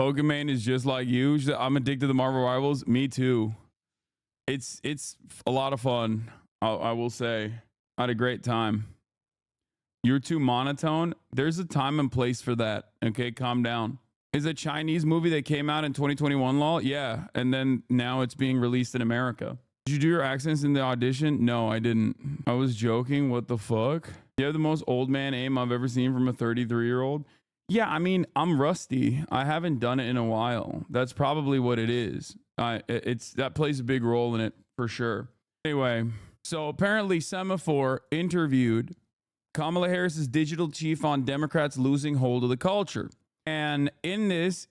Pokemon is just like you. I'm addicted to Marvel Rivals. Me too. It's a lot of fun. I will say. I had a great time. You're too monotone. There's a time and place for that. Okay, calm down. Is a Chinese movie that came out in 2021 law? Yeah, and then now it's being released in America. Did you do your accents in the audition? No, I didn't. I was joking. What the fuck? You have the most old man aim I've ever seen from a 33-year-old. Yeah, I mean, I'm rusty. I haven't done it in a while. That's probably what it is. It's that plays a big role in it for sure. Anyway, so apparently Semaphore interviewed Kamala Harris's digital chief on Democrats losing hold of the culture. And in this,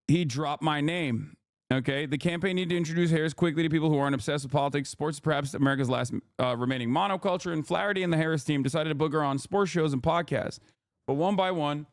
he dropped my name. Okay, the campaign needed to introduce Harris quickly to people who aren't obsessed with politics. Sports, perhaps America's last remaining monoculture, and Flaherty and the Harris team decided to book her on sports shows and podcasts. But one by one,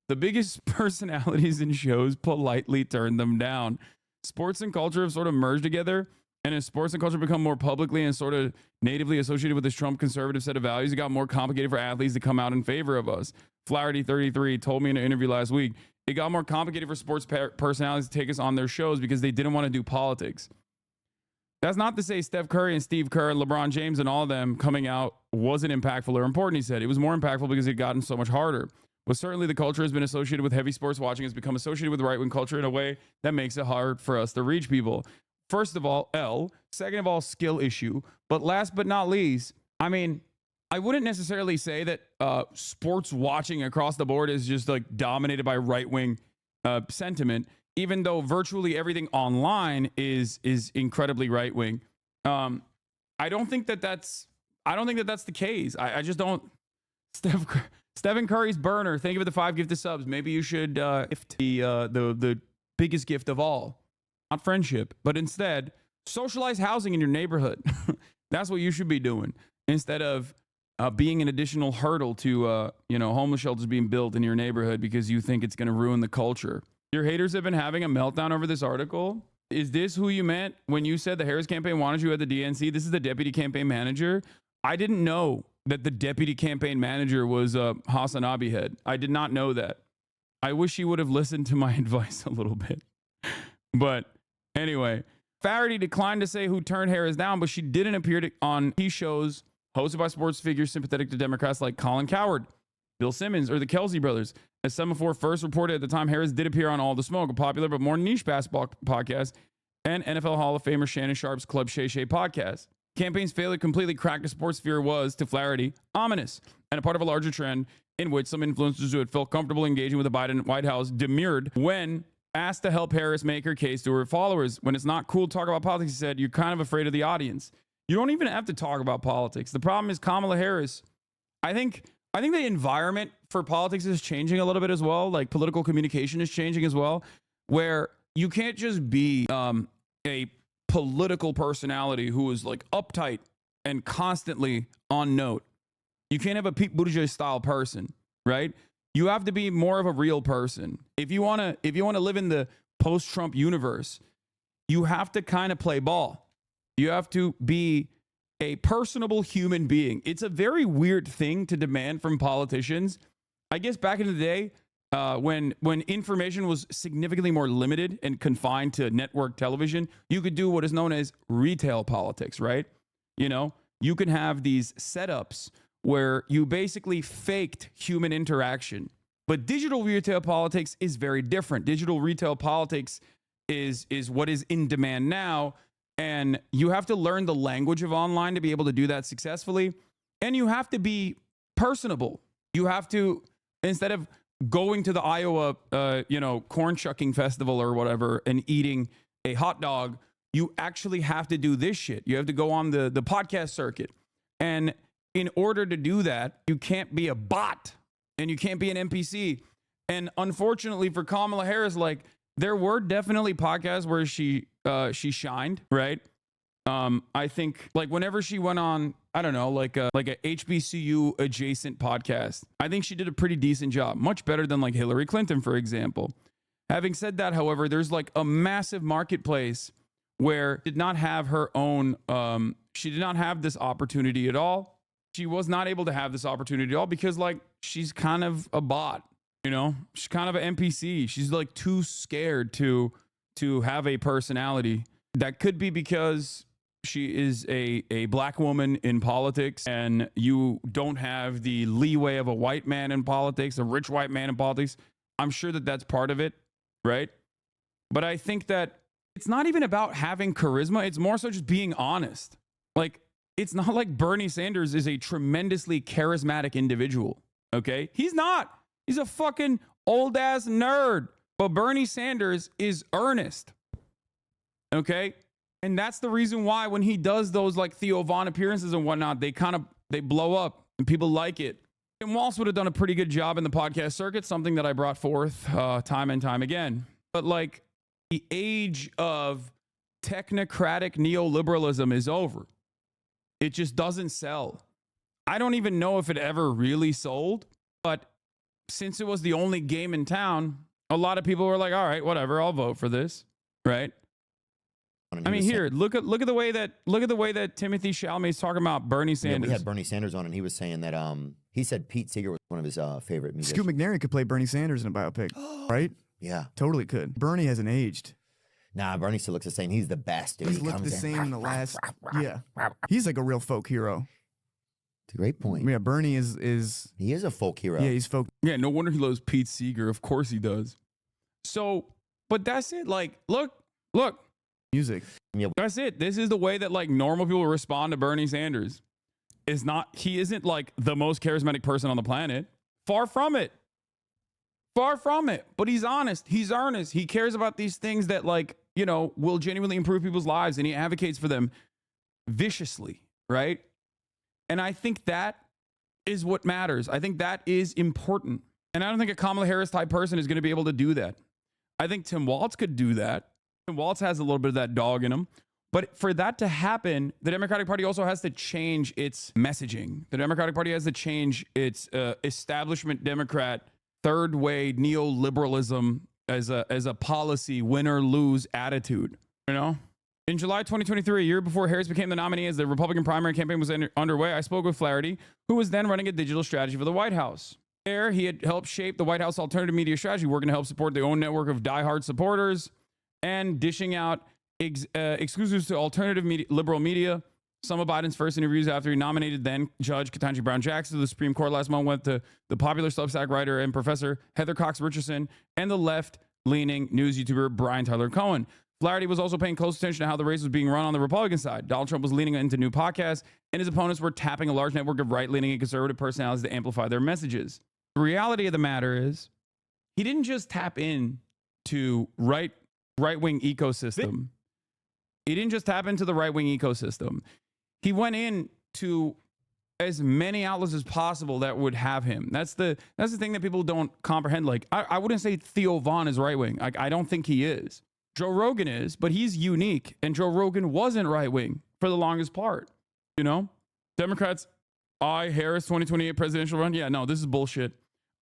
the biggest personalities in shows politely turned them down. Sports and culture have sort of merged together, and as sports and culture become more publicly and sort of natively associated with this Trump conservative set of values, it got more complicated for athletes to come out in favor of us. Flaherty, 33, told me in an interview last week, it got more complicated for sports personalities to take us on their shows because they didn't want to do politics. That's not to say Steph Curry and Steve Kerr and LeBron James and all of them coming out wasn't impactful or important, he said. It was more impactful because it had gotten so much harder. But certainly the culture has been associated with heavy sports watching, has become associated with right-wing culture in a way that makes it hard for us to reach people. First of all, L. Second of all, skill issue. But last but not least, I mean, I wouldn't necessarily say that sports watching across the board is just like dominated by right-wing sentiment, even though virtually everything online is incredibly right-wing. I don't think that that's the case. I just don't. Stephen Curry's burner. Thank you for the 5 gifted subs. Maybe you should gift the biggest gift of all, not friendship, but instead socialize housing in your neighborhood. That's what you should be doing instead of being an additional hurdle to homeless shelters being built in your neighborhood because you think it's going to ruin the culture. Your haters have been having a meltdown over this article. Is this who you meant when you said the Harris campaign wanted you at the DNC? This is the deputy campaign manager. I didn't know that the deputy campaign manager was Hasanabi head. I did not know that. I wish he would have listened to my advice a little bit. But anyway, Flaherty declined to say who turned Harris down, but she didn't appear on TV shows hosted by sports figures sympathetic to Democrats like Colin Cowherd, Bill Simmons, or the Kelsey brothers. As Semaphore first reported at the time, Harris did appear on All the Smoke, a popular but more niche basketball podcast, and NFL Hall of Famer Shannon Sharp's Club Shay Shay podcast. Campaign's failure to completely crack the sports sphere was, to Flaherty, ominous, and a part of a larger trend in which some influencers who had felt comfortable engaging with the Biden White House demurred when asked to help Harris make her case to her followers. When it's not cool to talk about politics, he said, you're kind of afraid of the audience. You don't even have to talk about politics. The problem is Kamala Harris. I think the environment for politics is changing a little bit as well. Like political communication is changing as well, where you can't just be a political personality who is like uptight and constantly on note. You can't have a Pete Buttigieg style person, right? You have to be more of a real person. If you want to live in the post-Trump universe, you have to kind of play ball. You have to be a personable human being. It's a very weird thing to demand from politicians. I guess back in the day, when information was significantly more limited and confined to network television, you could do what is known as retail politics, right? You can have these setups where you basically faked human interaction. But digital retail politics is very different. Digital retail politics is what is in demand now. And you have to learn the language of online to be able to do that successfully. And you have to be personable. You have to, instead of going to the Iowa, corn shucking festival or whatever and eating a hot dog, you actually have to do this shit. You have to go on the podcast circuit. And in order to do that, you can't be a bot and you can't be an NPC. And unfortunately for Kamala Harris, like there were definitely podcasts where she shined, right? I think like whenever she went on, I don't know, like a HBCU adjacent podcast, I think she did a pretty decent job, much better than like Hillary Clinton, for example. Having said that, however, there's like a massive marketplace where did not have her own, she did not have this opportunity at all. She was not able to have this opportunity at all because like she's kind of a bot. You know, she's kind of an NPC. She's like too scared to have a personality. That could be because she is a black woman in politics, and you don't have the leeway of a white man in politics, a rich white man in politics. I'm sure that that's part of it, right? But I think that it's not even about having charisma. It's more so just being honest. Like, it's not like Bernie Sanders is a tremendously charismatic individual, okay? He's not. He's a fucking old-ass nerd. But Bernie Sanders is earnest, okay? And that's the reason why when he does those like Theo Von appearances and whatnot, they blow up and people like it. And Waltz would have done a pretty good job in the podcast circuit, something that I brought forth time and time again. But like, the age of technocratic neoliberalism is over. It just doesn't sell. I don't even know if it ever really sold, but since it was the only game in town, a lot of people were like, all right, whatever, I'll vote for this, right? I mean, here, look at the way that Timothy Chalamet is talking about Bernie Sanders. Yeah, we had Bernie Sanders on, and he was saying that he said Pete Seeger was one of his favorite musicians. Scoot McNairy could play Bernie Sanders in a biopic, right? Yeah, totally could. Bernie hasn't aged. Nah, Bernie still looks the same. He's the best. Dude. He's looked the same in the last. Yeah, he's like a real folk hero. It's a great point. Yeah, Bernie is. He is a folk hero. Yeah, he's folk. Yeah, no wonder he loves Pete Seeger. Of course he does. So, but that's it. Like, look. Music. Yeah. That's it. This is the way that like normal people respond to Bernie Sanders. He isn't like the most charismatic person on the planet. Far from it. But he's honest. He's earnest. He cares about these things that like, you know, will genuinely improve people's lives, and he advocates for them viciously, right? And I think that is what matters. I think that is important. And I don't think a Kamala Harris type person is going to be able to do that. I think Tim Walz could do that. Tim Walz has a little bit of that dog in him. But for that to happen, the Democratic Party also has to change its messaging. The Democratic Party has to change its establishment Democrat, third way neoliberalism as a policy, win or lose attitude, you know? In July 2023, a year before Harris became the nominee as the Republican primary campaign was underway, I spoke with Flaherty, who was then running a digital strategy for the White House. There, he had helped shape the White House alternative media strategy, working to help support their own network of diehard supporters and dishing out exclusives to alternative media, liberal media. Some of Biden's first interviews after he nominated then Judge Ketanji Brown Jackson to the Supreme Court last month went to the popular Substack writer and professor Heather Cox Richardson and the left-leaning news YouTuber Brian Tyler Cohen. Flaherty was also paying close attention to how the race was being run on the Republican side. Donald Trump was leaning into new podcasts, and his opponents were tapping a large network of right-leaning and conservative personalities to amplify their messages. The reality of the matter is, he didn't just tap in to right-wing ecosystem. He didn't just tap into the right-wing ecosystem. He went in to as many outlets as possible that would have him. That's the thing that people don't comprehend. Like, I wouldn't say Theo Von is right-wing. I don't think he is. Joe Rogan is, but he's unique. And Joe Rogan wasn't right-wing for the longest part. You know? Democrats, Harris 2028 presidential run. Yeah, no, this is bullshit.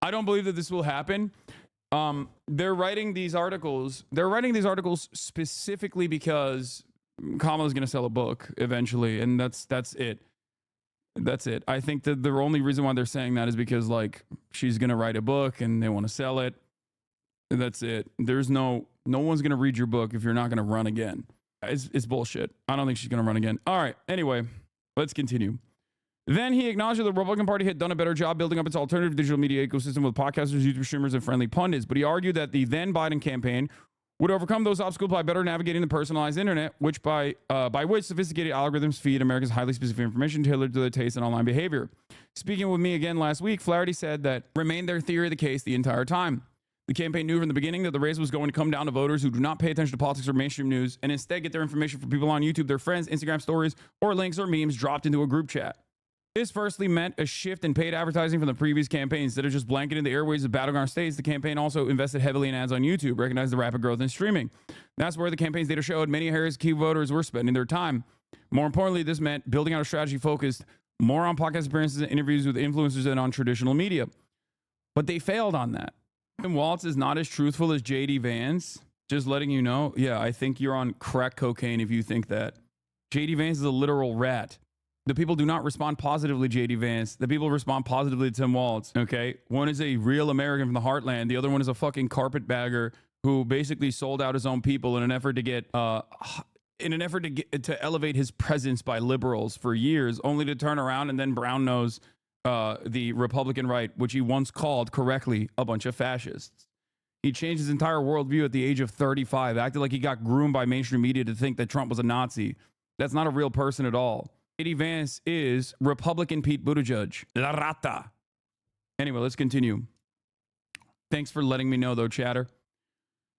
I don't believe that this will happen. They're writing these articles. They're writing these articles specifically because Kamala's going to sell a book eventually. And that's it. That's it. I think that the only reason why they're saying that is because like she's going to write a book and they want to sell it. That's it. There's no one's going to read your book if you're not going to run again. It's bullshit. I don't think she's going to run again. All right. Anyway, let's continue. Then he acknowledged that the Republican Party had done a better job building up its alternative digital media ecosystem with podcasters, YouTube streamers, and friendly pundits. But he argued that the then Biden campaign would overcome those obstacles by better navigating the personalized internet, which by which sophisticated algorithms feed Americans highly specific information tailored to their taste and online behavior. Speaking with me again last week, Flaherty said that remained their theory of the case the entire time. The campaign knew from the beginning that the race was going to come down to voters who do not pay attention to politics or mainstream news and instead get their information from people on YouTube, their friends, Instagram stories, or links or memes dropped into a group chat. This firstly meant a shift in paid advertising from the previous campaign. Instead of just blanketing the airwaves of battleground states, the campaign also invested heavily in ads on YouTube, recognized the rapid growth in streaming. That's where the campaign's data showed many of Harris' key voters were spending their time. More importantly, this meant building out a strategy focused more on podcast appearances and interviews with influencers than on traditional media. But they failed on that. And Waltz is not as truthful as JD Vance. Just letting you know. Yeah, I think you're on crack cocaine if you think that. JD Vance is a literal rat. The people do not respond positively, JD Vance. The people respond positively to Tim Walz, okay? One is a real American from the heartland. The other one is a fucking carpetbagger who basically sold out his own people in an effort to get to elevate his presence by liberals for years, only to turn around and then brown nose the Republican right, which he once called correctly a bunch of fascists. He changed his entire worldview at the age of 35, acted like he got groomed by mainstream media to think that Trump was a Nazi. That's not a real person at all. JD Vance is Republican Pete Buttigieg. La rata. Anyway, let's continue. Thanks for letting me know, though, chatter.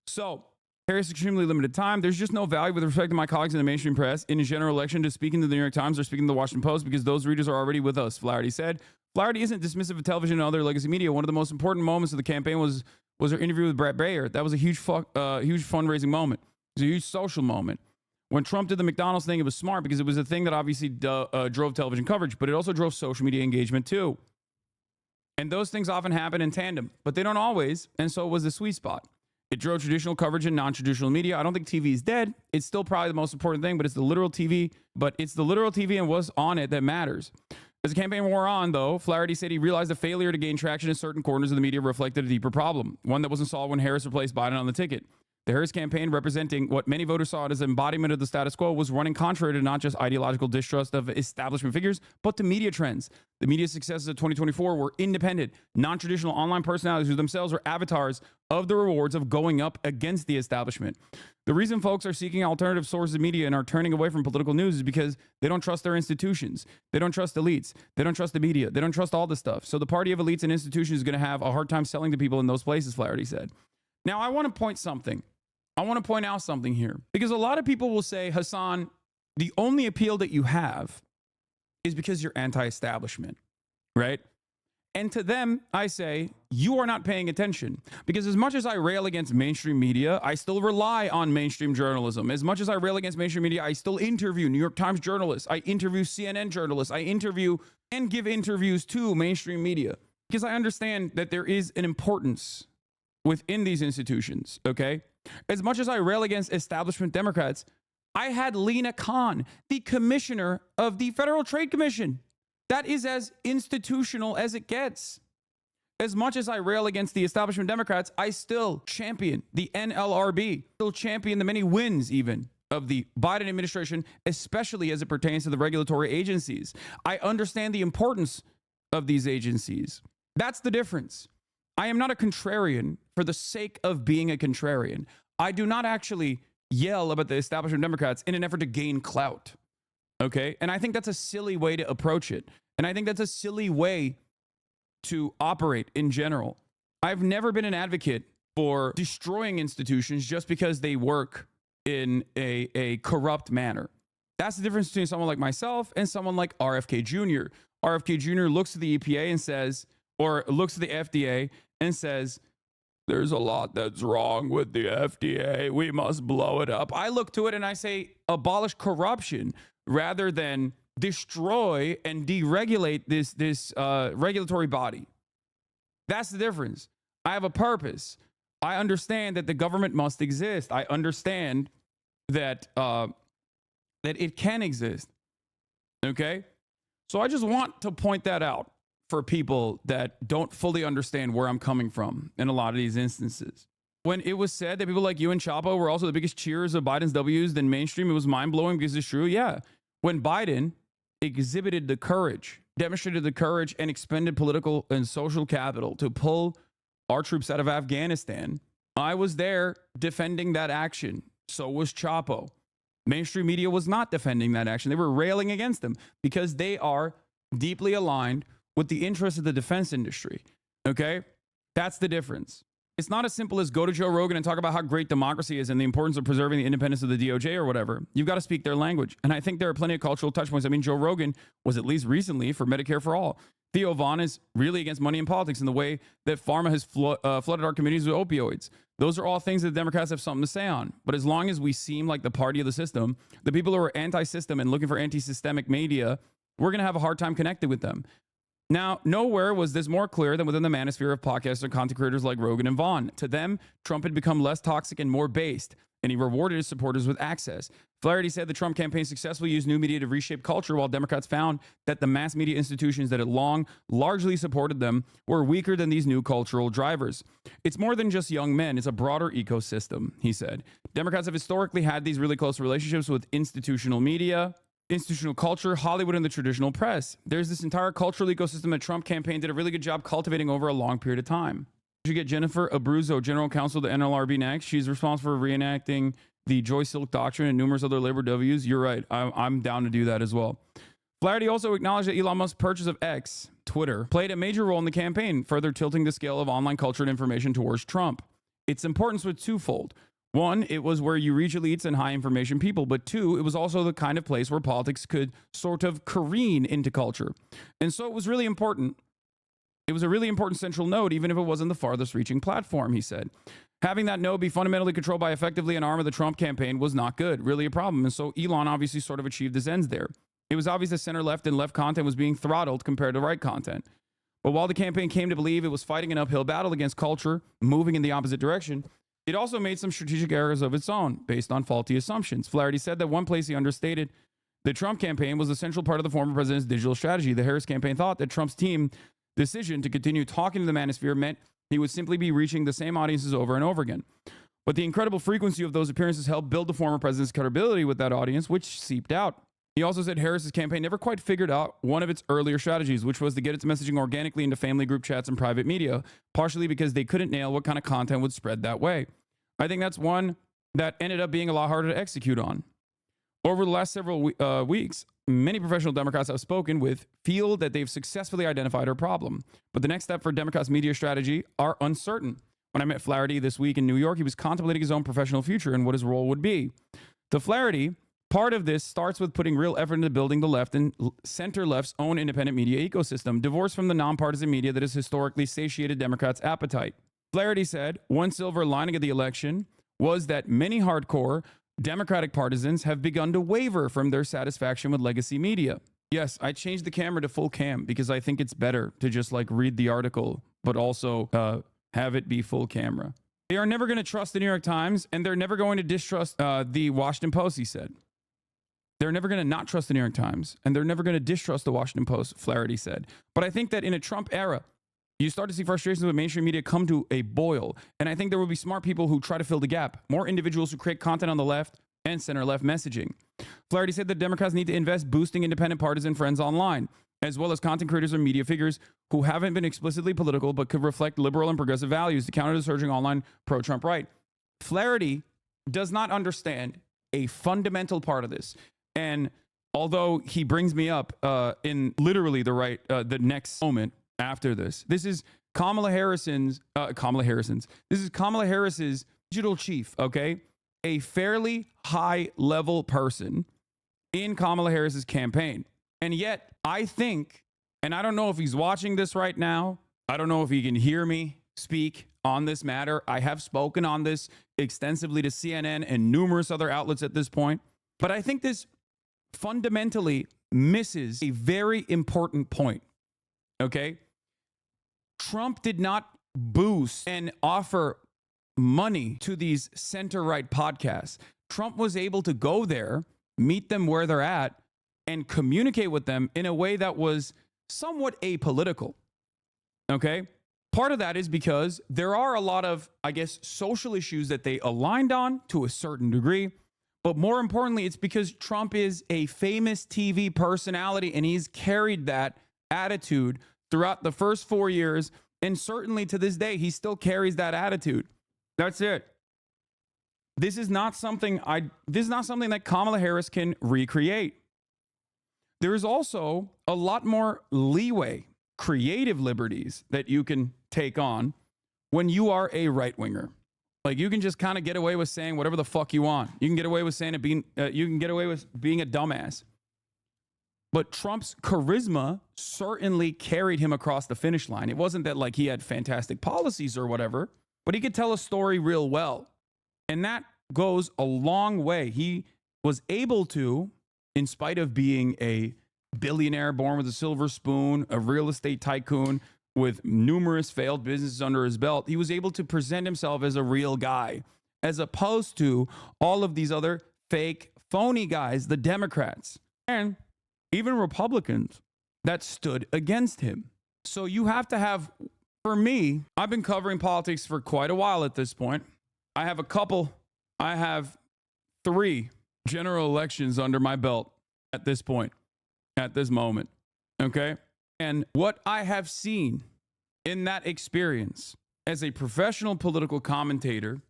So, Harris extremely limited time. There's just no value with respect to my colleagues in the mainstream press in a general election to speaking to the New York Times or speaking to the Washington Post because those readers are already with us, Flaherty said. Flaherty isn't dismissive of television and other legacy media. One of the most important moments of the campaign was her interview with Brett Baer. That was a huge fundraising moment. It was a huge social moment. When Trump did the McDonald's thing, it was smart because it was a thing that obviously drove television coverage, but it also drove social media engagement too. And those things often happen in tandem, but they don't always, and so it was the sweet spot. It drove traditional coverage and non-traditional media. I don't think TV is dead. It's still probably the most important thing, but it's the literal TV and what's on it that matters. As the campaign wore on, though, Flaherty said he realized the failure to gain traction in certain corners of the media reflected a deeper problem, one that wasn't solved when Harris replaced Biden on the ticket. The Harris campaign, representing what many voters saw as an embodiment of the status quo, was running contrary to not just ideological distrust of establishment figures, but to media trends. The media successes of 2024 were independent, non-traditional online personalities who themselves were avatars of the rewards of going up against the establishment. The reason folks are seeking alternative sources of media and are turning away from political news is because they don't trust their institutions. They don't trust elites. They don't trust the media. They don't trust all this stuff. So the party of elites and institutions is going to have a hard time selling to people in those places, Flaherty said. Now, I want to point out something here, because a lot of people will say, Hassan, the only appeal that you have is because you're anti-establishment, right? And to them, I say, you are not paying attention, because as much as I rail against mainstream media, I still rely on mainstream journalism. As much as I rail against mainstream media, I still interview New York Times journalists. I interview CNN journalists. I interview and give interviews to mainstream media, because I understand that there is an importance within these institutions, okay? As much as I rail against establishment Democrats, I had Lena Khan, the commissioner of the Federal Trade Commission. That is as institutional as it gets. As much as I rail against the establishment Democrats, I still champion the NLRB, still champion the many wins even of the Biden administration, especially as it pertains to the regulatory agencies. I understand the importance of these agencies. That's the difference. I am not a contrarian for the sake of being a contrarian. I do not actually yell about the establishment Democrats in an effort to gain clout. Okay? And I think that's a silly way to approach it. And I think that's a silly way to operate in general. I've never been an advocate for destroying institutions just because they work in a corrupt manner. That's the difference between someone like myself and someone like RFK Jr. RFK Jr. looks at the EPA and says, or looks at the FDA and says, there's a lot that's wrong with the FDA. We must blow it up. I look to it and I say, abolish corruption rather than destroy and deregulate this regulatory body. That's the difference. I have a purpose. I understand that the government must exist. I understand that that it can exist. Okay? So I just want to point that out for people that don't fully understand where I'm coming from in a lot of these instances. When it was said that people like you and Chapo were also the biggest cheers of Biden's W's than mainstream, it was mind-blowing because it's true. Yeah. When Biden exhibited the courage, demonstrated the courage and expended political and social capital to pull our troops out of Afghanistan, I was there defending that action. So was Chapo. Mainstream media was not defending that action. They were railing against them because they are deeply aligned with the interests of the defense industry. Okay? That's the difference. It's not as simple as go to Joe Rogan and talk about how great democracy is and the importance of preserving the independence of the DOJ or whatever. You've got to speak their language. And I think there are plenty of cultural touch points. I mean, Joe Rogan was at least recently for Medicare for All. Theo Vaughn is really against money in politics and the way that pharma has flooded our communities with opioids. Those are all things that the Democrats have something to say on. But as long as we seem like the party of the system, the people who are anti-system and looking for anti-systemic media, we're going to have a hard time connecting with them. Now, nowhere was this more clear than within the manosphere of podcasters and content creators like Rogan and Vaughn. To them, Trump had become less toxic and more based. and he rewarded his supporters with access. Flaherty said the Trump campaign successfully used new media to reshape culture, while Democrats found that the mass media institutions that had long largely supported them were weaker than these new cultural drivers. It's more than just young men, it's a broader ecosystem, he said. Democrats have historically had these really close relationships with institutional media, institutional culture, Hollywood, and the traditional press. There's this entire cultural ecosystem that Trump campaign did a really good job cultivating over a long period of time. We should get Jennifer Abruzzo, General Counsel to NLRB, next. She's responsible for reenacting the Joy Silk Doctrine and numerous other labor W's. You're right. I'm down to do that as well. Flaherty also acknowledged that Elon Musk's purchase of X, Twitter, played a major role in the campaign, further tilting the scale of online culture and information towards Trump. Its importance was twofold. One, it was where you reach elites and high information people, but two, it was also the kind of place where politics could sort of careen into culture. And so it was really important. It was a really important central node, even if it wasn't the farthest reaching platform, he said. Having that node be fundamentally controlled by effectively an arm of the Trump campaign was not good, really a problem. And so Elon obviously sort of achieved his ends there. It was obvious that center left and left content was being throttled compared to right content. But while the campaign came to believe it was fighting an uphill battle against culture, moving in the opposite direction, it also made some strategic errors of its own based on faulty assumptions. Flaherty said that one place he understated the Trump campaign was a central part of the former president's digital strategy. The Harris campaign thought that Trump's team decision to continue talking to the manosphere meant he would simply be reaching the same audiences over and over again. But the incredible frequency of those appearances helped build the former president's credibility with that audience, which seeped out. He also said Harris's campaign never quite figured out one of its earlier strategies, which was to get its messaging organically into family group chats and private media, partially because they couldn't nail what kind of content would spread that way. I think that's one that ended up being a lot harder to execute on. Over the last several weeks, many professional Democrats I've spoken with feel that they've successfully identified our problem. But the next step for Democrats' media strategy are uncertain. When I met Flaherty this week in New York, he was contemplating his own professional future and what his role would be. To Flaherty, part of this starts with putting real effort into building the left and center left's own independent media ecosystem, divorced from the nonpartisan media that has historically satiated Democrats' appetite. Flaherty said one silver lining of the election was that many hardcore Democratic partisans have begun to waver from their satisfaction with legacy media. Yes, I changed the camera to full cam because I think it's better to just like read the article, but also have it be full camera. They are never going to trust the New York Times, and they're never going to distrust the Washington Post, he said. They're never going to not trust the New York Times, and they're never going to distrust the Washington Post, Flaherty said. But I think that in a Trump era, you start to see frustrations with mainstream media come to a boil. And I think there will be smart people who try to fill the gap. More individuals who create content on the left and center-left messaging. Flaherty said that Democrats need to invest boosting independent partisan friends online, as well as content creators or media figures who haven't been explicitly political but could reflect liberal and progressive values to counter the surging online pro-Trump right. Flaherty does not understand a fundamental part of this. And although he brings me up in literally the next moment after this, this is Kamala Harris's digital chief, okay? A fairly high level person in Kamala Harris's campaign. And yet I think, and I don't know if he's watching this right now, I don't know if he can hear me speak on this matter. I have spoken on this extensively to CNN and numerous other outlets at this point, but I think this fundamentally misses a very important point, okay? Trump did not boost and offer money to these center-right podcasts. Trump was able to go there, meet them where they're at, and communicate with them in a way that was somewhat apolitical, okay? Part of that is because there are a lot of, I guess, social issues that they aligned on to a certain degree. But more importantly, it's because Trump is a famous TV personality and he's carried that attitude throughout the first 4 years. And certainly to this day, he still carries that attitude. That's it. This is not something that Kamala Harris can recreate. There is also a lot more leeway, creative liberties that you can take on when you are a right-winger. Like you can just kind of get away with saying whatever the fuck you want. You can get away with saying it being, you can get away with being a dumbass. But Trump's charisma certainly carried him across the finish line. It wasn't that like he had fantastic policies or whatever, but he could tell a story real well. And that goes a long way. He was able to, in spite of being a billionaire born with a silver spoon, a real estate tycoon with numerous failed businesses under his belt, he was able to present himself as a real guy, as opposed to all of these other fake, phony guys, the Democrats, and even Republicans that stood against him. So you have to have, for me, I've been covering politics for quite a while at this point. I have 3 general elections under my belt at this point, at this moment. Okay. And what I have seen in that experience as a professional political commentator,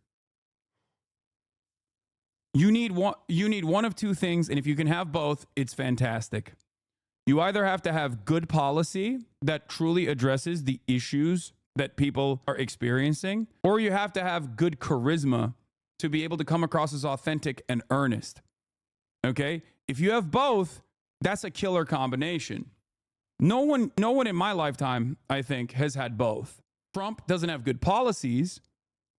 you need one of 2 things. And if you can have both, it's fantastic. You either have to have good policy that truly addresses the issues that people are experiencing, or you have to have good charisma to be able to come across as authentic and earnest. Okay? If you have both, that's a killer combination. No one in my lifetime, I think, has had both. Trump doesn't have good policies,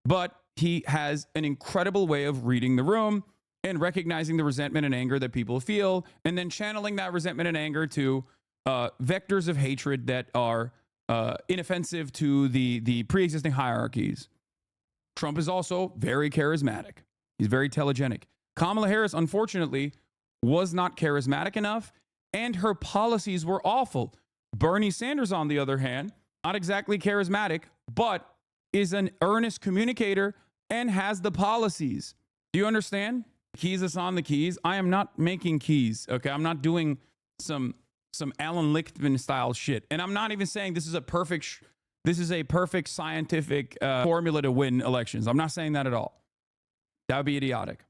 but he has an incredible way of reading the room and recognizing the resentment and anger that people feel, and then channeling that resentment and anger to vectors of hatred that are inoffensive to the pre-existing hierarchies. Trump is also very charismatic. He's very telegenic. Kamala Harris, unfortunately, was not charismatic enough, and her policies were awful. Bernie Sanders, on the other hand, not exactly charismatic, but is an earnest communicator and has the policies. Do you understand? Keys us on the keys. I am not making keys, okay? I'm not doing some Alan Lichtman style shit. And I'm not even saying this is a perfect scientific formula to win elections. I'm not saying that at all. That would be idiotic.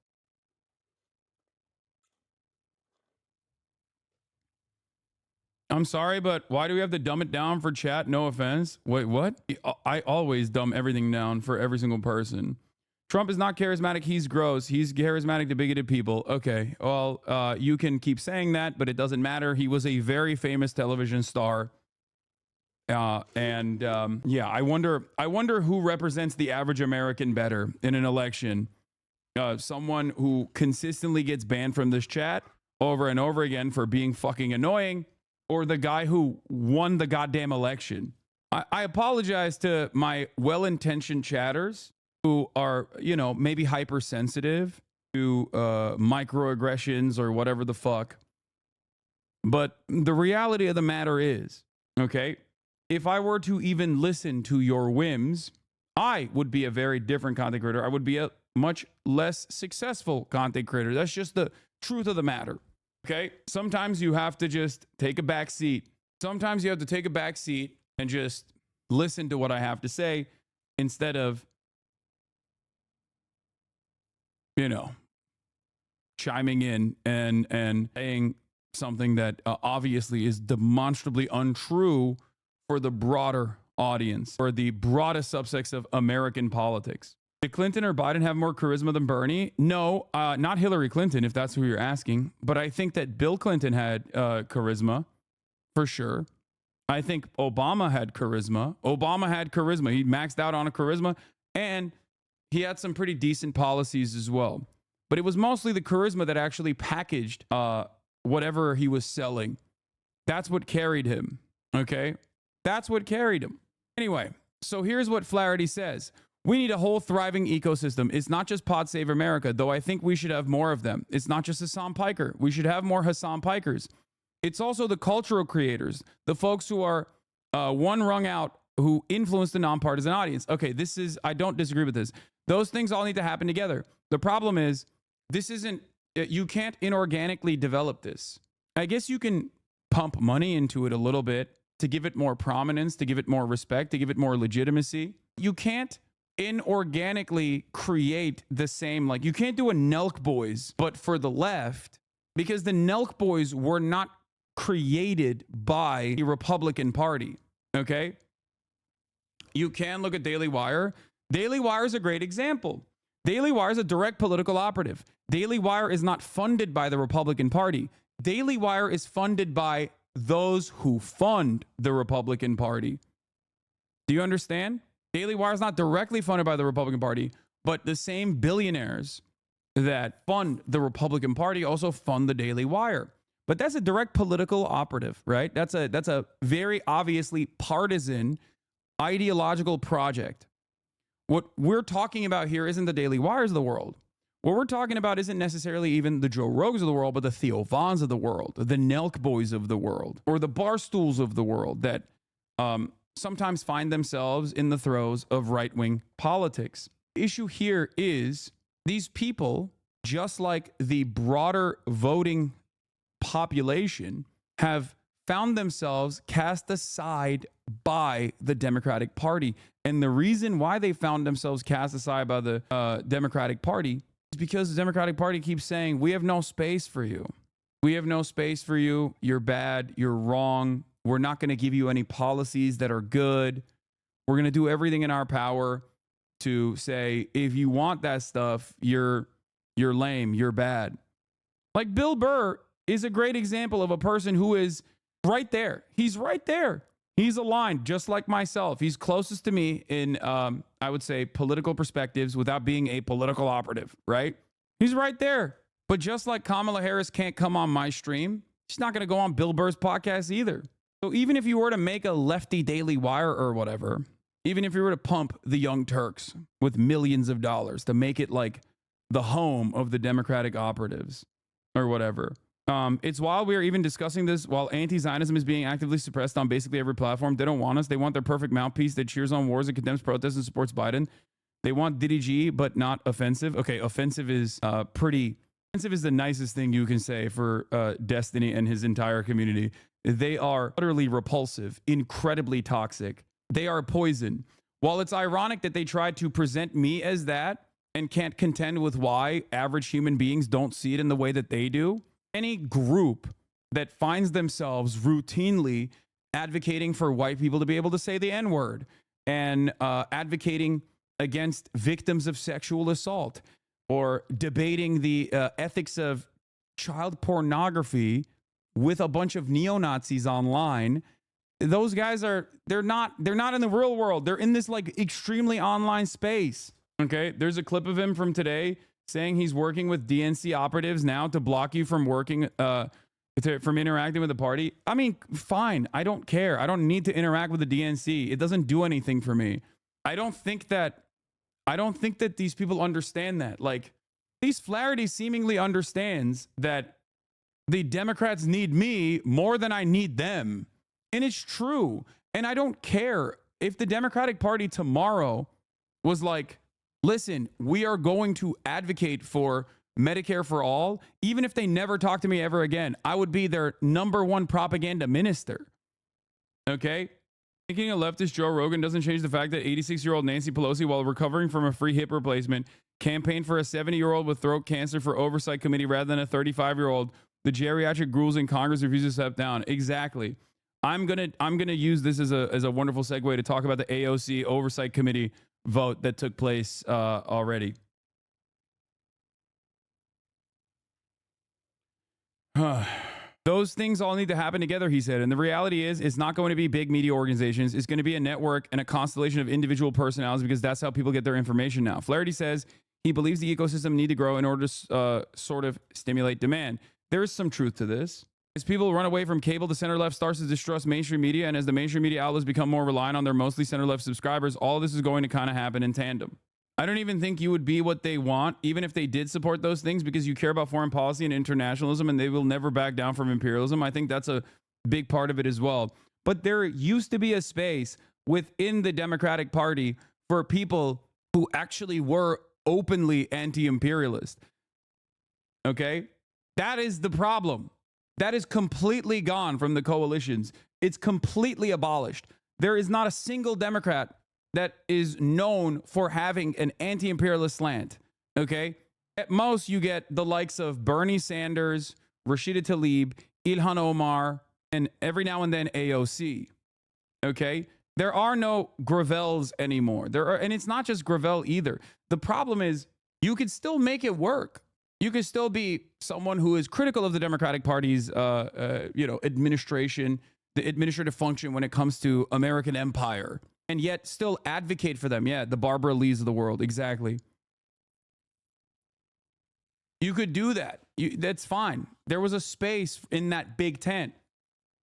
I'm sorry, but why do we have to dumb it down for chat? No offense. Wait, what? I always dumb everything down for every single person. Trump is not charismatic. He's gross. He's charismatic to bigoted people. Okay, well, you can keep saying that, but it doesn't matter. He was a very famous television star. Yeah, I wonder who represents the average American better in an election. Someone who consistently gets banned from this chat over and over again for being fucking annoying, or the guy who won the goddamn election. I apologize to my well-intentioned chatters who are, maybe hypersensitive to microaggressions or whatever the fuck. But the reality of the matter is, okay, if I were to even listen to your whims, I would be a very different content creator. I would be a much less successful content creator. That's just the truth of the matter. Okay? Sometimes you have to just take a back seat. Sometimes you have to take a back seat and just listen to what I have to say instead of, chiming in and saying something that obviously is demonstrably untrue for the broader audience, or the broadest subsects of American politics. Did Clinton or Biden have more charisma than Bernie? No, not Hillary Clinton, if that's who you're asking. But I think that Bill Clinton had charisma, for sure. I think Obama had charisma. He maxed out on a charisma, and he had some pretty decent policies as well. But it was mostly the charisma that actually packaged whatever he was selling. That's what carried him, okay? That's what carried him. Anyway, so here's what Flaherty says. We need a whole thriving ecosystem. It's not just Pod Save America, though I think we should have more of them. It's not just Hassan Piker. We should have more Hassan Pikers. It's also the cultural creators, the folks who are one rung out, who influence the nonpartisan audience. Okay, I don't disagree with this. Those things all need to happen together. The problem is, you can't inorganically develop this. I guess you can pump money into it a little bit to give it more prominence, to give it more respect, to give it more legitimacy. You can't inorganically create the same, you can't do a Nelk Boys, but for the left, because the Nelk Boys were not created by the Republican Party, okay? You can look at Daily Wire. Daily Wire is a great example. Daily Wire is a direct political operative. Daily Wire is not funded by the Republican Party. Daily Wire is funded by those who fund the Republican Party. Do you understand? Daily Wire is not directly funded by the Republican Party, but the same billionaires that fund the Republican Party also fund the Daily Wire. But that's a direct political operative, right? That's a very obviously partisan ideological project. What we're talking about here isn't the Daily Wires of the world. What we're talking about isn't necessarily even the Joe Rogans of the world, but the Theo Vons of the world, the Nelk Boys of the world, or the Barstools of the world that sometimes find themselves in the throes of right-wing politics. The issue here is these people, just like the broader voting population, have found themselves cast aside by the Democratic Party. And the reason why they found themselves cast aside by the Democratic Party is because the Democratic Party keeps saying, we have no space for you. We have no space for you. You're bad. You're wrong. We're not going to give you any policies that are good. We're going to do everything in our power to say, if you want that stuff, you're lame. You're bad. Like Bill Burr is a great example of a person who is right there. He's right there. He's aligned just like myself. He's closest to me in, I would say, political perspectives without being a political operative, right? He's right there. But just like Kamala Harris can't come on my stream, she's not going to go on Bill Burr's podcast either. So even if you were to make a lefty Daily Wire or whatever, even if you were to pump the Young Turks with millions of dollars to make it like the home of the Democratic operatives or whatever, it's while we are even discussing this, while anti-Zionism is being actively suppressed on basically every platform, they don't want us. They want their perfect mouthpiece that cheers on wars and condemns protests and supports Biden. They want Diddy G, but not offensive. Okay, offensive is offensive is the nicest thing you can say for Destiny and his entire community. They are utterly repulsive, incredibly toxic. They are poison. While it's ironic that they tried to present me as that and can't contend with why average human beings don't see it in the way that they do, any group that finds themselves routinely advocating for white people to be able to say the N-word and advocating against victims of sexual assault or debating the ethics of child pornography with a bunch of neo-Nazis online, those guys they're not in the real world. They're in this like extremely online space. Okay, there's a clip of him from today saying he's working with DNC operatives now to block you from working, from interacting with the party. I mean, fine. I don't care. I don't need to interact with the DNC. It doesn't do anything for me. I don't think that these people understand that. Like, these Flaherty seemingly understands that the Democrats need me more than I need them. And it's true. And I don't care if the Democratic Party tomorrow was like, listen, we are going to advocate for Medicare for all. Even if they never talk to me ever again, I would be their number one propaganda minister. Okay? Thinking a leftist Joe Rogan doesn't change the fact that 86-year-old Nancy Pelosi, while recovering from a free hip replacement, campaigned for a 70-year-old with throat cancer for oversight committee rather than a 35-year-old. The geriatric ghouls in Congress refuse to step down. Exactly. I'm gonna use this as a wonderful segue to talk about the AOC oversight committee vote that took place already. Those things all need to happen together, he said. And the reality is, it's not going to be big media organizations. It's going to be a network and a constellation of individual personalities, because that's how people get their information now. Flaherty says he believes the ecosystem need to grow in order to sort of stimulate demand. There is some truth to this. As people run away from cable, the center-left starts to distrust mainstream media, and as the mainstream media outlets become more reliant on their mostly center-left subscribers, all this is going to kind of happen in tandem. I don't even think you would be what they want, even if they did support those things, because you care about foreign policy and internationalism, and they will never back down from imperialism. I think that's a big part of it as well. But there used to be a space within the Democratic Party for people who actually were openly anti-imperialist. Okay? That is the problem. That is completely gone from the coalitions. It's completely abolished. There is not a single Democrat that is known for having an anti-imperialist slant. Okay? At most, you get the likes of Bernie Sanders, Rashida Tlaib, Ilhan Omar, and every now and then AOC. Okay? There are no Gravels anymore. And it's not just Gravel either. The problem is you could still make it work. You could still be someone who is critical of the Democratic Party's, administration, the administrative function when it comes to American empire, and yet still advocate for them. Yeah, the Barbara Lees of the world. Exactly. You could do that. That's fine. There was a space in that big tent.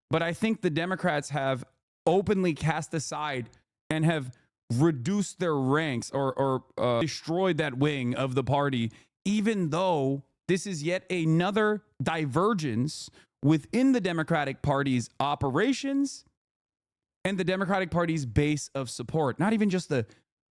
But I think the Democrats have openly cast aside and have reduced their ranks or destroyed that wing of the party, even though this is yet another divergence within the Democratic Party's operations and the Democratic Party's base of support. Not even just the,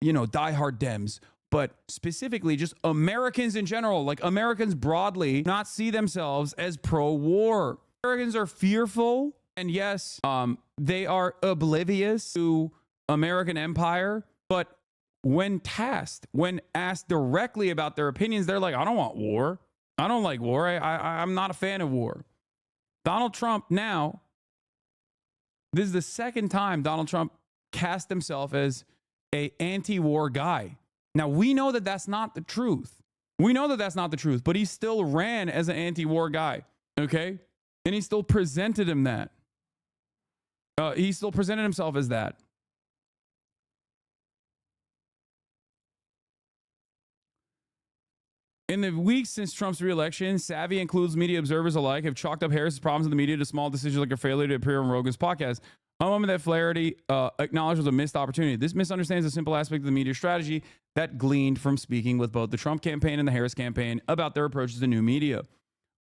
diehard Dems, but specifically just Americans in general, like Americans broadly, not see themselves as pro-war. Americans are fearful, and yes, they are oblivious to American empire, but when asked directly about their opinions, they're like, I don't want war. I don't like war. I'm not a fan of war. Donald Trump now, this is the second time Donald Trump cast himself as a anti-war guy. Now, we know that that's not the truth. We know that that's not the truth, but he still ran as an anti-war guy, okay? And he still presented him that. He still presented himself as that. In the weeks since Trump's reelection, savvy and clueless media observers alike have chalked up Harris's problems in the media to small decisions like her failure to appear on Rogan's podcast. A moment that Flaherty acknowledged was a missed opportunity. This misunderstands a simple aspect of the media strategy that gleaned from speaking with both the Trump campaign and the Harris campaign about their approaches to new media.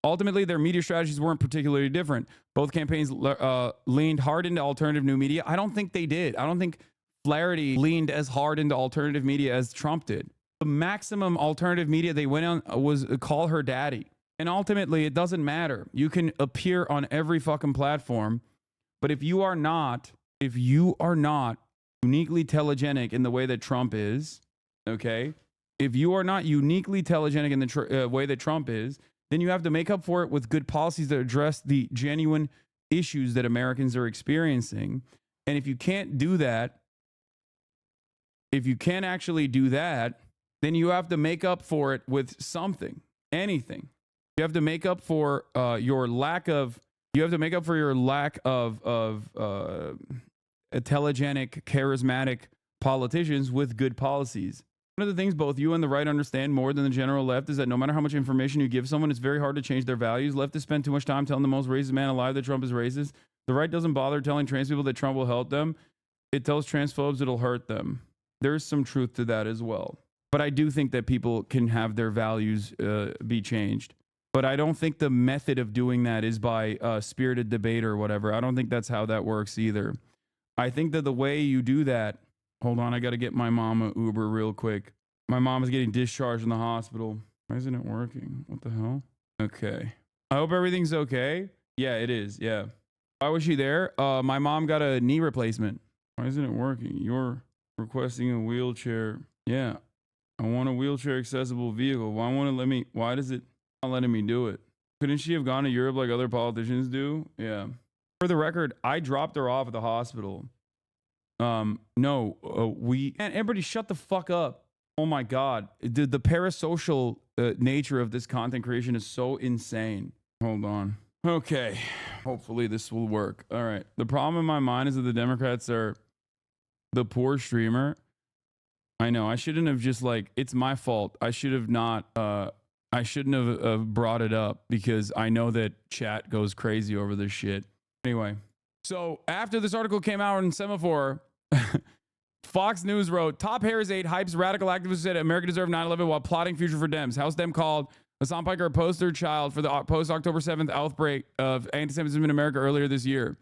Ultimately, their media strategies weren't particularly different. Both campaigns leaned hard into alternative new media. I don't think they did. I don't think Flaherty leaned as hard into alternative media as Trump did. The maximum alternative media they went on was call her daddy. And ultimately, it doesn't matter. You can appear on every fucking platform. But if you are not uniquely telegenic in the way that Trump is, okay? If you are not uniquely telegenic in the way that Trump is, then you have to make up for it with good policies that address the genuine issues that Americans are experiencing. And if you can't do that, if you can't actually do that, then you have to make up for it with something, anything. You have to make up for your lack of telegenic, charismatic politicians with good policies. One of the things both you and the right understand more than the general left is that no matter how much information you give someone, it's very hard to change their values. Leftists spend too much time telling the most racist man alive that Trump is racist. The right doesn't bother telling trans people that Trump will help them. It tells transphobes it'll hurt them. There's some truth to that as well. But I do think that people can have their values be changed. But I don't think the method of doing that is by spirited debate or whatever. I don't think that's how that works either. I think that the way you do that, hold on, I got to get my mom an Uber real quick. My mom is getting discharged in the hospital. Why isn't it working? What the hell? Okay. I hope everything's okay. Yeah, it is. Yeah. Why was she there? My mom got a knee replacement. Why isn't it working? You're requesting a wheelchair. Yeah. I want a wheelchair accessible vehicle. Why does it not letting me do it? Couldn't she have gone to Europe like other politicians do? Yeah. For the record, I dropped her off at the hospital. Everybody shut the fuck up. Oh my God. The parasocial nature of this content creation is so insane. Hold on. Okay. Hopefully this will work. All right. The problem in my mind is that the Democrats are the poor streamer. I know. I shouldn't have it's my fault. I should have not, I shouldn't have brought it up because I know that chat goes crazy over this shit. Anyway, so after this article came out in Semaphore, Fox News wrote, top Harris aide hypes radical activists said America deserved 9/11 while plotting future for Dems. House Dem called Hassan Piker a poster child for the post-October 7th outbreak of anti-Semitism in America earlier this year.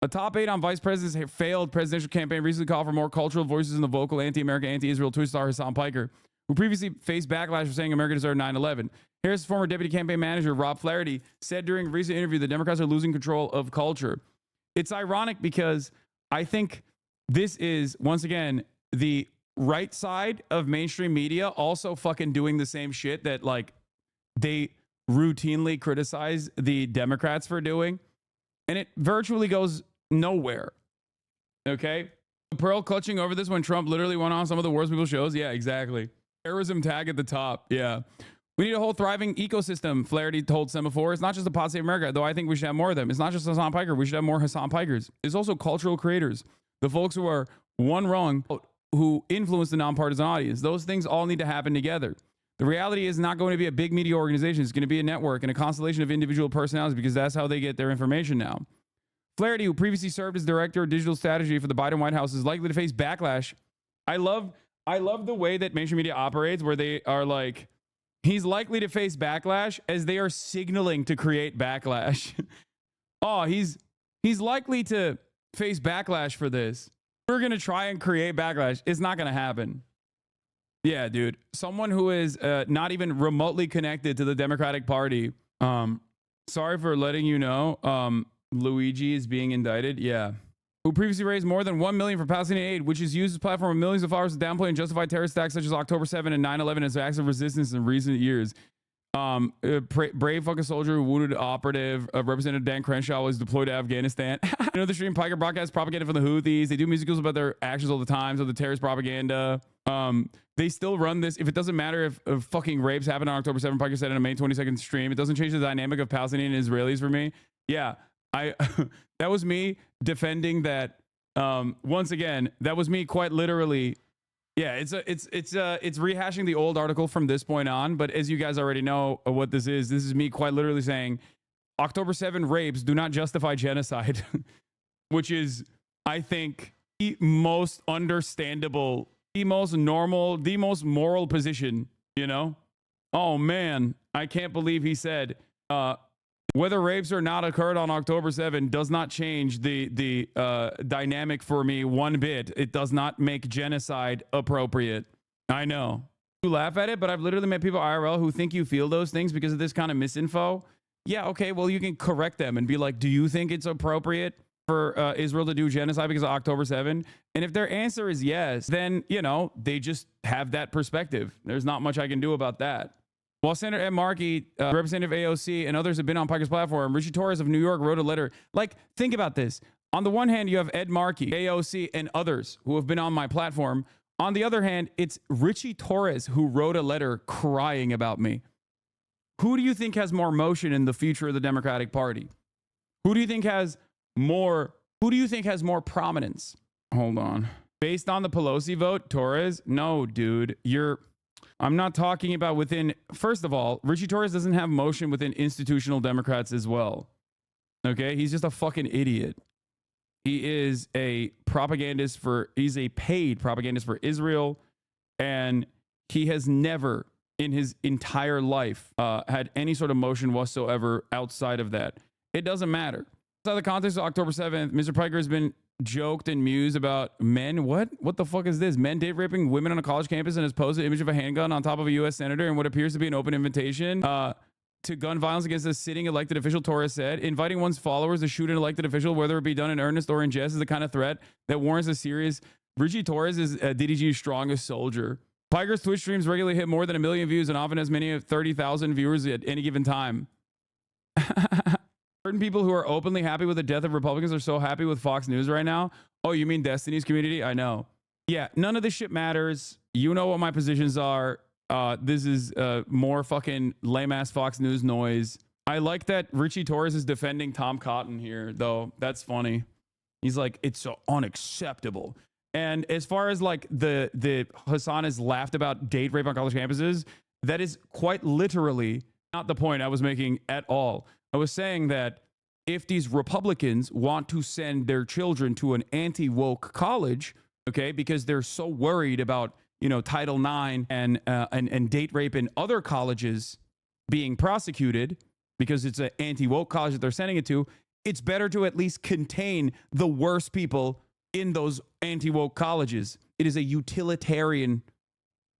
A top aide on vice president's failed presidential campaign recently called for more cultural voices in the vocal anti-America, anti-Israel Twitch star Hassan Piker, who previously faced backlash for saying America deserved 9/11. Harris' former deputy campaign manager, Rob Flaherty, said during a recent interview the Democrats are losing control of culture. It's ironic because I think this is, once again, the right side of mainstream media also fucking doing the same shit that they routinely criticize the Democrats for doing. And it virtually goes nowhere. Okay? Pearl clutching over this when Trump literally went on some of the worst people shows. Yeah, exactly. Terrorism tag at the top. Yeah. We need a whole thriving ecosystem, Flaherty told Semaphore. It's not just the Pod Save America, though I think we should have more of them. It's not just Hassan Piker. We should have more Hassan Pikers. It's also cultural creators, the folks who are one wrong, who influence the nonpartisan audience. Those things all need to happen together. The reality is not going to be a big media organization. It's going to be a network and a constellation of individual personalities because that's how they get their information now. Flaherty, who previously served as director of digital strategy for the Biden White House, is likely to face backlash I love the way that mainstream media operates, where they are like, he's likely to face backlash as they are signaling to create backlash. Oh, he's likely to face backlash for this. We're going to try and create backlash. It's not going to happen. Yeah, dude. Someone who is not even remotely connected to the Democratic Party. Sorry for letting you know. Luigi is being indicted. Yeah. Who previously raised more than $1 million for Palestinian aid, which is used as a platform of millions of followers to downplay and justify terrorist attacks such as October 7 and 9/11 as acts of resistance in recent years. Brave fucking soldier who wounded operative. Representative Dan Crenshaw was deployed to Afghanistan. You know, the stream Piker broadcast propaganda from the Houthis. They do musicals about their actions all the time, so the terrorist propaganda. They still run this. If it doesn't matter if fucking rapes happened on October 7, Piker said in a May 22nd stream, it doesn't change the dynamic of Palestinian and Israelis for me. Yeah, that was me defending that. Once again, that was me quite literally. Yeah, it's rehashing the old article from this point on. But as you guys already know what this is me quite literally saying October 7 rapes do not justify genocide, which is, I think, the most understandable, the most normal, the most moral position, you know? Oh man, I can't believe he said, whether rapes or not occurred on October 7 does not change the dynamic for me one bit. It does not make genocide appropriate. I know. You laugh at it, but I've literally met people IRL who think you feel those things because of this kind of misinfo. Yeah, okay, well, you can correct them and be like, do you think it's appropriate for Israel to do genocide because of October 7? And if their answer is yes, then, you know, they just have that perspective. There's not much I can do about that. While Senator Ed Markey, Representative AOC, and others have been on Piker's platform, Richie Torres of New York wrote a letter. Like, think about this. On the one hand, you have Ed Markey, AOC, and others who have been on my platform. On the other hand, it's Richie Torres who wrote a letter crying about me. Who do you think has more motion in the future of the Democratic Party? Who do you think has more prominence? Hold on. Based on the Pelosi vote, Torres? No, dude. I'm not talking about within. First of all, Richie Torres doesn't have motion within institutional Democrats as well. Okay? He's just a fucking idiot. He is a he's a paid propagandist for Israel. And he has never in his entire life had any sort of motion whatsoever outside of that. It doesn't matter. Outside the context of October 7th, Mr. Piker has been joked and mused about men. What the fuck is this? Men date raping women on a college campus and has posted an image of a handgun on top of a U.S. senator in what appears to be an open invitation to gun violence against a sitting elected official. Torres said, inviting one's followers to shoot an elected official, whether it be done in earnest or in jest, is the kind of threat that warrants a serious. Richie Torres is DDG's strongest soldier. Piker's Twitch streams regularly hit more than 1 million views and often has many of 30,000 viewers at any given time. Certain people who are openly happy with the death of Republicans are so happy with Fox News right now. Oh, you mean Destiny's community? I know. Yeah, none of this shit matters. You know what my positions are. This is more fucking lame-ass Fox News noise. I like that Richie Torres is defending Tom Cotton here, though. That's funny. He's like, it's so unacceptable. And as far as like the Hassan has laughed about date rape on college campuses, that is quite literally not the point I was making at all. I was saying that if these Republicans want to send their children to an anti-woke college, okay, because they're so worried about, you know, Title IX and date rape in other colleges being prosecuted because it's an anti-woke college that they're sending it to, it's better to at least contain the worst people in those anti-woke colleges. It is a utilitarian.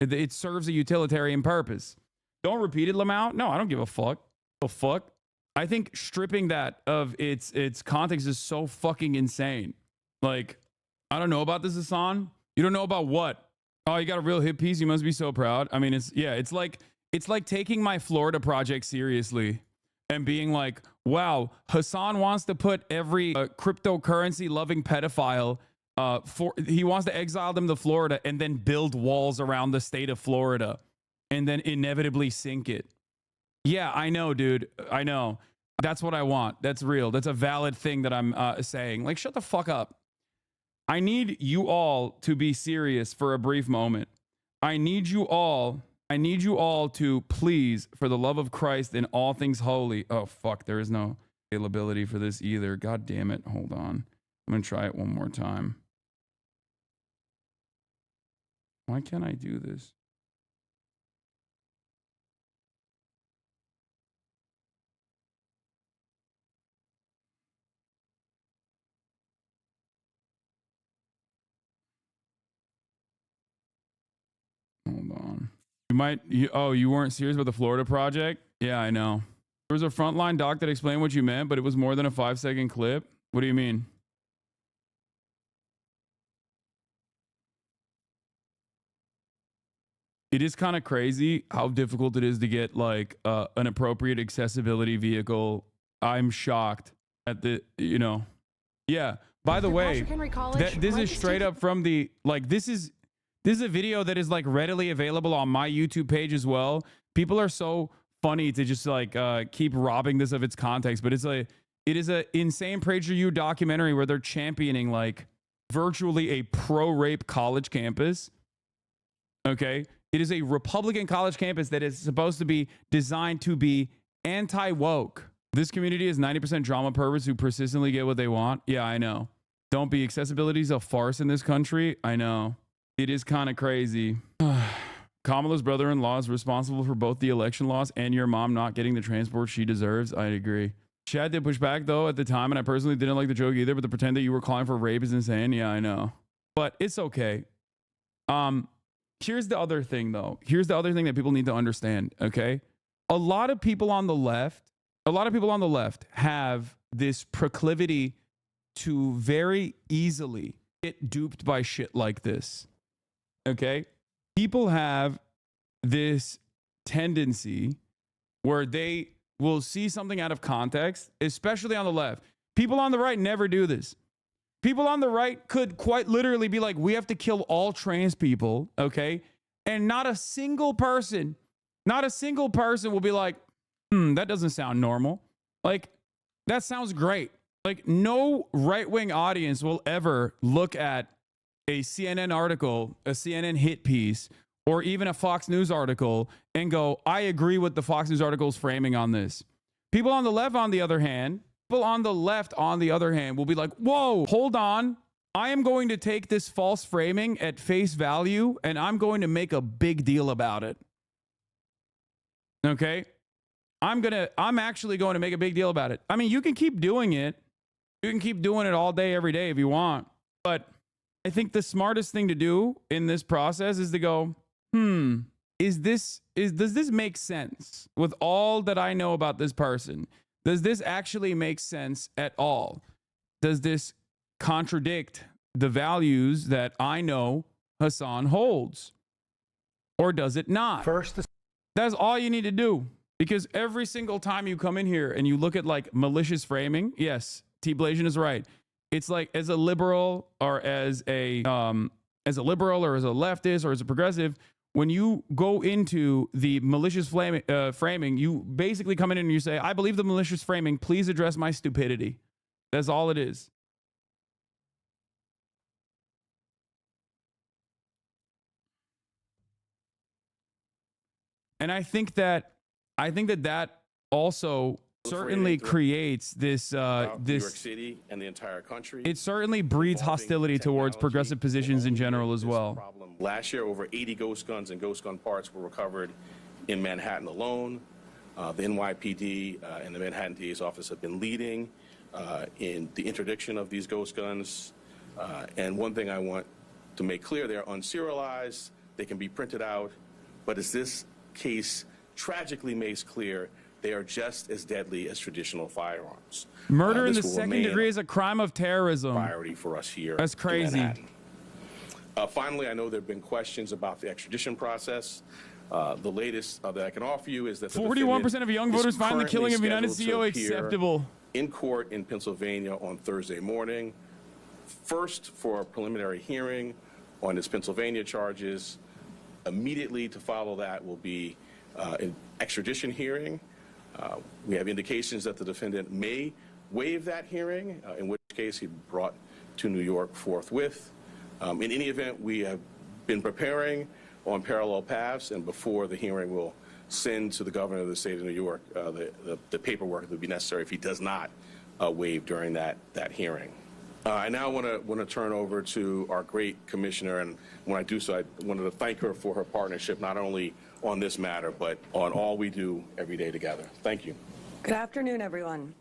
It serves a utilitarian purpose. Don't repeat it, Lamau. No, I don't give a fuck. The fuck? I think stripping that of its context is so fucking insane. Like, I don't know about this, Hassan. You don't know about what? Oh, you got a real hit piece. You must be so proud. I mean, it's like taking my Florida project seriously and being like, wow, Hassan wants to put every cryptocurrency loving pedophile he wants to exile them to Florida and then build walls around the state of Florida and then inevitably sink it. Yeah, I know, dude. I know. That's what I want. That's real. That's a valid thing that I'm saying. Like, shut the fuck up. I need you all to be serious for a brief moment. I need you all to please, for the love of Christ and all things holy. Oh, fuck. There is no availability for this either. God damn it. Hold on. I'm going to try it one more time. Why can't I do this? Hold on. You weren't serious about the Florida project? Yeah, I know. There was a frontline doc that explained what you meant, but it was more than a 5-second clip. What do you mean? It is kind of crazy how difficult it is to get like an appropriate accessibility vehicle. I'm shocked at yeah. By the way, this is straight up from the, like, this is a video that is like readily available on my YouTube page as well. People are so funny to just like keep robbing this of its context, but it is a insane PragerU documentary where they're championing like virtually a pro-rape college campus. Okay. It is a Republican college campus that is supposed to be designed to be anti-woke. This community is 90% drama perverts who persistently get what they want. Yeah, I know. Don't be. Accessibility is a farce in this country. I know. It is kind of crazy. Kamala's brother-in-law is responsible for both the election loss and your mom not getting the transport she deserves. I agree. Chad did push back, though, at the time, and I personally didn't like the joke either, but to pretend that you were calling for rape is insane. Yeah, I know. But it's okay. Here's the other thing, though. Here's the other thing that people need to understand, okay? A lot of people on the left have this proclivity to very easily get duped by shit like this, okay? People have this tendency where they will see something out of context, especially on the left. People on the right never do this. People on the right could quite literally be like, we have to kill all trans people, okay? And not a single person will be like, that doesn't sound normal. Like, that sounds great. Like, no right-wing audience will ever look at a CNN article, a CNN hit piece, or even a Fox News article and go, I agree with the Fox News article's framing on this. People on the left, on the other hand, will be like, whoa, hold on. I am going to take this false framing at face value and I'm going to make a big deal about it. Okay? I'm actually going to make a big deal about it. I mean, you can keep doing it. You can keep doing it all day, every day if you want. But I think the smartest thing to do in this process is to go, does this make sense with all that I know about this person? Does this actually make sense at all? Does this contradict the values that I know Hassan holds? Or does it not? That's all you need to do. Because every single time you come in here and you look at like malicious framing, yes, T. Blasian is right. It's like as a liberal or as a liberal or as a leftist or as a progressive, when you go into the malicious framing, you basically come in and you say, I believe the malicious framing, please address my stupidity. That's all it is. And I think that also certainly creates this New York City and the entire country. It certainly breeds hostility towards progressive positions in general as well. Last year, over 80 ghost guns and ghost gun parts were recovered in Manhattan alone. The NYPD and the Manhattan DA's office have been leading in the interdiction of these ghost guns. And one thing I want to make clear, they're unserialized, they can be printed out, but as this case tragically makes clear, they are just as deadly as traditional firearms. Murder in the second degree is a crime of terrorism. Priority for us here. That's crazy. Finally, I know there have been questions about the extradition process. The latest that I can offer you is that 41% of young voters find the killing of United CEO acceptable. In court in Pennsylvania on Thursday morning, first for a preliminary hearing on his Pennsylvania charges. Immediately to follow that will be an extradition hearing. We have indications that the defendant may waive that hearing, in which case he'd be brought to New York forthwith. In any event, we have been preparing on parallel paths, and before the hearing, we'll send to the governor of the state of New York the paperwork that would be necessary if he does not waive during that hearing. I now want to turn over to our great commissioner, and when I do so, I wanted to thank her for her partnership, not only on this matter, but on all we do every day together. Thank you. Good afternoon, everyone.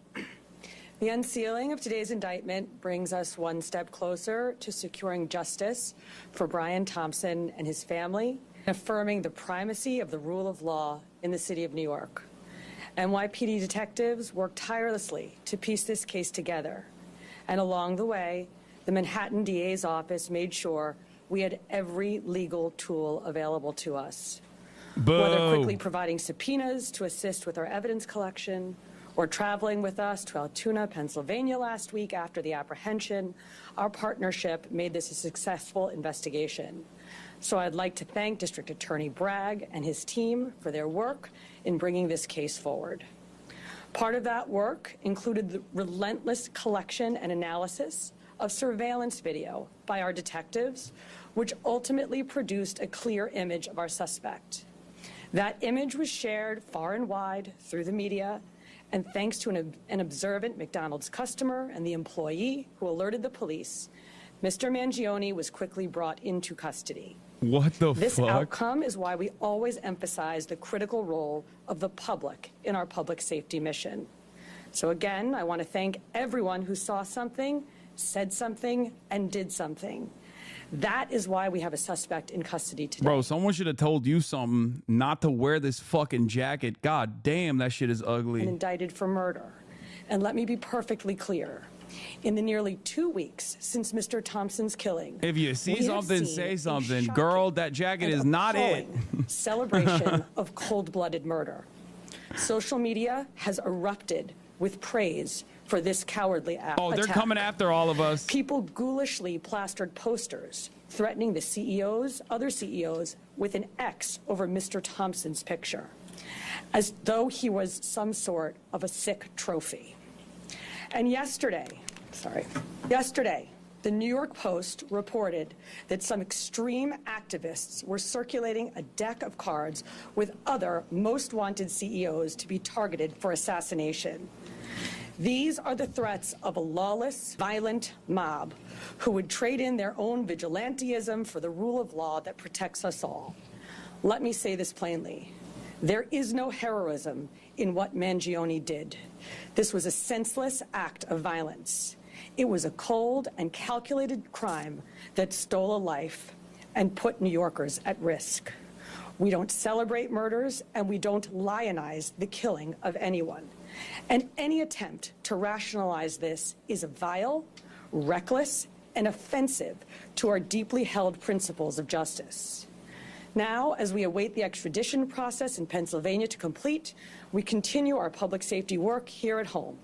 The unsealing of today's indictment brings us one step closer to securing justice for Brian Thompson and his family, and affirming the primacy of the rule of law in the city of New York. NYPD detectives worked tirelessly to piece this case together. And along the way, the Manhattan DA's office made sure we had every legal tool available to us. Boo. Whether quickly providing subpoenas to assist with our evidence collection, or traveling with us to Altoona, Pennsylvania last week after the apprehension, our partnership made this a successful investigation. So I'd like to thank District Attorney Bragg and his team for their work in bringing this case forward. Part of that work included the relentless collection and analysis of surveillance video by our detectives, which ultimately produced a clear image of our suspect. That image was shared far and wide through the media, and thanks to an observant McDonald's customer and the employee who alerted the police, Mr. Mangione was quickly brought into custody. What the This fuck? outcome is why we always emphasize the critical role of the public in our public safety mission. So again, I want to thank everyone who saw something, said something, and did something. That is why we have a suspect in custody today. Bro, someone should have told you something not to wear this fucking jacket. God damn, that shit is ugly. And indicted for murder. And let me be perfectly clear. In the nearly 2 weeks since Mr. Thompson's killing, If you see we have something, seen say a something. shocking Girl, that jacket and is not it. appalling celebration of cold-blooded murder. Social media has erupted with praise for this cowardly act. Oh, they're coming after all of us. People ghoulishly plastered posters threatening the CEOs, other CEOs, with an X over Mr. Thompson's picture, as though he was some sort of a sick trophy. And yesterday, the New York Post reported that some extreme activists were circulating a deck of cards with other most wanted CEOs to be targeted for assassination. These are the threats of a lawless, violent mob who would trade in their own vigilantism for the rule of law that protects us all. Let me say this plainly. There is no heroism in what Mangione did. This was a senseless act of violence. It was a cold and calculated crime that stole a life and put New Yorkers at risk. We don't celebrate murders, and we don't lionize the killing of anyone. And any attempt to rationalize this is vile, reckless, and offensive to our deeply held principles of justice. Now, as we await the extradition process in Pennsylvania to complete, we continue our public safety work here at home.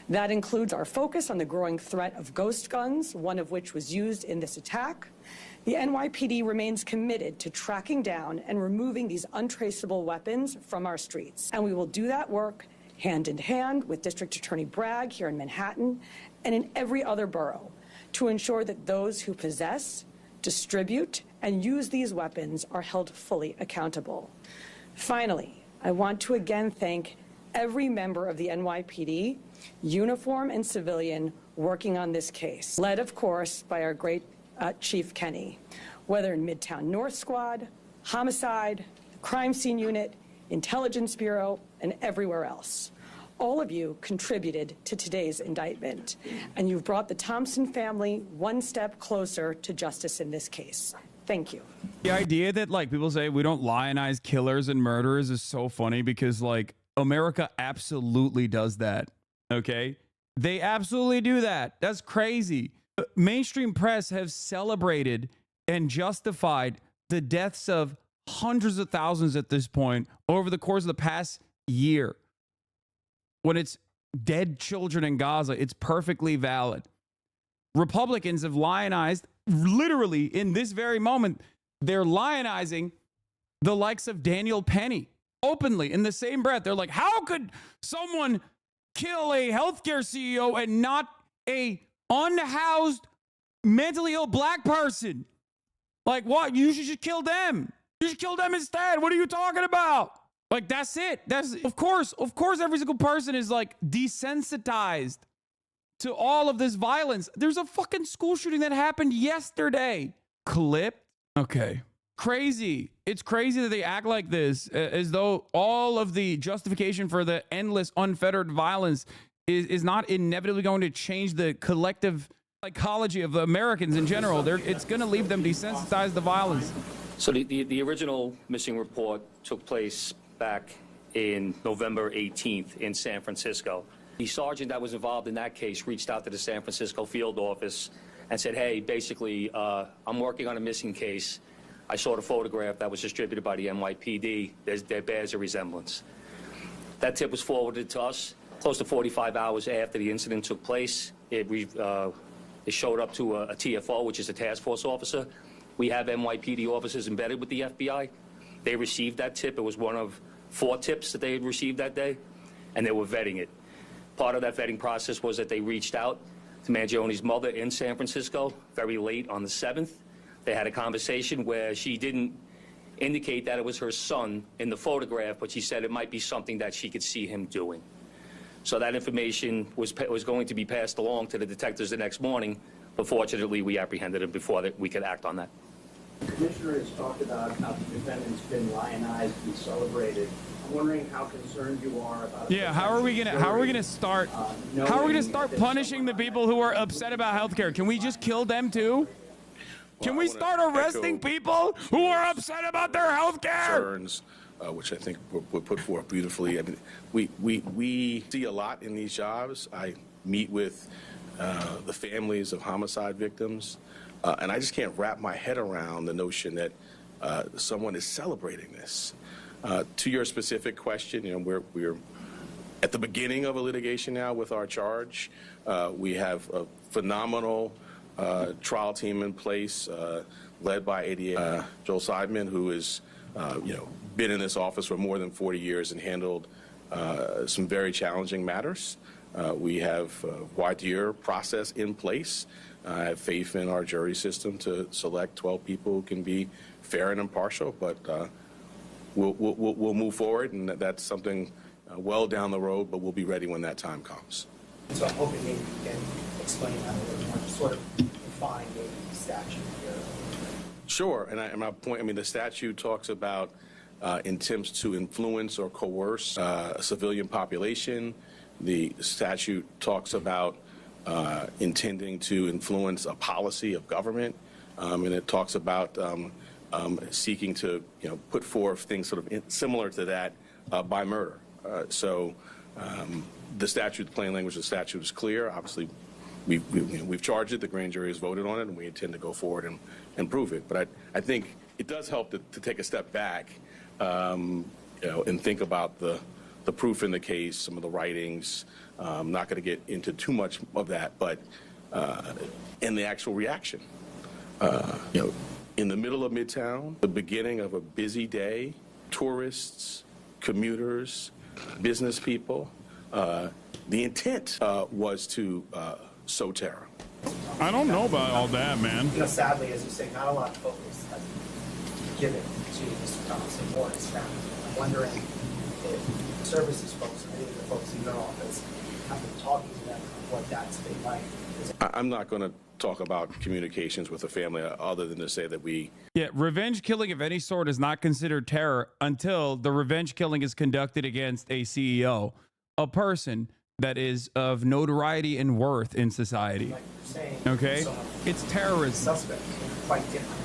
That includes our focus on the growing threat of ghost guns, one of which was used in this attack. The NYPD remains committed to tracking down and removing these untraceable weapons from our streets. And we will do that work hand in hand with District Attorney Bragg here in Manhattan and in every other borough to ensure that those who possess, distribute, and use these weapons are held fully accountable. Finally, I want to again thank every member of the NYPD, uniform and civilian, working on this case, led, of course, by our great Chief Kenny, whether in Midtown North Squad, Homicide, the Crime Scene Unit, Intelligence Bureau, and everywhere else. All of you contributed to today's indictment, and you've brought the Thompson family one step closer to justice in this case. Thank you. The idea that like people say we don't lionize killers and murderers is so funny because like America absolutely does that. Okay, they absolutely do that. That's crazy. Mainstream press have celebrated and justified the deaths of hundreds of thousands at this point over the course of the past year. When it's dead children in Gaza, it's perfectly valid. Republicans have lionized, literally in this very moment, they're lionizing the likes of Daniel Penny openly in the same breath. They're like, how could someone kill a healthcare CEO and not a unhoused, mentally ill black person? Like, what? You should kill them. You should kill them instead. What are you talking about? Like, that's it. That's of course every single person is like desensitized to all of this violence. There's a fucking school shooting that happened yesterday. Clipped? Okay. Crazy. It's crazy that they act like this, as though all of the justification for the endless unfettered violence is not inevitably going to change the collective psychology of the Americans in general. It's going to leave them desensitized to violence. So the original missing report took place back in November 18th in San Francisco. The sergeant that was involved in that case reached out to the San Francisco field office and said, hey, basically, I'm working on a missing case. I saw the photograph that was distributed by the NYPD. There bears a resemblance. That tip was forwarded to us close to 45 hours after the incident took place. It showed up to a TFO, which is a task force officer. We have NYPD officers embedded with the FBI. They received that tip. It was one of 4 tips that they had received that day, and they were vetting it. Part of that vetting process was that they reached out to Mangione's mother in San Francisco very late on the 7th. They had a conversation where she didn't indicate that it was her son in the photograph, but she said it might be something that she could see him doing. So that information was going to be passed along to the detectives the next morning, but fortunately we apprehended him before we could act on that. The commissioner has talked about how the defendant's been lionized and celebrated. I'm wondering how concerned you are about. Yeah, how are we gonna start punishing the people who are upset about healthcare? Can we just kill them too? Can we start arresting people who are upset about their healthcare? Concerns, which I think were put forth beautifully. I mean, we see a lot in these jobs. I meet with the families of homicide victims, and I just can't wrap my head around the notion that someone is celebrating this. To your specific question, we're at the beginning of a litigation now with our charge. We have a phenomenal trial team in place, led by ADA Joel Seidman, who is, been in this office for more than 40 years and handled some very challenging matters. We have a wide-year process in place. I have faith in our jury system to select 12 people who can be fair and impartial, but we'll move forward, and that's something well down the road, but we'll be ready when that time comes. So I'm hoping maybe you can explain that a little more, just sort of define the statute here. Sure, and my point, I mean, the statute talks about attempts to influence or coerce a civilian population. The statute talks about intending to influence a policy of government, and it talks about seeking to, put forth things sort of similar to that by murder. So the statute, the plain language of the statute is clear. Obviously, we've charged it. The grand jury has voted on it, and we intend to go forward and prove it. But I think it does help to take a step back, and think about the proof in the case, some of the writings. I'm not going to get into too much of that, but in the actual reaction. In the middle of Midtown, the beginning of a busy day, tourists, commuters, business people, the intent was to sow terror. I don't know about all that, man. Sadly, as you say, not a lot of focus has been given to Mr. Thomas and more his family. I'm wondering if services folks, maybe the folks in your office, have been talking to them about what that's been like. I'm not going to talk about communications with the family other than to say that revenge killing of any sort is not considered terror until the revenge killing is conducted against a CEO, a person that is of notoriety and worth in society. Like you're saying, okay, it's terrorism. Suspect, quite different.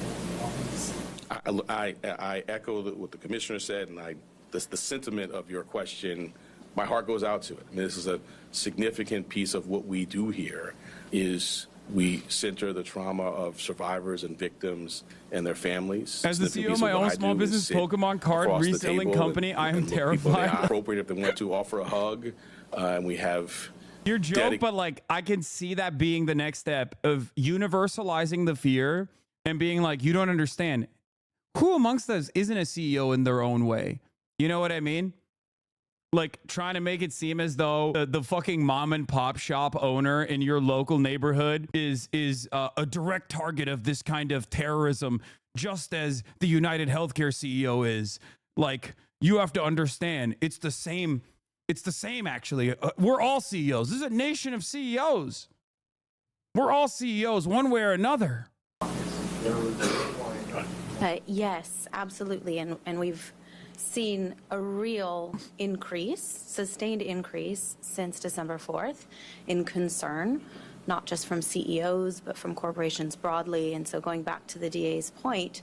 I echo what the commissioner said, and the sentiment of your question. My heart goes out to it. I mean, this is a significant piece of what we do here. Is we center the trauma of survivors and victims and their families. As the CEO of my own small business Pokemon card reselling company, I am terrified. Appropriate if they want to offer a hug, and we have. Your joke, but like I can see that being the next step of universalizing the fear and being like, you don't understand. Who amongst us isn't a CEO in their own way? You know what I mean? Like trying to make it seem as though the fucking mom and pop shop owner in your local neighborhood is a direct target of this kind of terrorism, just as the United Healthcare CEO is. Like, you have to understand, it's the same It's the same, actually. We're all CEOs. This is a nation of CEOs. We're all CEOs one way or another. Yes, absolutely. And we've seen a real increase, sustained increase since December 4th in concern, not just from CEOs, but from corporations broadly. And so going back to the DA's point,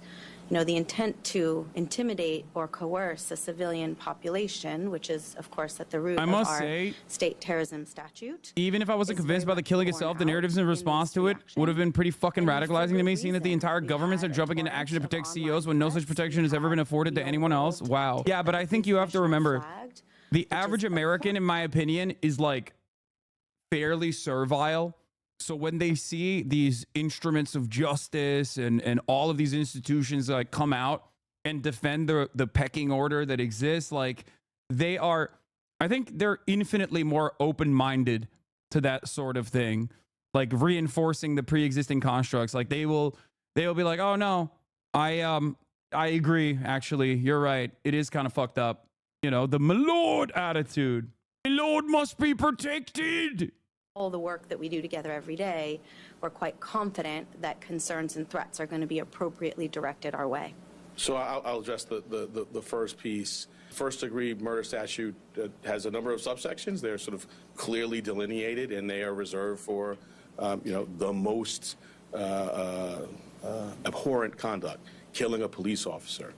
the intent to intimidate or coerce a civilian population, which is, of course, at the root of our state terrorism statute. Even if I wasn't convinced by the killing itself, the narratives in response to it would have been pretty fucking radicalizing to me, seeing that the entire governments are jumping into action to protect CEOs when no such protection has ever been afforded to anyone else. Wow. Yeah, but I think you have to remember, the average American, in my opinion, is like fairly servile. So when they see these instruments of justice and all of these institutions like come out and defend the pecking order that exists, like I think they're infinitely more open-minded to that sort of thing, like reinforcing the pre-existing constructs. Like they will be like, oh no, I agree. Actually, you're right. It is kind of fucked up. The my lord attitude. My lord must be protected. All the work that we do together every day, we're quite confident that concerns and threats are going to be appropriately directed our way. So I'll address the first piece. First-degree murder statute has a number of subsections. They're sort of clearly delineated, and they are reserved for, the most abhorrent conduct, killing a police officer,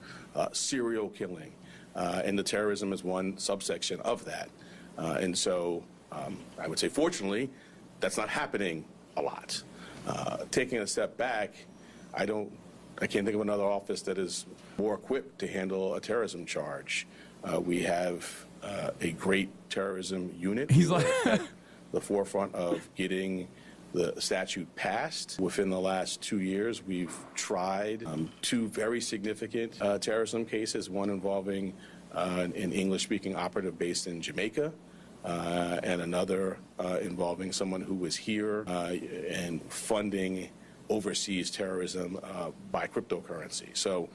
serial killing, and the terrorism is one subsection of that. And so I would say, fortunately, that's not happening a lot. Taking a step back, I can't think of another office that is more equipped to handle a terrorism charge. We have a great terrorism unit. He's like at the forefront of getting the statute passed. Within the last 2 years, we've tried 2 very significant terrorism cases, one involving an English-speaking operative based in Jamaica, and another involving someone who was here and funding overseas terrorism by cryptocurrency. So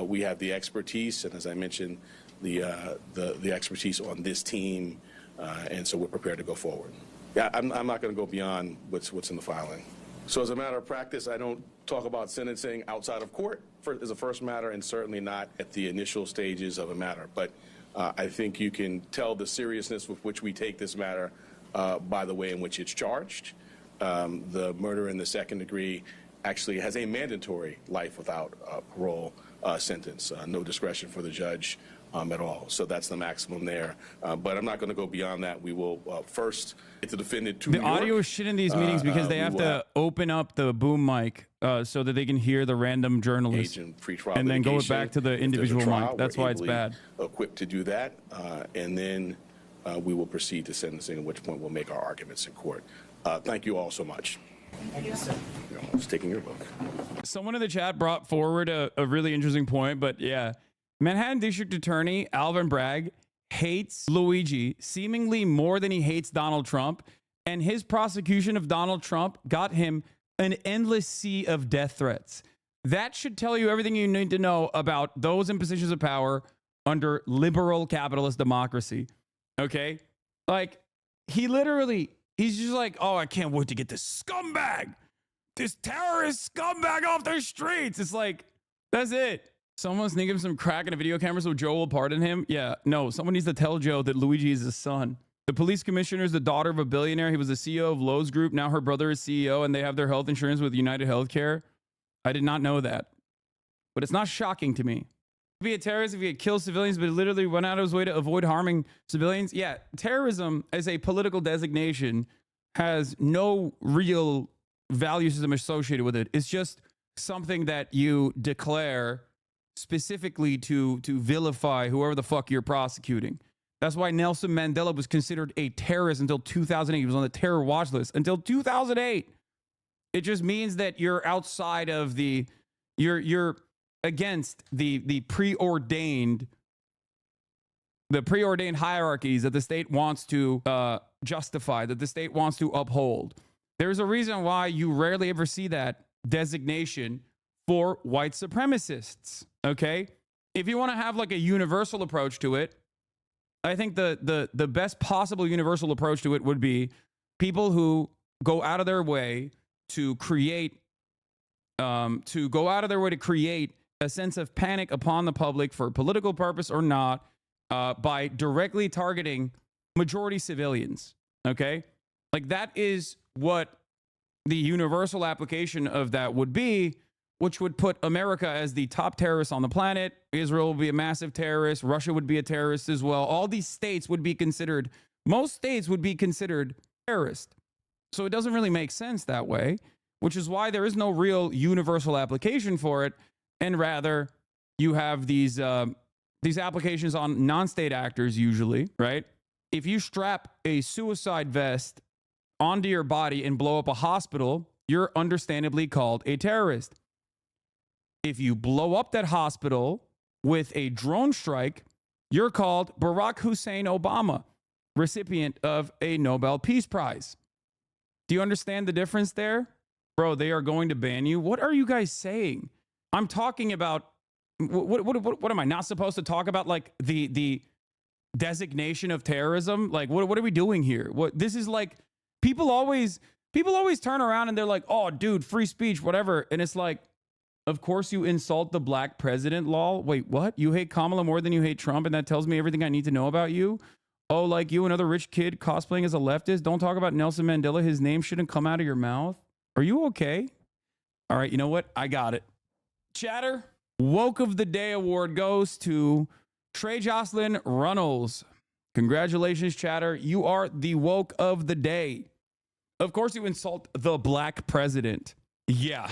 we have the expertise, and as I mentioned, the expertise on this team, and so we're prepared to go forward. Yeah, I'm not going to go beyond what's in the filing. So as a matter of practice, I don't talk about sentencing outside of court as a first matter, and certainly not at the initial stages of a matter. But I think you can tell the seriousness with which we take this matter by the way in which it's charged. The murder in the second degree actually has a mandatory life without parole sentence, no discretion for the judge at all. So that's the maximum there. But I'm not going to go beyond that. We will first get the defendant to New York. Audio is shit in these meetings because they have to open up the boom mic so that they can hear the random journalist and then go back to the individual mic. That's why it's bad. Equipped to do that, and then we will proceed to sentencing, at which point we'll make our arguments in court. Thank you all so much. Thank you, sir. I was taking your book. Someone in the chat brought forward a really interesting point, but yeah. Manhattan District Attorney Alvin Bragg hates Luigi seemingly more than he hates Donald Trump, and his prosecution of Donald Trump got him an endless sea of death threats. That should tell you everything you need to know about those in positions of power under liberal capitalist democracy. Okay? Like, he's just like, oh, I can't wait to get this scumbag, this terrorist scumbag off their streets. It's like, that's it. Someone sneak him some crack in a video camera so Joe will pardon him? Yeah, no, someone needs to tell Joe that Luigi is his son. The police commissioner is the daughter of a billionaire. He was the CEO of Lowe's Group. Now her brother is CEO, and they have their health insurance with United Healthcare. I did not know that. But it's not shocking to me. Be a terrorist if he had killed civilians, but literally went out of his way to avoid harming civilians. Yeah, terrorism as a political designation has no real value system associated with it. It's just something that you declare specifically to vilify whoever the fuck you're prosecuting. That's why Nelson Mandela was considered a terrorist until 2008. He was on the terror watch list until 2008. It just means that you're outside of you're against the preordained hierarchies that the state wants to justify, that the state wants to uphold. There's a reason why you rarely ever see that designation for white supremacists. Okay? If you want to have like a universal approach to it, I think the best possible universal approach to it would be people who go out of their way to create a sense of panic upon the public for political purpose or not, by directly targeting majority civilians. Okay, like that is what the universal application of that would be, which would put America as the top terrorist on the planet. Israel would be a massive terrorist. Russia would be a terrorist as well. All these states would be considered, most states would be considered terrorist. So it doesn't really make sense that way, which is why there is no real universal application for it. And rather, you have these applications on non-state actors usually, right? If you strap a suicide vest onto your body and blow up a hospital, you're understandably called a terrorist. If you blow up that hospital with a drone strike, you're called Barack Hussein Obama, recipient of a Nobel Peace Prize. Do you understand the difference there? Bro, they are going to ban you. What are you guys saying? I'm talking about, what am I not supposed to talk about? Like the designation of terrorism? Like, what are we doing here? This is like, people always turn around and they're like, oh, dude, free speech, whatever. And it's like, of course you insult the black president, lol. Wait, what? You hate Kamala more than you hate Trump, and that tells me everything I need to know about you? Oh, like you, another rich kid cosplaying as a leftist? Don't talk about Nelson Mandela. His name shouldn't come out of your mouth. Are you okay? All right, you know what? I got it. Chatter, Woke of the Day award goes to Trey Jocelyn Runnels. Congratulations, Chatter. You are the woke of the day. Of course you insult the black president. Yeah.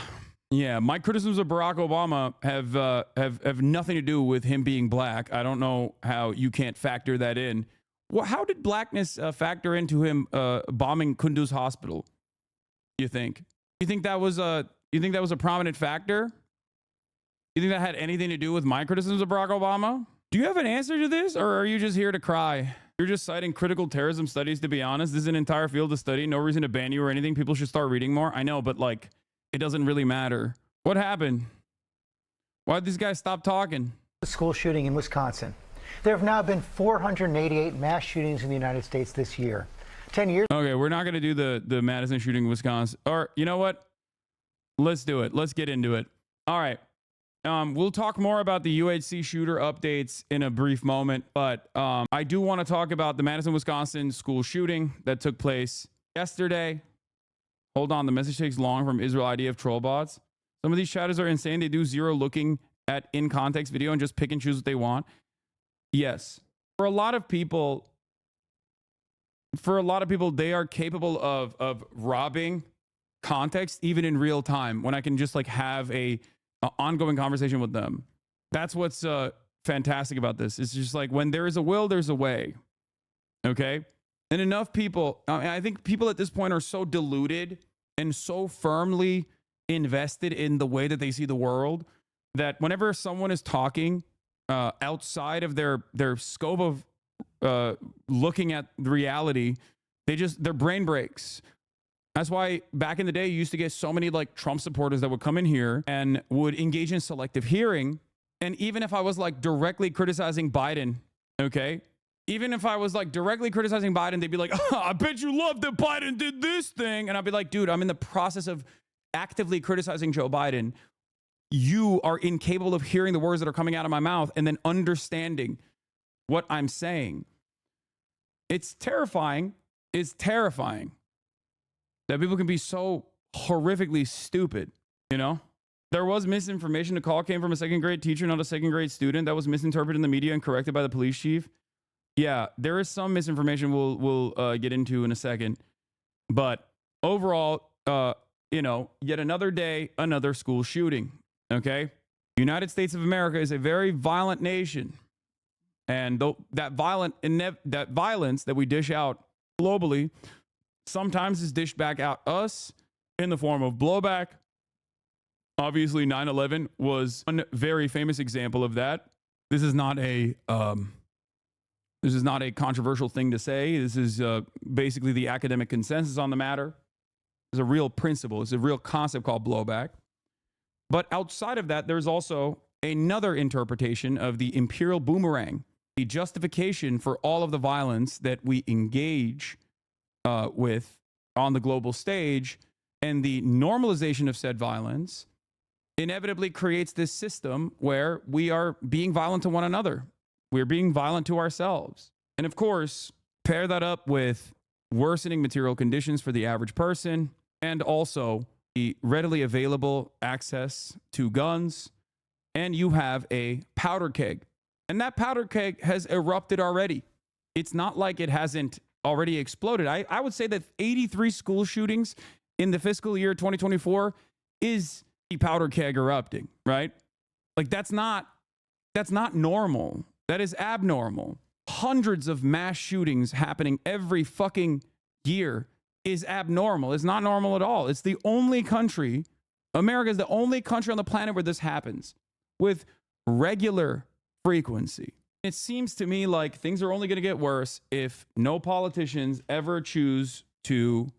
My criticisms of Barack Obama have nothing to do with him being black. I don't know how you can't factor that in. Well, how did blackness factor into him bombing Kunduz Hospital? You think that was a prominent factor? You think that had anything to do with my criticisms of Barack Obama? Do you have an answer to this, or are you just here to cry? You're just citing critical terrorism studies, to be honest. This is an entire field of study. No reason to ban you or anything. People should start reading more. I know, but like, it doesn't really matter. What happened? Why did these guys stop talking? The school shooting in Wisconsin. There have now been 488 mass shootings in the United States this year. 10 years. Okay, we're not going to do the Madison shooting in Wisconsin. Or you know what? Let's do it. Let's get into it. All right. We'll talk more about the UHC shooter updates in a brief moment, but I do want to talk about the Madison, Wisconsin school shooting that took place yesterday. Hold on, the message takes long from Israel IDF troll bots. Some of these chatters are insane. They do zero looking at in context video and just pick and choose what they want. Yes, for a lot of people, they are capable of robbing context even in real time when I can just like have a ongoing conversation with them. That's what's fantastic about this. It's just like when there is a will, there's a way. Okay. And enough people, I think people at this point are so deluded and so firmly invested in the way that they see the world that whenever someone is talking outside of their scope of looking at the reality, their brain breaks. That's why back in the day, you used to get so many like Trump supporters that would come in here and would engage in selective hearing. And even if I was like directly criticizing Biden, okay? Even if I was like directly criticizing Biden, they'd be like, oh, I bet you love that Biden did this thing. And I'd be like, dude, I'm in the process of actively criticizing Joe Biden. You are incapable of hearing the words that are coming out of my mouth and then understanding what I'm saying. It's terrifying. It's terrifying that people can be so horrifically stupid, you know? There was misinformation. The call came from a second grade teacher, not a second grade student. That was misinterpreted in the media and corrected by the police chief. Yeah, there is some misinformation we'll get into in a second. But overall, yet another day, another school shooting, okay? United States of America is a very violent nation. And that violence that we dish out globally sometimes is dished back at us in the form of blowback. Obviously, 9/11 was one very famous example of that. This is not a controversial thing to say. This is basically the academic consensus on the matter. It's a real principle. It's a real concept called blowback. But outside of that, there's also another interpretation of the imperial boomerang. the justification for all of the violence that we engage with on the global stage, and the normalization of said violence inevitably creates this system where we are being violent to one another. We're being violent to ourselves. And of course, pair that up with worsening material conditions for the average person, and also the readily available access to guns, and you have a powder keg. And that powder keg has erupted already. It's not like it hasn't already exploded. I would say that 83 school shootings in the fiscal year 2024 is the powder keg erupting, right? Like that's not normal. That is abnormal. Hundreds of mass shootings happening every fucking year is abnormal. It's not normal at all. It's the only country, America is the only country on the planet where this happens with regular frequency. It seems to me like things are only going to get worse if no politicians ever choose to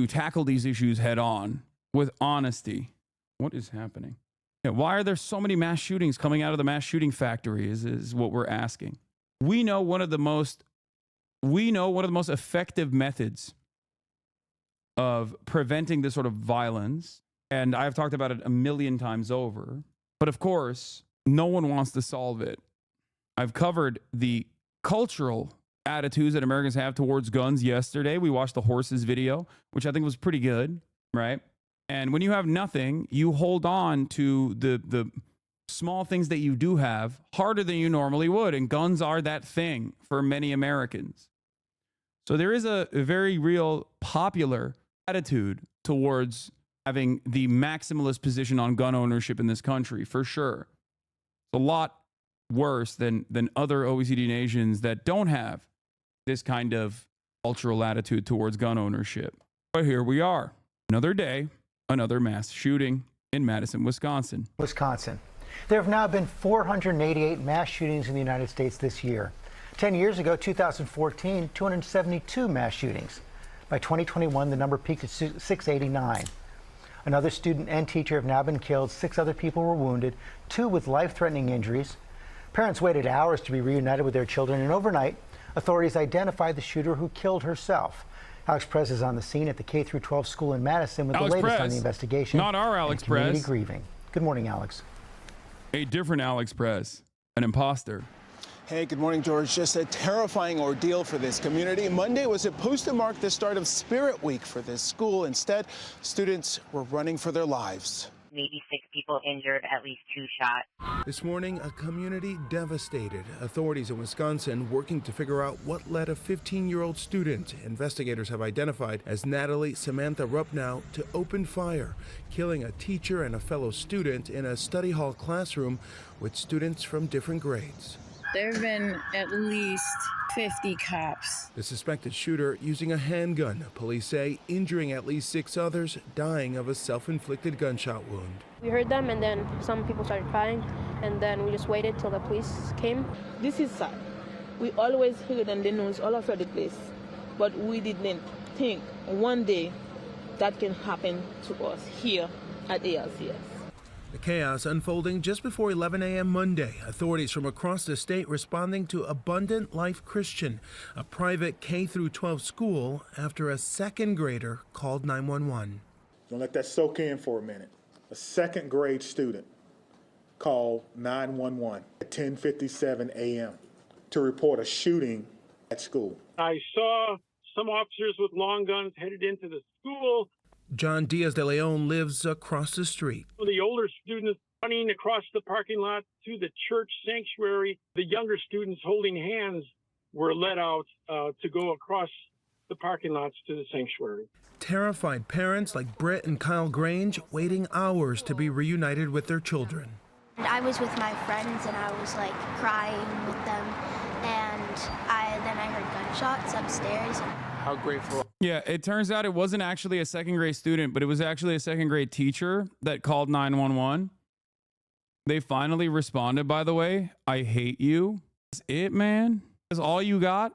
tackle these issues head on with honesty. What is happening? Yeah, why are there so many mass shootings coming out of the mass shooting factory is what we're asking. We know one of the most effective methods of preventing this sort of violence, and I've talked about it a million times over, but of course, no one wants to solve it. I've covered the cultural attitudes that Americans have towards guns yesterday. We watched the horses video, which I think was pretty good, right? And when you have nothing, you hold on to the small things that you do have harder than you normally would. And guns are that thing for many Americans. So there is a very real popular attitude towards having the maximalist position on gun ownership in this country, for sure. It's a lot worse than other OECD nations that don't have this kind of cultural attitude towards gun ownership. But here we are, another day, another mass shooting in Madison, Wisconsin. There have now been 488 mass shootings in the United States this year. 10 years ago, 2014, 272 mass shootings. By 2021, the number peaked at 689. Another student and teacher have now been killed. 6 other people were wounded, 2 with life-threatening injuries. Parents waited hours to be reunited with their children, and overnight, authorities identified the shooter who killed herself. Alex Perez is on the scene at the K-12 school in Madison with the latest on the investigation. Not our Alex and community Perez. grieving. Good morning, Alex. A different Alex Perez, an imposter. Hey, good morning, George. Just a terrifying ordeal for this community. Monday was supposed to mark the start of Spirit Week for this school. Instead, students were running for their lives. Maybe 6 people injured, at least 2 shot. This morning, a community devastated. Authorities in Wisconsin working to figure out what led a 15-year-old student investigators have identified as Natalie Samantha Rupnow to open fire, killing a teacher and a fellow student in a study hall classroom with students from different grades. There have been at least 50 cops. The suspected shooter using a handgun, police say, injuring at least 6 others, dying of a self-inflicted gunshot wound. We heard them, and then some people started crying, and then we just waited till the police came. This is sad. We always heard on the news all over the place, but we didn't think one day that can happen to us here at ALCS. The chaos unfolding just before 11 a.m. Monday. Authorities from across the state responding to Abundant Life Christian, a private K-12 school, after a second grader called 911. Don't let that soak in for a minute. A second grade student called 911 at 10:57 a.m. to report a shooting at school. I saw some officers with long guns headed into the school. John Diaz de Leon lives across the street. The older students running across the parking lot to the church sanctuary. The younger students holding hands were let out to go across the parking lots to the sanctuary. Terrified parents like Britt and Kyle Grange waiting hours to be reunited with their children. I was with my friends and I was like crying with them, and then I heard gunshots upstairs. How grateful. Yeah, it turns out it wasn't actually a second grade student, but it was actually a second grade teacher that called 911. They finally responded, by the way. I hate you. That's it, man. That's all you got.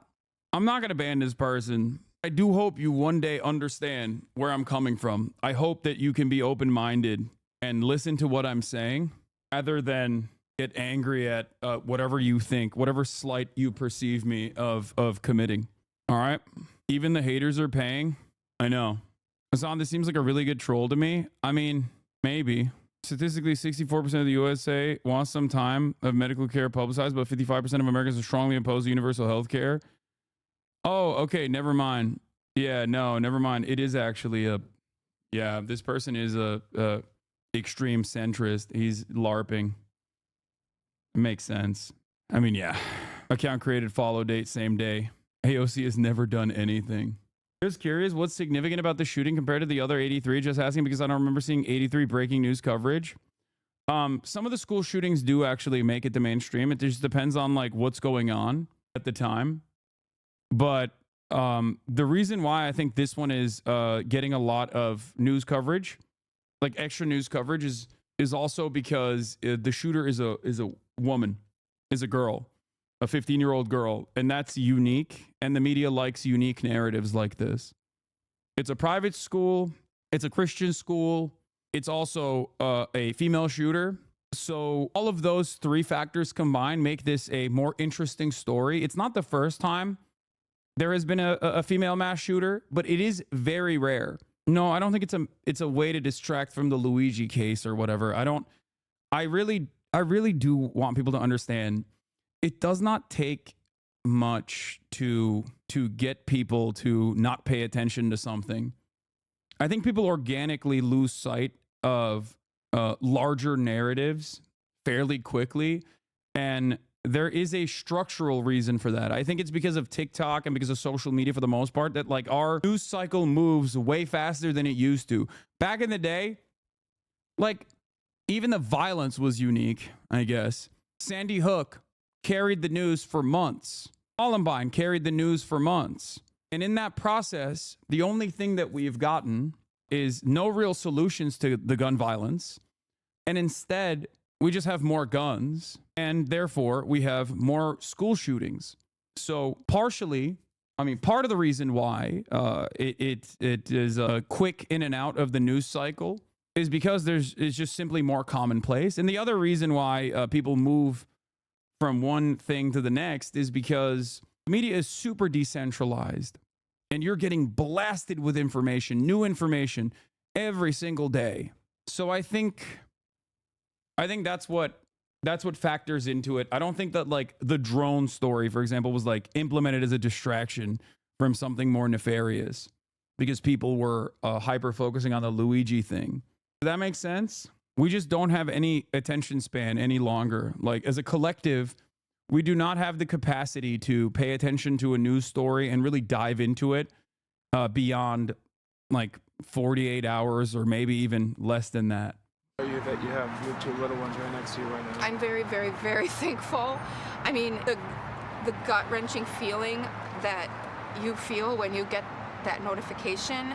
I'm not going to ban this person. I do hope you one day understand where I'm coming from. I hope that you can be open-minded and listen to what I'm saying rather than get angry at whatever you think, whatever slight you perceive me of committing. All right. Even the haters are paying. I know. Hassan, this seems like a really good troll to me. I mean, maybe. Statistically, 64% of the USA wants some time of medical care publicized, but 55% of Americans are strongly opposed to universal health care. Oh, okay. Never mind. Yeah, no, never mind. It is actually this person is a extreme centrist. He's LARPing. It makes sense. I mean, yeah. Account created, follow date, same day. AOC has never done anything. Just curious, what's significant about the shooting compared to the other 83? Just asking because I don't remember seeing 83 breaking news coverage. Some of the school shootings do actually make it to mainstream. It just depends on like what's going on at the time. But the reason why I think this one is getting a lot of news coverage, like extra news coverage, is also because the shooter is a woman, is a girl, a 15-year-old girl, and that's unique. And the media likes unique narratives like this. It's a private school. It's a Christian school. It's also a female shooter. So all of those three factors combined make this a more interesting story. It's not the first time there has been a female mass shooter, but it is very rare. No, I don't think it's a way to distract from the Luigi case or whatever. I really do want people to understand it does not take much to get people to not pay attention to something. I think people organically lose sight of larger narratives fairly quickly, and there is a structural reason for that. I think it's because of TikTok and because of social media for the most part that like our news cycle moves way faster than it used to. Back in the day, like even the violence was unique, I guess. Sandy Hook carried the news for months. Columbine carried the news for months. And in that process, the only thing that we've gotten is no real solutions to the gun violence. And instead, we just have more guns. And therefore, we have more school shootings. So partially, I mean, part of the reason why it is a quick in and out of the news cycle is because it's just simply more commonplace. And the other reason why people move from one thing to the next is because the media is super decentralized and you're getting blasted with information, new information every single day. So I think that's what factors into it. I don't think that like the drone story, for example, was like implemented as a distraction from something more nefarious because people were hyper focusing on the Luigi thing. Does that make sense? We just don't have any attention span any longer. Like as a collective, we do not have the capacity to pay attention to a news story and really dive into it beyond like 48 hours or maybe even less than that. That you have your two little ones right next to you right now. I'm very, very, very thankful. I mean, the gut-wrenching feeling that you feel when you get that notification,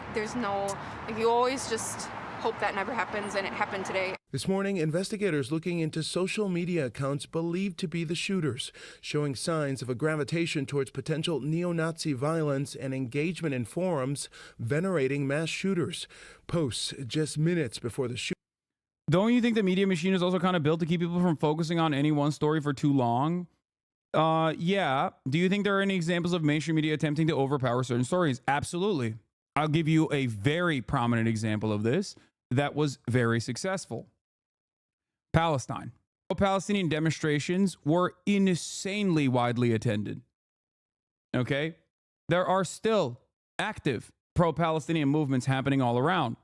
you always just hope that never happens, and it happened today. This morning, investigators looking into social media accounts believed to be the shooters, showing signs of a gravitation towards potential neo-Nazi violence and engagement in forums venerating mass shooters. Posts just minutes before the shooting. Don't you think the media machine is also kind of built to keep people from focusing on any one story for too long? Yeah. Do you think there are any examples of mainstream media attempting to overpower certain stories? Absolutely. I'll give you a very prominent example of this that was very successful. Palestine. Palestinian demonstrations were insanely widely attended. Okay? There are still active pro-Palestinian movements happening all around.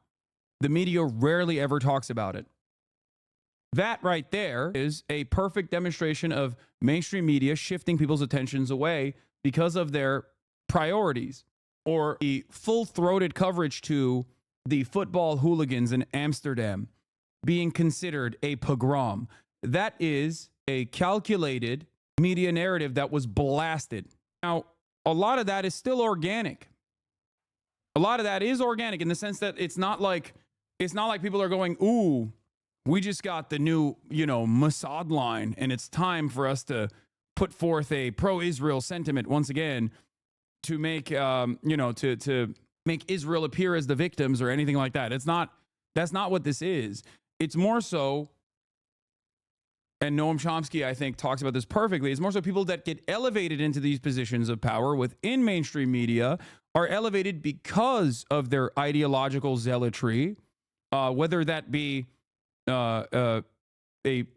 The media rarely ever talks about it. That right there is a perfect demonstration of mainstream media shifting people's attentions away because of their priorities, or the full-throated coverage to the football hooligans in Amsterdam being considered a pogrom. That is a calculated media narrative that was blasted. Now, a lot of that is still organic. A lot of that is organic in the sense that it's not like people are going, ooh, we just got the new, Mossad line, and it's time for us to put forth a pro-Israel sentiment once again to make, to make Israel appear as the victims or anything like that. That's not what this is. It's more so and Noam Chomsky, I think, talks about this perfectly. It's more so people that get elevated into these positions of power within mainstream media are elevated because of their ideological zealotry, whether that be a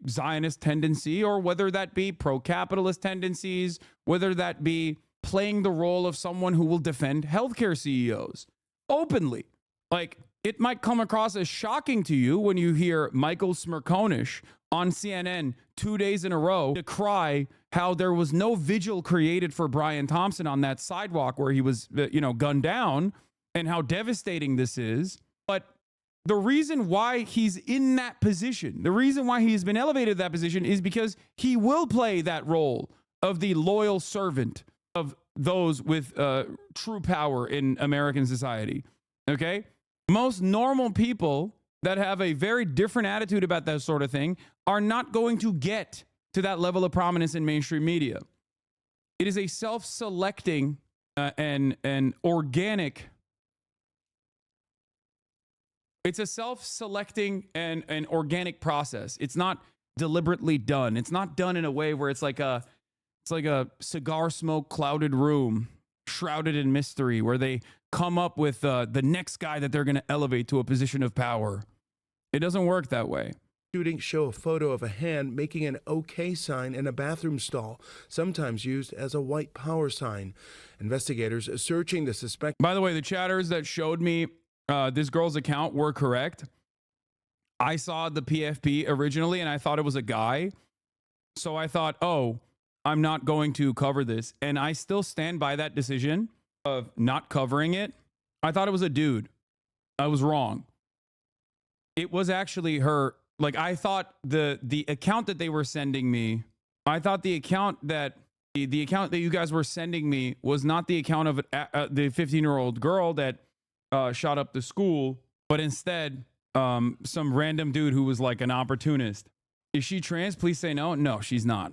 Zionist tendency or whether that be pro-capitalist tendencies, whether that be playing the role of someone who will defend healthcare CEOs openly. Like, it might come across as shocking to you when you hear Michael Smerconish on CNN 2 days in a row decry how there was no vigil created for Brian Thompson on that sidewalk where he was, gunned down, and how devastating this is. But the reason why he's in that position, the reason why he's been elevated to that position is because he will play that role of the loyal servant of those with true power in American society. Okay? Most normal people that have a very different attitude about that sort of thing are not going to get to that level of prominence in mainstream media. It is a self-selecting and organic. It's a self-selecting and organic process. It's not deliberately done. It's not done in a way where it's like a cigar smoke clouded room shrouded in mystery where they come up with the next guy that they're going to elevate to a position of power. It doesn't work that way. Shootings show a photo of a hand making an OK sign in a bathroom stall, sometimes used as a white power sign. Investigators searching the suspect. By the way, the chatters that showed me this girl's account were correct. I saw the PFP originally and I thought it was a guy. So I thought, oh, I'm not going to cover this. And I still stand by that decision of not covering it. I thought it was a dude. I was wrong. It was actually her. Like, I thought the account that they were sending me, I thought the account that you guys were sending me was not the account of the 15-year-old girl that shot up the school, but instead some random dude who was like an opportunist. Is she trans? Please say no. No, she's not.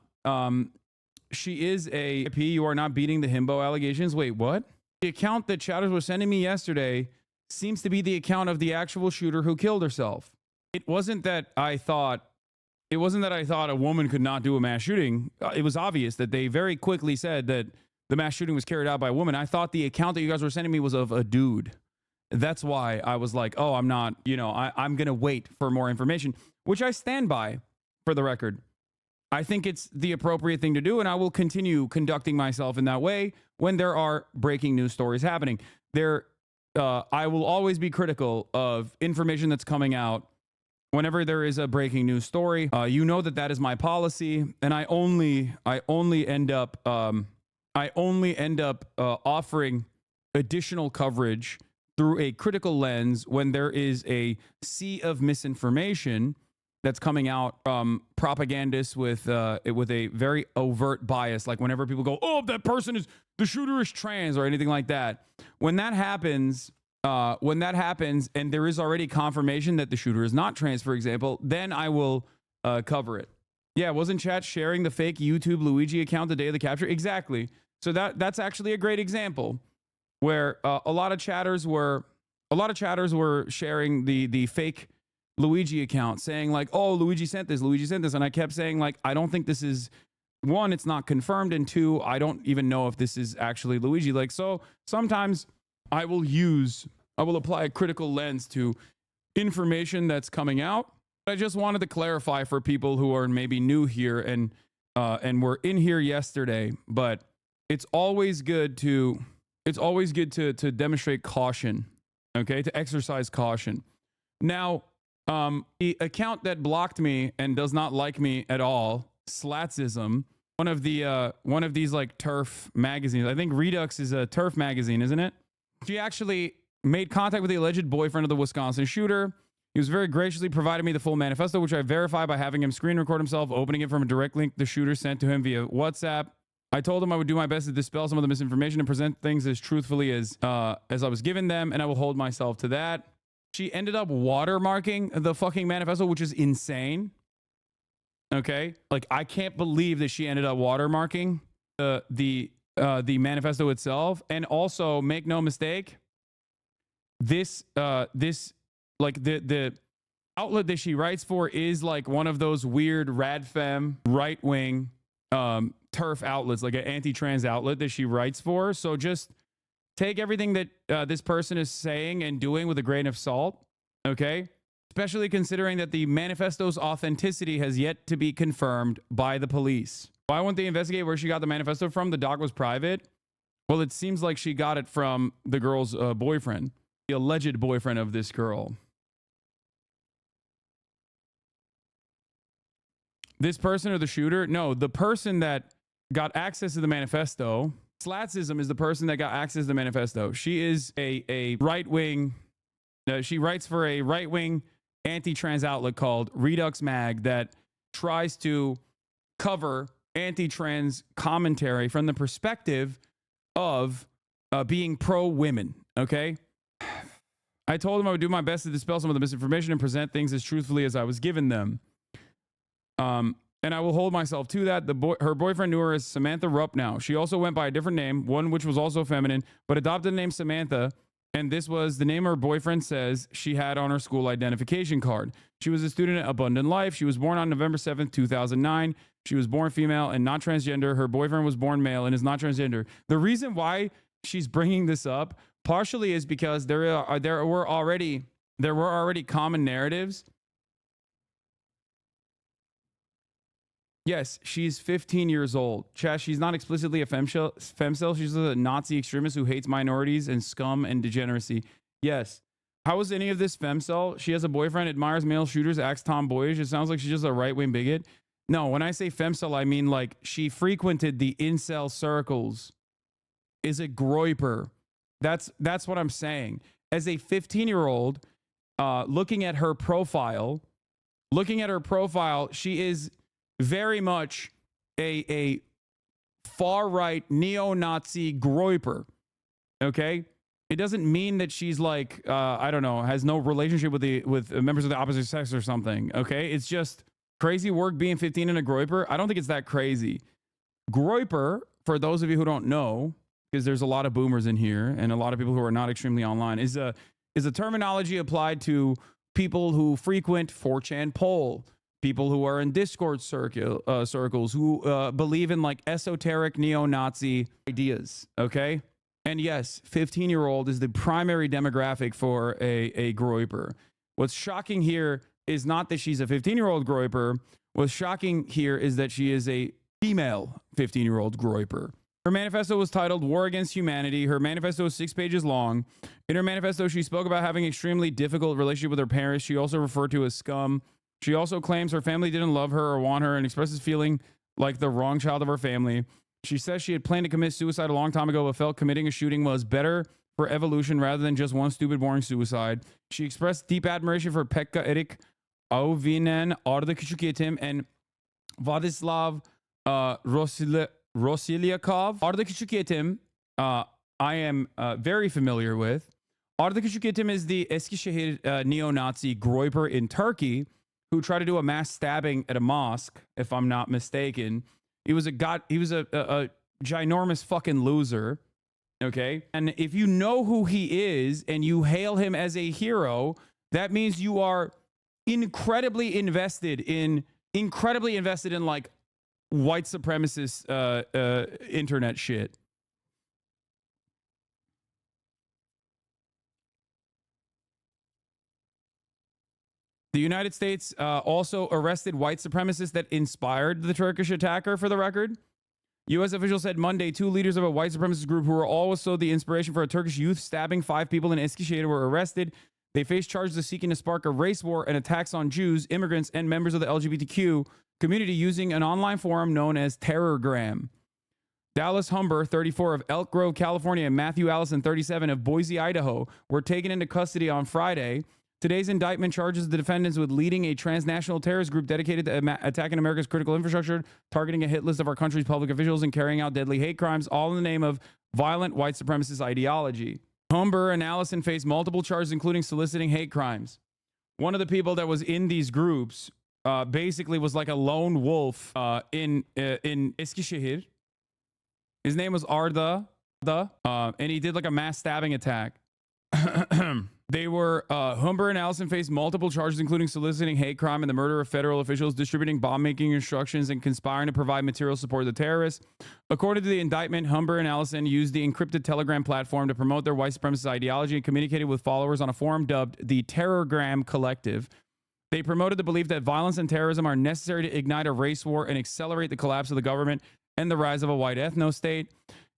She is a P. You are not beating the himbo allegations. Wait, what? The account that chatters were sending me yesterday seems to be the account of the actual shooter who killed herself. It wasn't that I thought a woman could not do a mass shooting. It was obvious that they very quickly said that the mass shooting was carried out by a woman. I thought the account that you guys were sending me was of a dude. That's why I was like, oh, I'm not, I'm going to wait for more information, which I stand by, for the record. I think it's the appropriate thing to do, and I will continue conducting myself in that way when there are breaking news stories happening. I will always be critical of information that's coming out whenever there is a breaking news story. You know that is my policy, and I only end up offering additional coverage through a critical lens when there is a sea of misinformation that's coming out from propagandists with a very overt bias. Like whenever people go, oh, the shooter is trans or anything like that. When that happens and there is already confirmation that the shooter is not trans, for example, then I will cover it. Yeah, wasn't chat sharing the fake YouTube Luigi account the day of the capture? Exactly. So that's actually a great example where a lot of chatters were sharing the fake Luigi account, saying like, oh, Luigi sent this, and I kept saying like, I don't think this is, one, it's not confirmed, and two, I don't even know if this is actually Luigi. Like, so sometimes I will apply a critical lens to information that's coming out. I just wanted to clarify for people who are maybe new here and were in here yesterday, but it's always good to demonstrate caution, okay, to exercise caution. Now, the account that blocked me and does not like me at all, Slatsism, one of these like TERF magazines. I think Redux is a TERF magazine, isn't it? She actually made contact with the alleged boyfriend of the Wisconsin shooter. He was very graciously provided me the full manifesto, which I verified by having him screen record himself, opening it from a direct link the shooter sent to him via WhatsApp. I told him I would do my best to dispel some of the misinformation and present things as truthfully as I was given them, and I will hold myself to that. She ended up watermarking the fucking manifesto, which is insane. Okay? Like, I can't believe that she ended up watermarking the manifesto itself. And also, make no mistake, this like the outlet that she writes for is like one of those weird radfem right-wing turf outlets, like an anti-trans outlet that she writes for. So just take everything that this person is saying and doing with a grain of salt, okay? Especially considering that the manifesto's authenticity has yet to be confirmed by the police. Why won't they investigate where she got the manifesto from? The doc was private. Well, it seems like she got it from the girl's boyfriend, the alleged boyfriend of this girl. This person or the shooter? No, the person that got access to the manifesto. Slatsism is the person that got access to the manifesto. She is a right-wing, she writes for a right-wing anti-trans outlet called Redux Mag that tries to cover anti-trans commentary from the perspective of being pro-women, okay? I told him I would do my best to dispel some of the misinformation and present things as truthfully as I was given them. And I will hold myself to that. Her boyfriend knew her as Samantha Rupp now. She also went by a different name, one which was also feminine, but adopted the name Samantha. And this was the name her boyfriend says she had on her school identification card. She was a student at Abundant Life. She was born on November 7th, 2009. She was born female and not transgender. Her boyfriend was born male and is not transgender. The reason why she's bringing this up partially is because there were already common narratives. Yes, she's 15 years old. Chaz, she's not explicitly a femcel. She's a Nazi extremist who hates minorities and scum and degeneracy. Yes. How is any of this femcel? She has a boyfriend, admires male shooters, acts tomboyish. It sounds like she's just a right-wing bigot. No, when I say femcel, I mean like she frequented the incel circles. Is a groiper. That's what I'm saying. As a 15-year-old, looking at her profile, she is very much a far-right neo-Nazi groiper, okay? It doesn't mean that she's like, I don't know, has no relationship with members of the opposite sex or something, okay? It's just crazy work being 15 and a groiper. I don't think it's that crazy. Groiper, for those of you who don't know, because there's a lot of boomers in here and a lot of people who are not extremely online, is a terminology applied to people who frequent 4chan poll, people who are in Discord circles, who believe in like esoteric neo-Nazi ideas, okay? And yes, 15-year-old is the primary demographic for a groiper. What's shocking here is not that she's a 15-year-old groiper. What's shocking here is that she is a female 15-year-old groiper. Her manifesto was titled War Against Humanity. Her manifesto is 6 pages long. In her manifesto, she spoke about having an extremely difficult relationship with her parents. She also referred to as scum. She also claims her family didn't love her or want her and expresses feeling like the wrong child of her family. She says she had planned to commit suicide a long time ago, but felt committing a shooting was better for evolution rather than just one stupid, boring suicide. She expressed deep admiration for Pekka Erik Auvinen, Arda Küçükyetim, and Vladislav Rosiliakov. Arda Küçükyetim, I am very familiar with. Arda Küçükyetim is the Eskişehir neo-Nazi groiper in Turkey who tried to do a mass stabbing at a mosque, if I'm not mistaken. He was a ginormous fucking loser, okay? And if you know who he is and you hail him as a hero, that means you are incredibly invested in like white supremacist internet shit. The United States also arrested white supremacists that inspired the Turkish attacker, for the record. U.S. officials said Monday 2 leaders of a white supremacist group who were also the inspiration for a Turkish youth stabbing 5 people in Eskişehir were arrested. They face charges of seeking to spark a race war and attacks on Jews, immigrants, and members of the LGBTQ community using an online forum known as Terrorgram. Dallas Humber, 34, of Elk Grove, California, and Matthew Allison, 37, of Boise, Idaho, were taken into custody on Friday. Today's indictment charges the defendants with leading a transnational terrorist group dedicated to attacking America's critical infrastructure, targeting a hit list of our country's public officials, and carrying out deadly hate crimes, all in the name of violent white supremacist ideology. Humber and Allison faced multiple charges, including soliciting hate crimes. One of the people that was in these groups basically was like a lone wolf in Eskişehir. His name was Arda, and he did like a mass stabbing attack. They were, Humber and Allison faced multiple charges, including soliciting hate crime and the murder of federal officials, distributing bomb-making instructions, and conspiring to provide material support to terrorists. According to the indictment, Humber and Allison used the encrypted Telegram platform to promote their white supremacist ideology and communicated with followers on a forum dubbed the Terrorgram Collective. They promoted the belief that violence and terrorism are necessary to ignite a race war and accelerate the collapse of the government and the rise of a white ethno-state.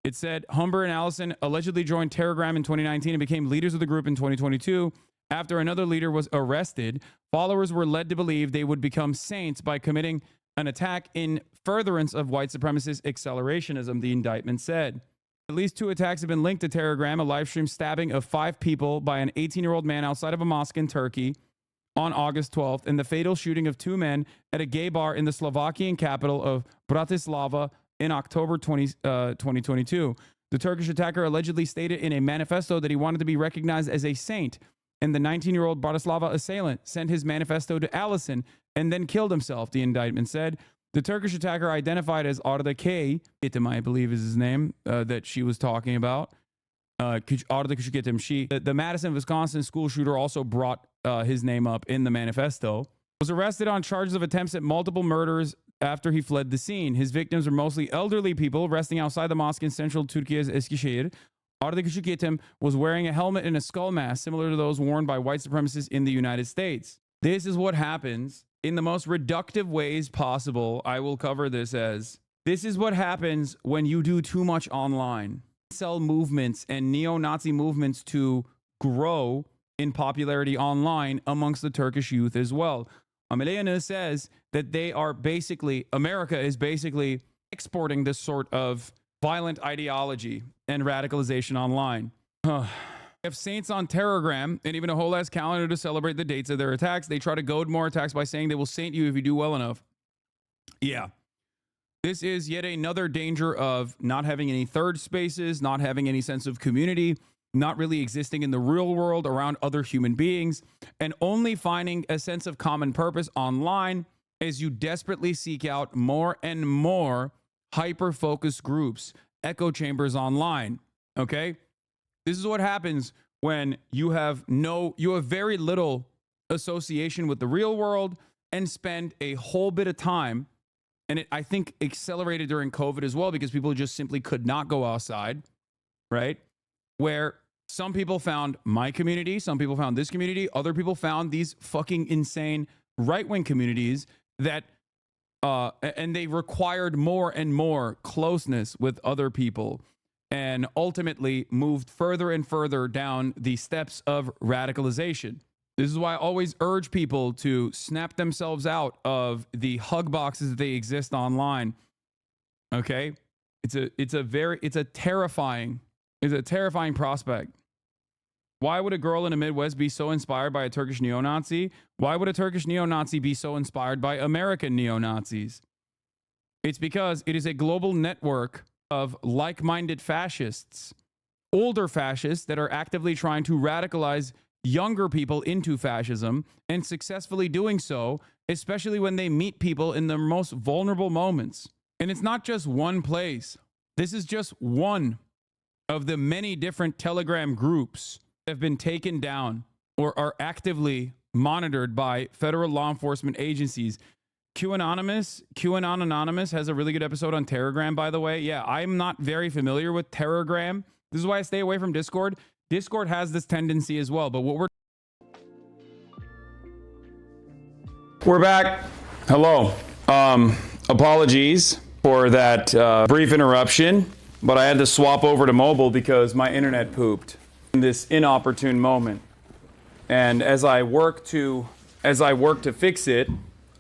It said Humber and Allison allegedly joined Terrorgram in 2019 and became leaders of the group in 2022. After another leader was arrested, followers were led to believe they would become saints by committing an attack in furtherance of white supremacist accelerationism, the indictment said. At least 2 attacks have been linked to Terrorgram, a live stream stabbing of 5 people by an 18-year-old man outside of a mosque in Turkey on August 12th, and the fatal shooting of 2 men at a gay bar in the Slovakian capital of Bratislava in October 2022. The Turkish attacker allegedly stated in a manifesto that he wanted to be recognized as a saint, and the 19-year-old Bratislava assailant sent his manifesto to Allison and then killed himself, the indictment said. The Turkish attacker, identified as Arda K, Itim, I believe is his name, that she was talking about. Arda Küçükitim, the Madison, Wisconsin school shooter also brought his name up in the manifesto, was arrested on charges of attempts at multiple murders after he fled the scene. His victims were mostly elderly people resting outside the mosque in central Turkey's Eskişehir. Arda Küçükitim was wearing a helmet and a skull mask similar to those worn by white supremacists in the United States. This is what happens in the most reductive ways possible. I will cover this as, this is what happens when you do too much online. Cell movements and neo-Nazi movements to grow in popularity online amongst the Turkish youth as well. Ameliyana says that they are basically, America is basically exporting this sort of violent ideology and radicalization online. We have saints on Terrorgram and even a whole ass calendar to celebrate the dates of their attacks. They try to goad more attacks by saying they will saint you if you do well enough. Yeah. This is yet another danger of not having any third spaces, not having any sense of community, not really existing in the real world around other human beings, and only finding a sense of common purpose online as you desperately seek out more and more hyper-focused groups, echo chambers online, okay? This is what happens when you have very little association with the real world and spend a whole bit of time, and it, I think, accelerated during COVID as well because people just simply could not go outside, right? Where some people found my community, some people found this community, other people found these fucking insane right-wing communities that, and they required more and more closeness with other people and ultimately moved further and further down the steps of radicalization. This is why I always urge people to snap themselves out of the hug boxes that they exist online. Okay? It's a terrifying prospect. Why would a girl in the Midwest be so inspired by a Turkish neo-Nazi? Why would a Turkish neo-Nazi be so inspired by American neo-Nazis? It's because it is a global network of like-minded fascists, older fascists that are actively trying to radicalize younger people into fascism and successfully doing so, especially when they meet people in their most vulnerable moments. And it's not just one place. This is just one of the many different Telegram groups that have been taken down or are actively monitored by federal law enforcement agencies. QAnon Anonymous has a really good episode on Terrorgram, by the way. Yeah, I'm not very familiar with Terrorgram. This is why I stay away from Discord. Discord has this tendency as well, but what we're back. Hello. Apologies for that brief interruption, but I had to swap over to mobile because my internet pooped in this inopportune moment. And as I work to fix it,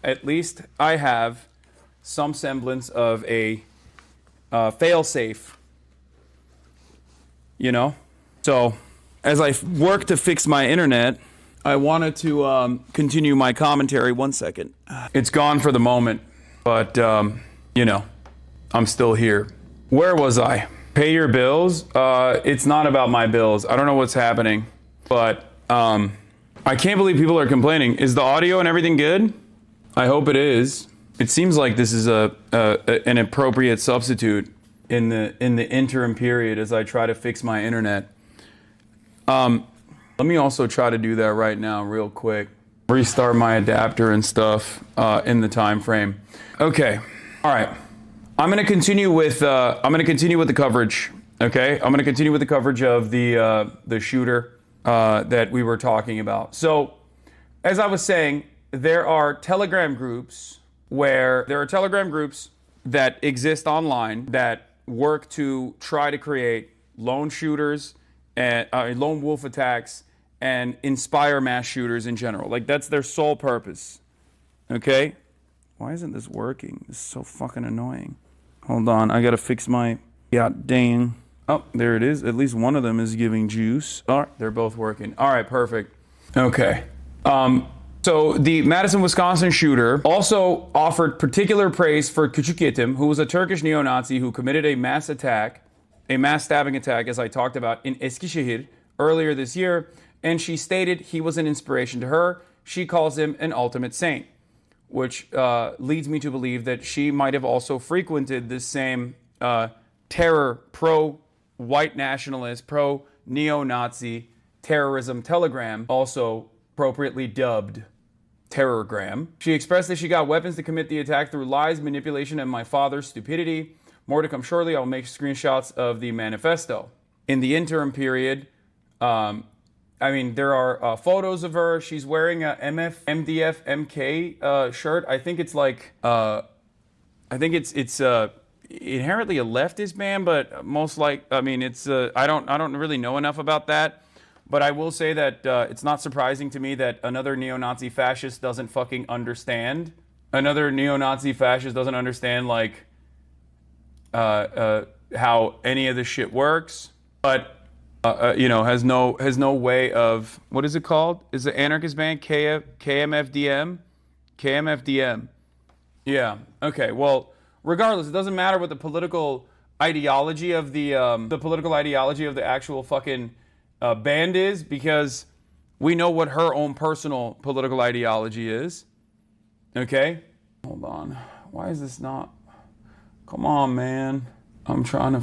at least I have some semblance of a fail-safe, you know? So as I work to fix my internet, I wanted to continue my commentary. 1 second. It's gone for the moment, but, you know, I'm still here. Where was I? Pay your bills? It's not about my bills. I don't know what's happening, but I can't believe people are complaining. Is the audio and everything good? I hope it is. It seems like this is an appropriate substitute in the interim period as I try to fix my internet. Let Let me also try to do that right now real quick. Restart my adapter and stuff in the time frame. Okay. All right. I'm going to continue with the coverage. Okay? I'm going to continue with the coverage of the shooter that we were talking about. So, as I was saying, there are Telegram groups that exist online that work to try to create lone shooters and lone wolf attacks and inspire mass shooters in general. Like, that's their sole purpose. Okay? Why isn't this working? This is so fucking annoying. Hold on, I gotta fix my... God dang. Oh, there it is. At least one of them is giving juice. All right, they're both working. All right, perfect. Okay. So the Madison, Wisconsin shooter also offered particular praise for Küçükyetim, who was a Turkish neo-Nazi who committed a mass stabbing attack, as I talked about, in Eskişehir earlier this year, and she stated he was an inspiration to her. She calls him an ultimate saint, which leads me to believe that she might have also frequented this same terror, pro-white nationalist, pro-neo-Nazi terrorism telegram, also appropriately dubbed Terrorgram. She expressed that she got weapons to commit the attack through lies, manipulation, and my father's stupidity. More to come shortly. I'll make screenshots of the manifesto. In the interim period, there are photos of her. She's wearing a MDF MK shirt. I think it's like, it's inherently a leftist band, but most like, I don't really know enough about that. But I will say that it's not surprising to me that another neo-Nazi fascist doesn't fucking understand. Another neo-Nazi fascist doesn't understand, like, how any of this shit works. But, has no way of... What is it called? Is the anarchist band KMFDM? KMFDM. Yeah. Okay. Well, regardless, it doesn't matter what the political ideology of the actual fucking... band is, because we know what her own personal political ideology is. Okay? Hold on. Why is this not... Come on, man. I'm trying to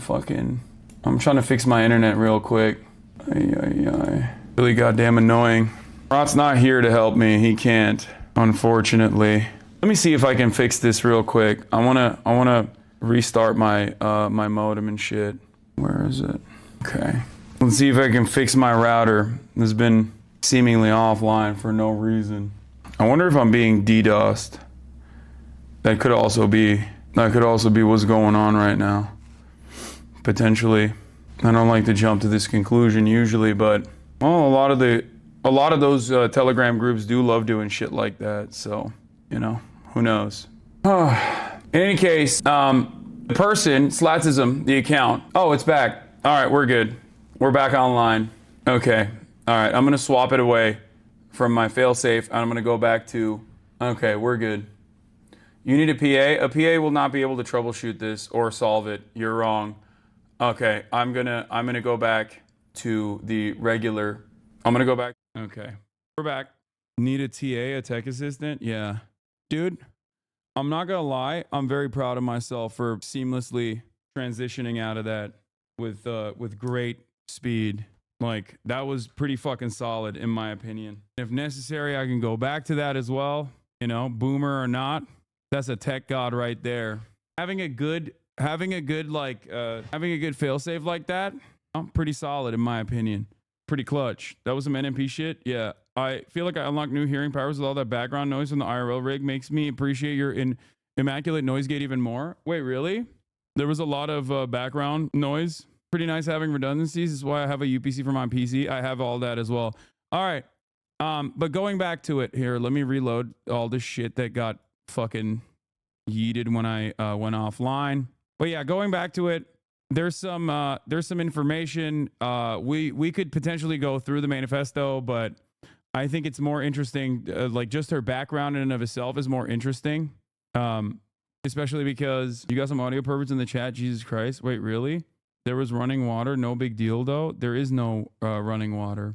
fix my internet real quick. Really goddamn annoying. Rot's not here to help me. He can't, unfortunately. Let me see if I can fix this real quick. I wanna restart my my modem and shit. Where is it? Okay. Let's see if I can fix my router. It's been seemingly offline for no reason. I wonder if I'm being DDoSed. That could also be what's going on right now. Potentially. I don't like to jump to this conclusion usually, but well, a lot of those Telegram groups do love doing shit like that. So, who knows? In any case, the person, Slatism, the account. Oh, it's back. All right, we're good. We're back online. Okay. All right. I'm going to swap it away from my failsafe, and I'm going to go back to... Okay, we're good. You need a PA? A PA will not be able to troubleshoot this or solve it. You're wrong. Okay. I'm going to go back to the regular... I'm going to go back... Okay. We're back. Need a TA, a tech assistant? Yeah. Dude, I'm not going to lie. I'm very proud of myself for seamlessly transitioning out of that with great speed. Like, that was pretty fucking solid in my opinion. If necessary, I can go back to that as well. Boomer or not, that's a tech god right there. Having a good failsafe like that, pretty solid in my opinion. Pretty clutch. That was some NMP shit. Yeah. I feel like I unlocked new hearing powers with all that background noise from the IRL rig. Makes me appreciate your immaculate noise gate even more. Wait, really? There was a lot of background noise. Pretty nice having redundancies. This is why I have a UPC for my PC. I have all that as well. All right. But going back to it here, let me reload all this shit that got fucking yeeted when I went offline. But yeah, going back to it, there's some information. We could potentially go through the manifesto, but I think it's more interesting. Like, just her background in and of itself is more interesting. Especially because you got some audio perverts in the chat. Jesus Christ. Wait, really? There was running water. No big deal, though. There is no running water.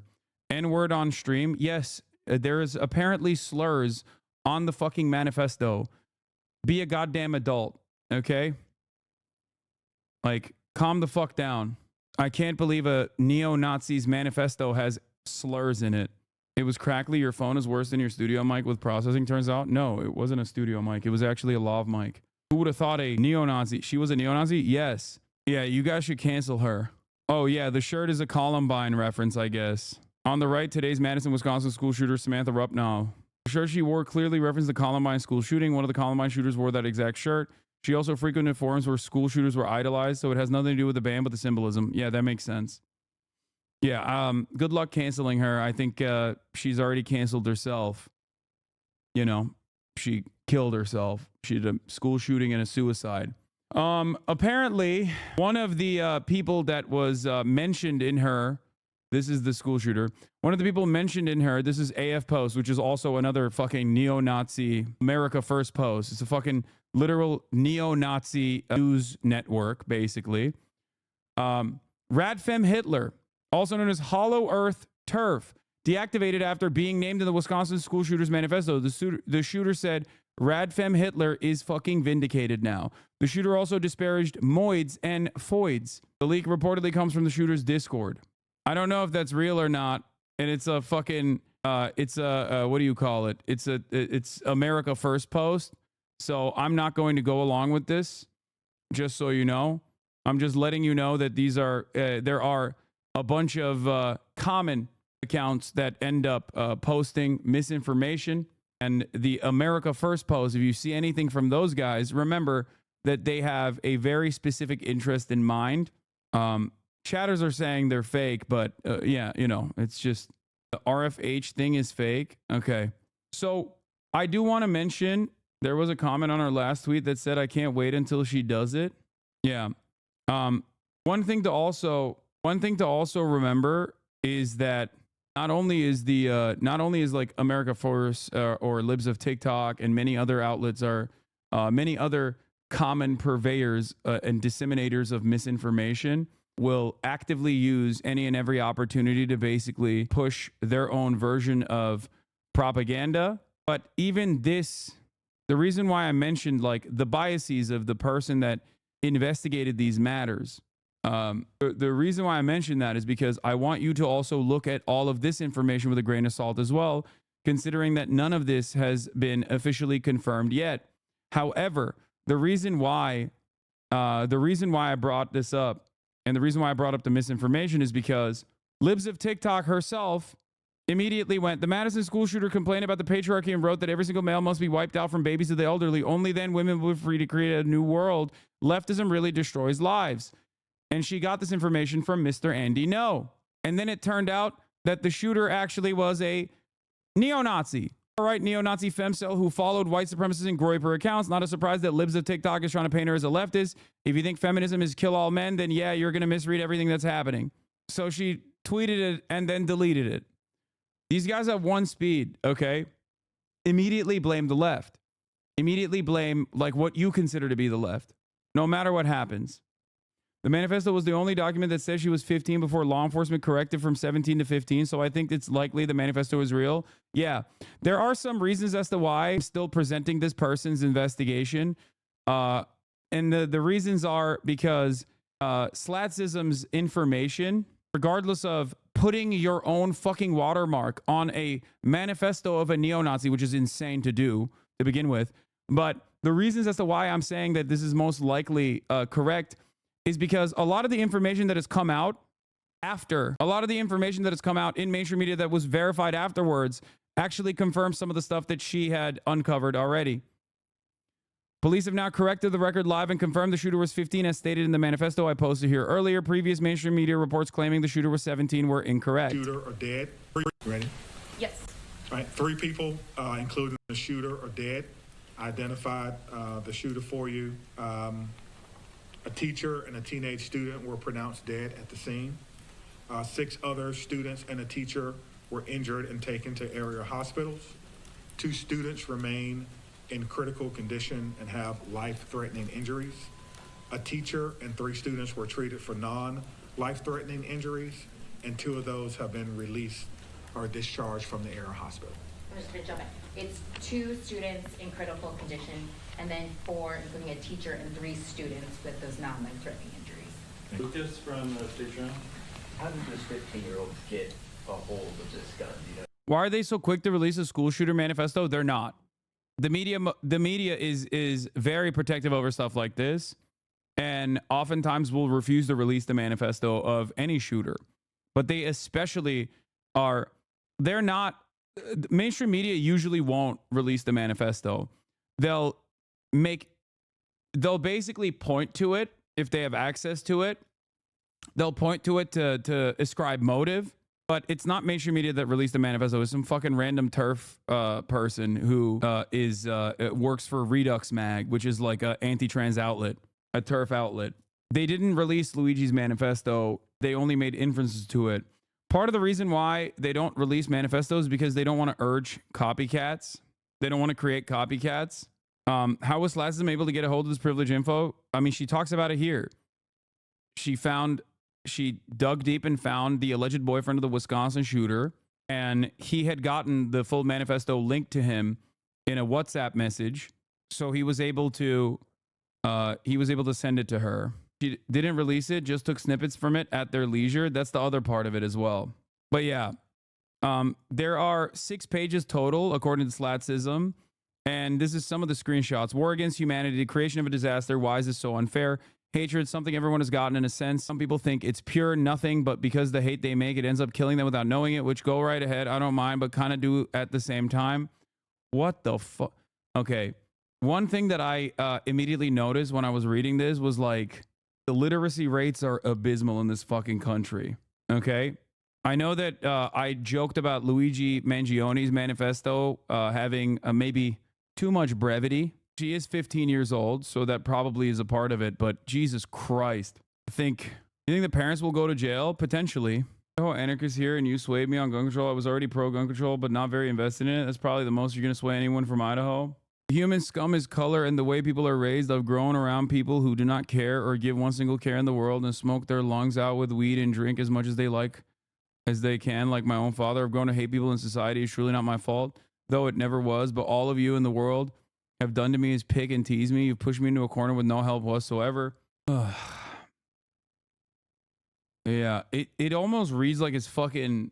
N-word on stream. Yes, there is apparently slurs on the fucking manifesto. Be a goddamn adult, okay? Like, calm the fuck down. I can't believe a neo-Nazi's manifesto has slurs in it. It was crackly. Your phone is worse than your studio mic with processing, turns out. No, it wasn't a studio mic. It was actually a lav mic. Who would have thought a neo-Nazi? She was a neo-Nazi? Yes. Yeah, you guys should cancel her. Oh, yeah, the shirt is a Columbine reference, I guess. On the right, today's Madison, Wisconsin school shooter Samantha Rupp. No. The shirt she wore clearly referenced the Columbine school shooting. One of the Columbine shooters wore that exact shirt. She also frequented forums where school shooters were idolized, so it has nothing to do with the band, but the symbolism. Yeah, that makes sense. Yeah, good luck canceling her. I think she's already canceled herself. You know, she killed herself. She did a school shooting and a suicide. Apparently, one of the people that was mentioned in her, this is the school shooter, one of the people mentioned in her, this is AF Post, which is also another fucking neo-Nazi America First Post. It's a fucking literal neo-Nazi news network, basically. Radfem Hitler, also known as Hollow Earth Turf, deactivated after being named in the Wisconsin School Shooters Manifesto. The shooter said, Radfem Hitler is fucking vindicated now. The shooter also disparaged moids and foids. The leak reportedly comes from the shooter's Discord. I don't know if that's real or not. And it's a fucking, it's a, what do you call it? It's America First Post. So I'm not going to go along with this, just so you know. I'm just letting you know that these are, there are a bunch of common accounts that end up posting misinformation. And the America First Post, if you see anything from those guys, remember that they have a very specific interest in mind. Chatters are saying they're fake, but yeah, you know, it's just the RFH thing is fake. Okay. So I do want to mention there was a comment on our last tweet that said, I can't wait until she does it. Yeah. One thing to also remember is that not only is like America First or Libs of TikTok and many other outlets are many other common purveyors and disseminators of misinformation will actively use any and every opportunity to basically push their own version of propaganda. But even this, the reason why I mentioned like the biases of the person that investigated these matters, the reason why I mentioned that is because I want you to also look at all of this information with a grain of salt as well, considering that none of this has been officially confirmed yet. However, the reason why I brought this up and the reason why I brought up the misinformation is because Libs of TikTok herself immediately went, the Madison school shooter complained about the patriarchy and wrote that every single male must be wiped out from babies to the elderly. Only then women will be free to create a new world. Leftism really destroys lives. And she got this information from Mr. Andy No. And then it turned out that the shooter actually was a neo-Nazi. All right, neo-Nazi femcel who followed white supremacists and Groyper accounts. Not a surprise that Libs of TikTok is trying to paint her as a leftist. If you think feminism is kill all men, then yeah, you're going to misread everything that's happening. So she tweeted it and then deleted it. These guys have one speed, okay? Immediately blame the left. Immediately blame like what you consider to be the left, no matter what happens. The manifesto was the only document that says she was 15 before law enforcement corrected from 17 to 15. So I think it's likely the manifesto is real. Yeah, there are some reasons as to why I'm still presenting this person's investigation. And the reasons are because Slatsism's information, regardless of putting your own fucking watermark on a manifesto of a neo-Nazi, which is insane to do to begin with. But the reasons as to why I'm saying that this is most likely correct is because a lot of the information that has come out after, a lot of the information that has come out in mainstream media that was verified afterwards actually confirms some of the stuff that she had uncovered already. Police have now corrected the record live and confirmed the shooter was 15 as stated in the manifesto I posted here earlier. Previous mainstream media reports claiming the shooter was 17 were incorrect. Shooter are dead. Ready? Yes. All right, 3 people, including the shooter, are dead. I identified the shooter for you. A teacher and a teenage student were pronounced dead at the scene. 6 other students and a teacher were injured and taken to area hospitals. 2 students remain in critical condition and have life-threatening injuries. A teacher and 3 students were treated for non-life-threatening injuries, and 2 of those have been released or discharged from the area hospital. I'm just gonna jump in. It's 2 students in critical condition, and then 4, including a teacher, and 3 students with those non-life-threatening injuries. Lucas from State Journal. How did this 15-year-old get a hold of this gun. You know? Why are they so quick to release a school shooter manifesto? They're not. The media is very protective over stuff like this, and oftentimes will refuse to release the manifesto of any shooter. But they especially are. They're not. Mainstream media usually won't release the manifesto. They'll basically point to it if they have access to it. They'll point to it to ascribe motive. But it's not mainstream media that released the manifesto. It's some fucking random turf person who works for Redux Mag, which is like an anti-trans outlet, a turf outlet. They didn't release Luigi's manifesto. They only made inferences to it. Part of the reason why they don't release manifestos is because they don't want to urge copycats. They don't want to create copycats. How was Lassim able to get a hold of this privileged info? I mean, she talks about it here. She dug deep and found the alleged boyfriend of the Wisconsin shooter, and he had gotten the full manifesto linked to him in a WhatsApp message. So he was able to send it to her. She didn't release it, just took snippets from it at their leisure. That's the other part of it as well. But yeah, there are 6 pages total, according to Slatsism. And this is some of the screenshots. War against humanity, the creation of a disaster. Why is this so unfair? Hatred, something everyone has gotten in a sense. Some people think it's pure nothing, but because the hate they make, it ends up killing them without knowing it, which go right ahead. I don't mind, but kind of do at the same time. What the fuck? Okay. One thing that I immediately noticed when I was reading this was like, the literacy rates are abysmal in this fucking country. Okay. I know that I joked about Luigi Mangione's manifesto having maybe too much brevity. She is 15 years old, so that probably is a part of it. But Jesus Christ, you think the parents will go to jail? Potentially. Oh, anarchist here, and you swayed me on gun control. I was already pro gun control, but not very invested in it. That's probably the most you're gonna sway anyone from Idaho. Human scum is color and the way people are raised. I've grown around people who do not care or give one single care in the world and smoke their lungs out with weed and drink as much as they like as they can, like my own father. I've grown to hate people in society. It's truly not my fault, though it never was. But all of you in the world have done to me is pick and tease me. You've pushed me into a corner with no help whatsoever. Yeah, it almost reads like it's fucking...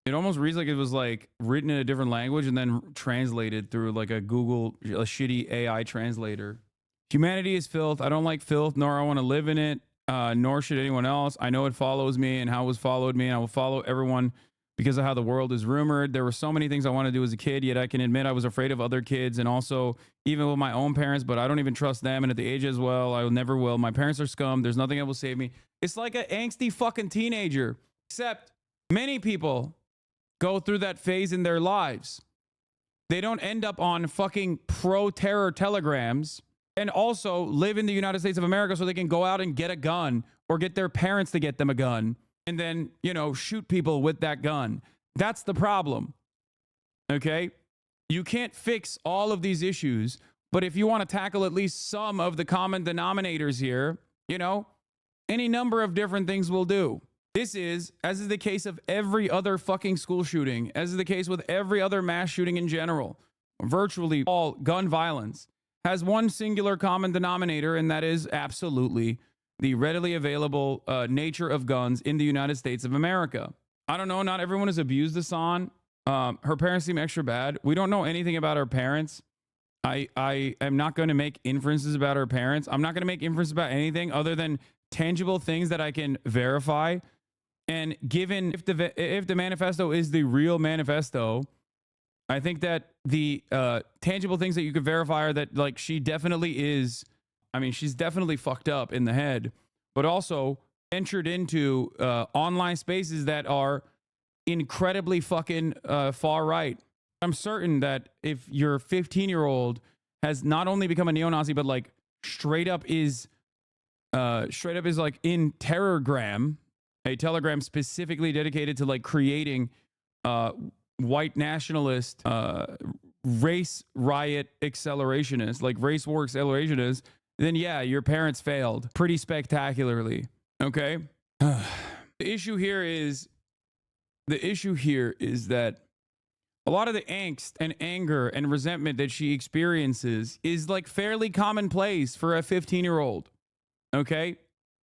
It almost reads like it was like written in a different language and then translated through like a shitty AI translator. Humanity is filth. I don't like filth, nor I want to live in it, nor should anyone else. I know it follows me and how it followed me, and I will follow everyone because of how the world is rumored. There were so many things I wanted to do as a kid, yet I can admit I was afraid of other kids and also even with my own parents, but I don't even trust them. And at the age as well, I never will. My parents are scum. There's nothing that will save me. It's like an angsty fucking teenager, except many people go through that phase in their lives. They don't end up on fucking pro-terror telegrams and also live in the United States of America so they can go out and get a gun or get their parents to get them a gun and then, you know, shoot people with that gun. That's the problem. Okay? You can't fix all of these issues, but if you want to tackle at least some of the common denominators here, you know, any number of different things will do. This is, as is the case of every other fucking school shooting, as is the case with every other mass shooting in general, virtually all gun violence has one singular common denominator, and that is absolutely the readily available nature of guns in the United States of America. I don't know, not everyone has abused Hassan. Her parents seem extra bad. We don't know anything about her parents. I am not going to make inferences about her parents. I'm not going to make inferences about anything other than tangible things that I can verify. And given if the manifesto is the real manifesto, I think that the tangible things that you could verify are that like she definitely is. I mean, she's definitely fucked up in the head, but also entered into online spaces that are incredibly fucking far right. I'm certain that if your 15-year-old has not only become a neo-Nazi, but like straight up is like in Terrorgram, a telegram specifically dedicated to like creating white nationalist race riot accelerationists, like race war accelerationists, then yeah, your parents failed pretty spectacularly. Okay. The issue here is that a lot of the angst and anger and resentment that she experiences is like fairly commonplace for a 15-year-old. Okay.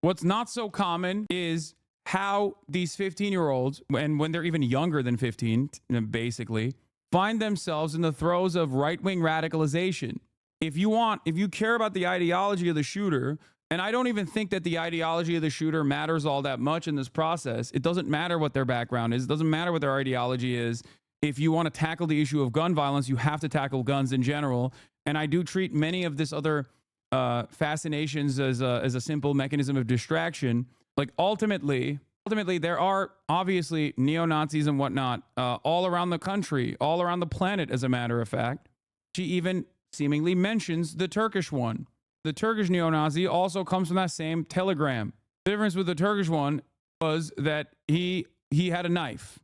What's not so common is how these 15-year-olds, and when they're even younger than 15, basically, find themselves in the throes of right-wing radicalization. If you care about the ideology of the shooter, and I don't even think that the ideology of the shooter matters all that much in this process. It doesn't matter what their background is. It doesn't matter what their ideology is. If you want to tackle the issue of gun violence, you have to tackle guns in general. And I do treat many of this other fascinations as a simple mechanism of distraction. Like ultimately, there are obviously neo-Nazis and whatnot all around the country, all around the planet, as a matter of fact. She even seemingly mentions the Turkish one. The Turkish neo-Nazi also comes from that same telegram. The difference with the Turkish one was that he had a knife.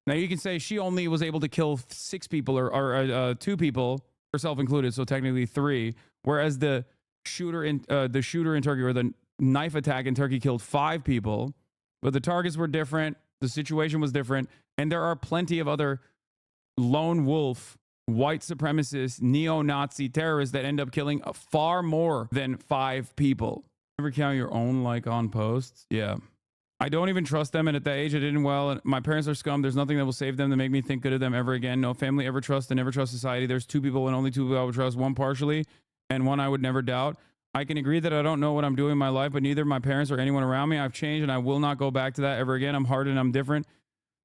Now you can say she only was able to kill 6 people or 2 people, herself included, so technically 3. Whereas the shooter in Turkey, or the knife attack in Turkey, killed 5 people. But the targets were different. The situation was different, and there are plenty of other lone wolf, white supremacist, neo-Nazi terrorists that end up killing far more than 5 people. Ever count your own like on posts? Yeah. I don't even trust them, and at that age I didn't well, and my parents are scum. There's nothing that will save them to make me think good of them ever again. No family ever trust and never trust society. There's 2 people and only 2 people I would trust, one partially and one I would never doubt. I can agree that I don't know what I'm doing in my life, but neither my parents or anyone around me. I've changed and I will not go back to that ever again. I'm hard and I'm different.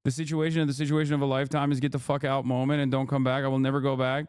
The situation of a lifetime is get the fuck out moment and don't come back. I will never go back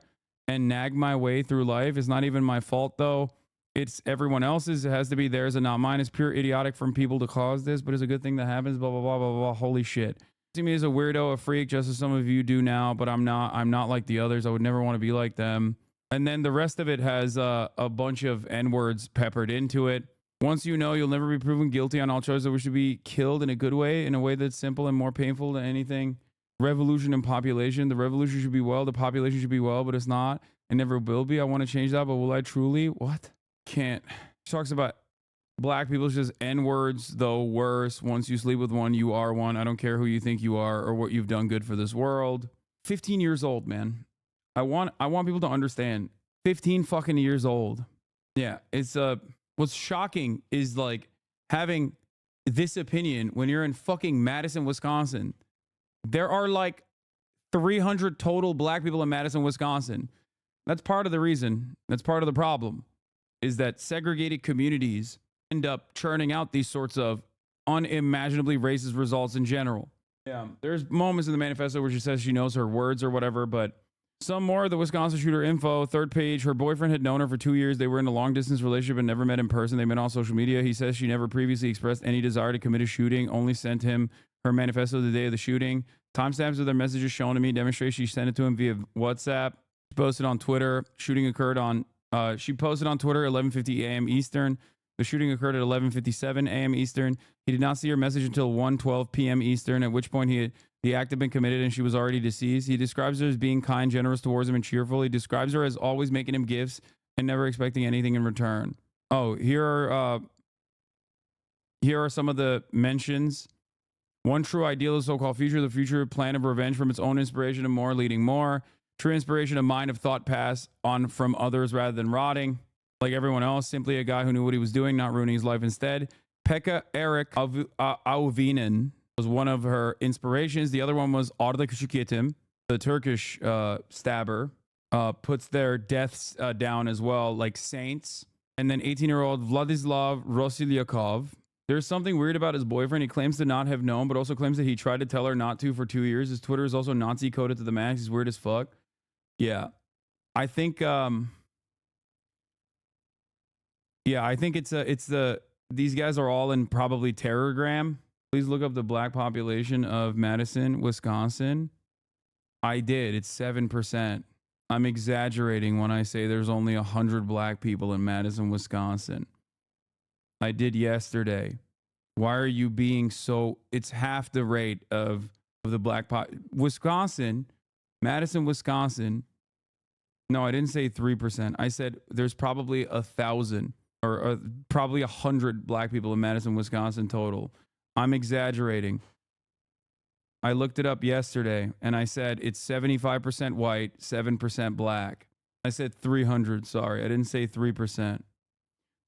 and nag my way through life. It's not even my fault though. It's everyone else's. It has to be theirs and not mine. It's pure idiotic from people to cause this, but it's a good thing that happens. Blah, blah, blah, blah, blah. Holy shit. See me as a weirdo, a freak, just as some of you do now, but I'm not like the others. I would never want to be like them. And then the rest of it has a bunch of N-words peppered into it. Once you know, you'll never be proven guilty on all charges that we should be killed in a good way, in a way that's simple and more painful than anything. Revolution and population. The revolution should be well. The population should be well, but it's not. It never will be. I want to change that, but will I truly? What? Can't. She talks about black people. It's just N-words, though worse. Once you sleep with one, you are one. I don't care who you think you are or what you've done good for this world. 15 years old, man. I want people to understand. 15 fucking years old. Yeah, it's what's shocking is like having this opinion when you're in fucking Madison, Wisconsin. There are like 300 total black people in Madison, Wisconsin. That's part of the reason. That's part of the problem. Is that segregated communities end up churning out these sorts of unimaginably racist results in general. Yeah, there's moments in the manifesto where she says she knows her words or whatever, but some more. The Wisconsin shooter info, 3rd page. Her boyfriend had known her for 2 years. They were in a long-distance relationship and never met in person. They met on social media. He says she never previously expressed any desire to commit a shooting, only sent him her manifesto the day of the shooting. Timestamps of their messages shown to me demonstrate she sent it to him via WhatsApp. She posted on Twitter. Shooting occurred on she posted on Twitter 11:50 a.m. Eastern. The shooting occurred at 11:57 a.m. Eastern. He did not see her message until 1:12 p.m. Eastern, at which point the act had been committed and she was already deceased. He describes her as being kind, generous towards him, and cheerful. He describes her as always making him gifts and never expecting anything in return. Oh, here are some of the mentions. One true ideal is so-called future, the future plan of revenge from its own inspiration and more, leading more. True inspiration of mind of thought pass on from others rather than rotting. Like everyone else, simply a guy who knew what he was doing, not ruining his life instead. Pekka Erik Auvinen was one of her inspirations. The other one was Arda Küçükyetim, the Turkish stabber, puts their deaths down as well, like saints. And then 18-year-old Vladislav Rosilyakov. There's something weird about his boyfriend. He claims to not have known, but also claims that he tried to tell her not to for 2 years. His Twitter is also Nazi coded to the max. He's weird as fuck. Yeah. I think these guys are all in probably Terrorgram. Please look up the black population of Madison, Wisconsin. I did. It's 7%. I'm exaggerating when I say there's only 100 black people in Madison, Wisconsin. I did yesterday. Why are you being so... It's half the rate of the black Wisconsin, Madison, Wisconsin. No, I didn't say 3%. I said there's probably 1,000 or probably 100 black people in Madison, Wisconsin total. I'm exaggerating. I looked it up yesterday and I said it's 75% white, 7% black. I said 300. Sorry, I didn't say 3%.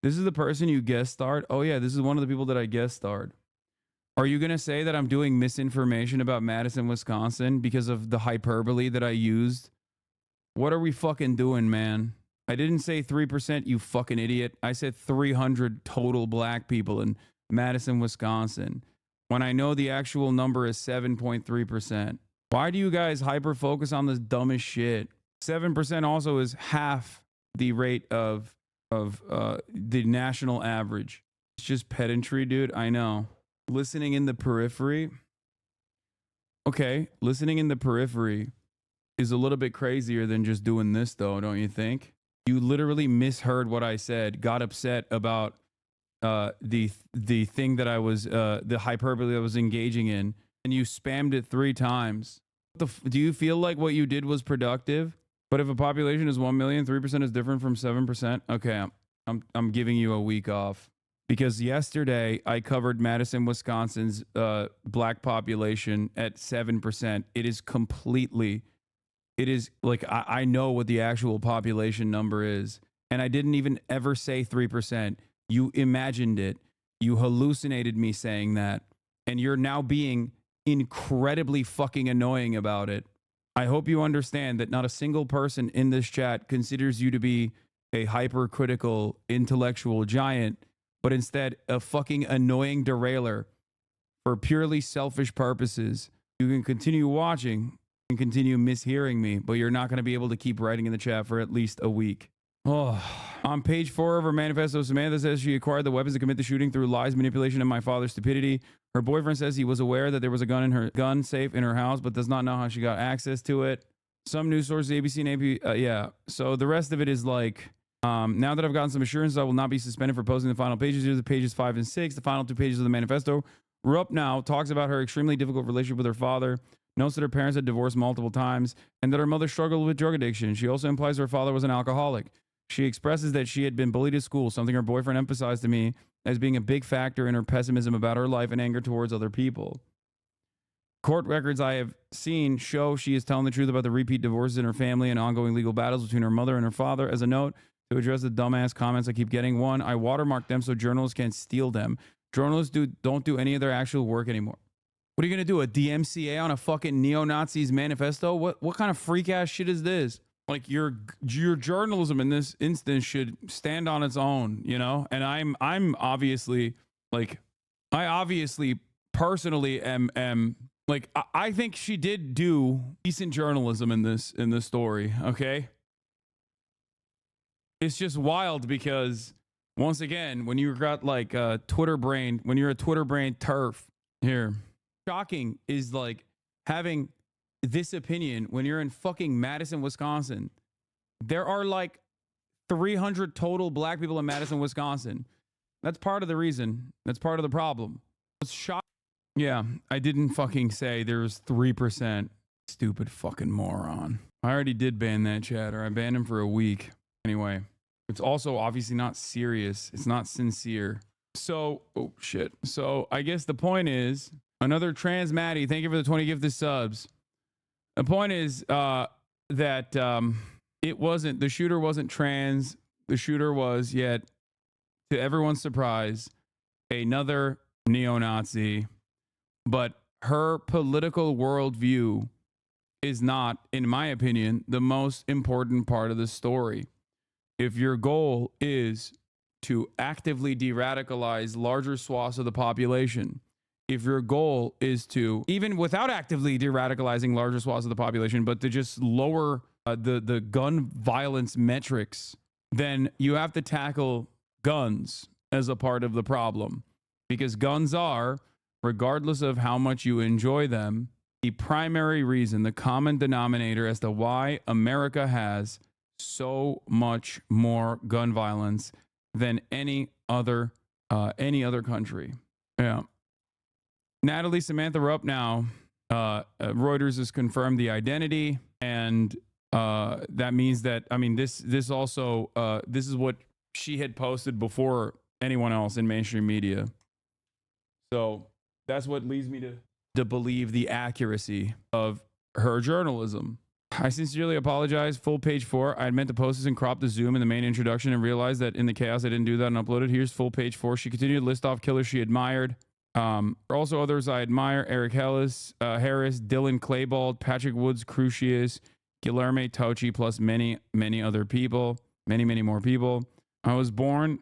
This is the person you guest starred. Oh yeah, this is one of the people that I guest starred. Are you going to say that I'm doing misinformation about Madison, Wisconsin because of the hyperbole that I used? What are we fucking doing, man? I didn't say 3%, you fucking idiot. I said 300 total black people in Madison, Wisconsin, when I know the actual number is 7.3%. Why do you guys hyper focus on this dumbest shit? 7% also is half the rate of the national average. It's just pedantry, dude. I know. Listening in the periphery. Okay, listening in the periphery is a little bit crazier than just doing this, though, don't you think? You literally misheard what I said, got upset about the thing that I was, the hyperbole I was engaging in, and you spammed it 3 times. Do you feel like what you did was productive? But if a population is 1 million, 3% is different from 7%. Okay, I'm giving you a week off. Because yesterday I covered Madison, Wisconsin's black population at 7%. It is completely, it is like, I know what the actual population number is. And I didn't even ever say 3%. You imagined it. You hallucinated me saying that. And you're now being incredibly fucking annoying about it. I hope you understand that not a single person in this chat considers you to be a hypercritical intellectual giant, but instead a fucking annoying derailer for purely selfish purposes. You can continue watching and continue mishearing me, but you're not going to be able to keep writing in the chat for at least a week. Oh. On page 4 of her manifesto, Samantha says she acquired the weapons to commit the shooting through lies, manipulation, and my father's stupidity. Her boyfriend says he was aware that there was a gun in her gun safe in her house, but does not know how she got access to it. Some news sources, ABC and AP, yeah. So the rest of it is like, now that I've gotten some assurances I will not be suspended for posting the final pages. Here's the pages 5 and 6, the final 2 pages of the manifesto. Rupp now talks about her extremely difficult relationship with her father, notes that her parents had divorced multiple times, and that her mother struggled with drug addiction. She also implies her father was an alcoholic. She expresses that she had been bullied at school, something her boyfriend emphasized to me as being a big factor in her pessimism about her life and anger towards other people. Court records I have seen show she is telling the truth about the repeat divorces in her family and ongoing legal battles between her mother and her father. As a note, to address the dumbass comments I keep getting, 1, I watermarked them so journalists can't steal them. Journalists don't do any of their actual work anymore. What are you going to do, a DMCA on a fucking neo-Nazis manifesto? What kind of freak-ass shit is this? Like, your journalism in this instance should stand on its own, you know? And I'm obviously, like, I obviously personally am like, I think she did do decent journalism in this story, okay? It's just wild because, once again, when you've got like a Twitter brain, when you're a Twitter brain turf here, shocking is like having this opinion when you're in fucking Madison, Wisconsin. There are like 300 total black people in Madison, Wisconsin. That's part of the reason. That's part of the problem. It's shocking. Yeah, I didn't fucking say there's 3%. Stupid fucking moron. I already did ban that chatter. I banned him for a week. Anyway, it's also obviously not serious. It's not sincere. So, oh shit. So I guess the point is, another trans Maddie, thank you for the 20 gifted subs. The point is that it wasn't, the shooter wasn't trans. The shooter was, yet, to everyone's surprise, another neo-Nazi. But her political worldview is not, in my opinion, the most important part of the story. If your goal is to actively de-radicalize larger swaths of the population, if your goal is to, even without actively de-radicalizing larger swaths of the population, but to just lower the gun violence metrics, then you have to tackle guns as a part of the problem. Because guns are, regardless of how much you enjoy them, the primary reason, the common denominator as to why America has so much more gun violence than any other country. Yeah. Natalie Samantha Rupp now. Reuters has confirmed the identity, and that means that, I mean, this also this is what she had posted before anyone else in mainstream media. So that's what leads me to believe the accuracy of her journalism. I sincerely apologize. Full page 4. I had meant to post this and crop the zoom in the main introduction and realized that in the chaos I didn't do that and upload it. Here's full page 4. She continued to list off killers she admired. Also others I admire: Eric Harris, Dylan Claybald, Patrick Woods, Crucius, Guilherme Tauchi, plus many other people, many more people. I was born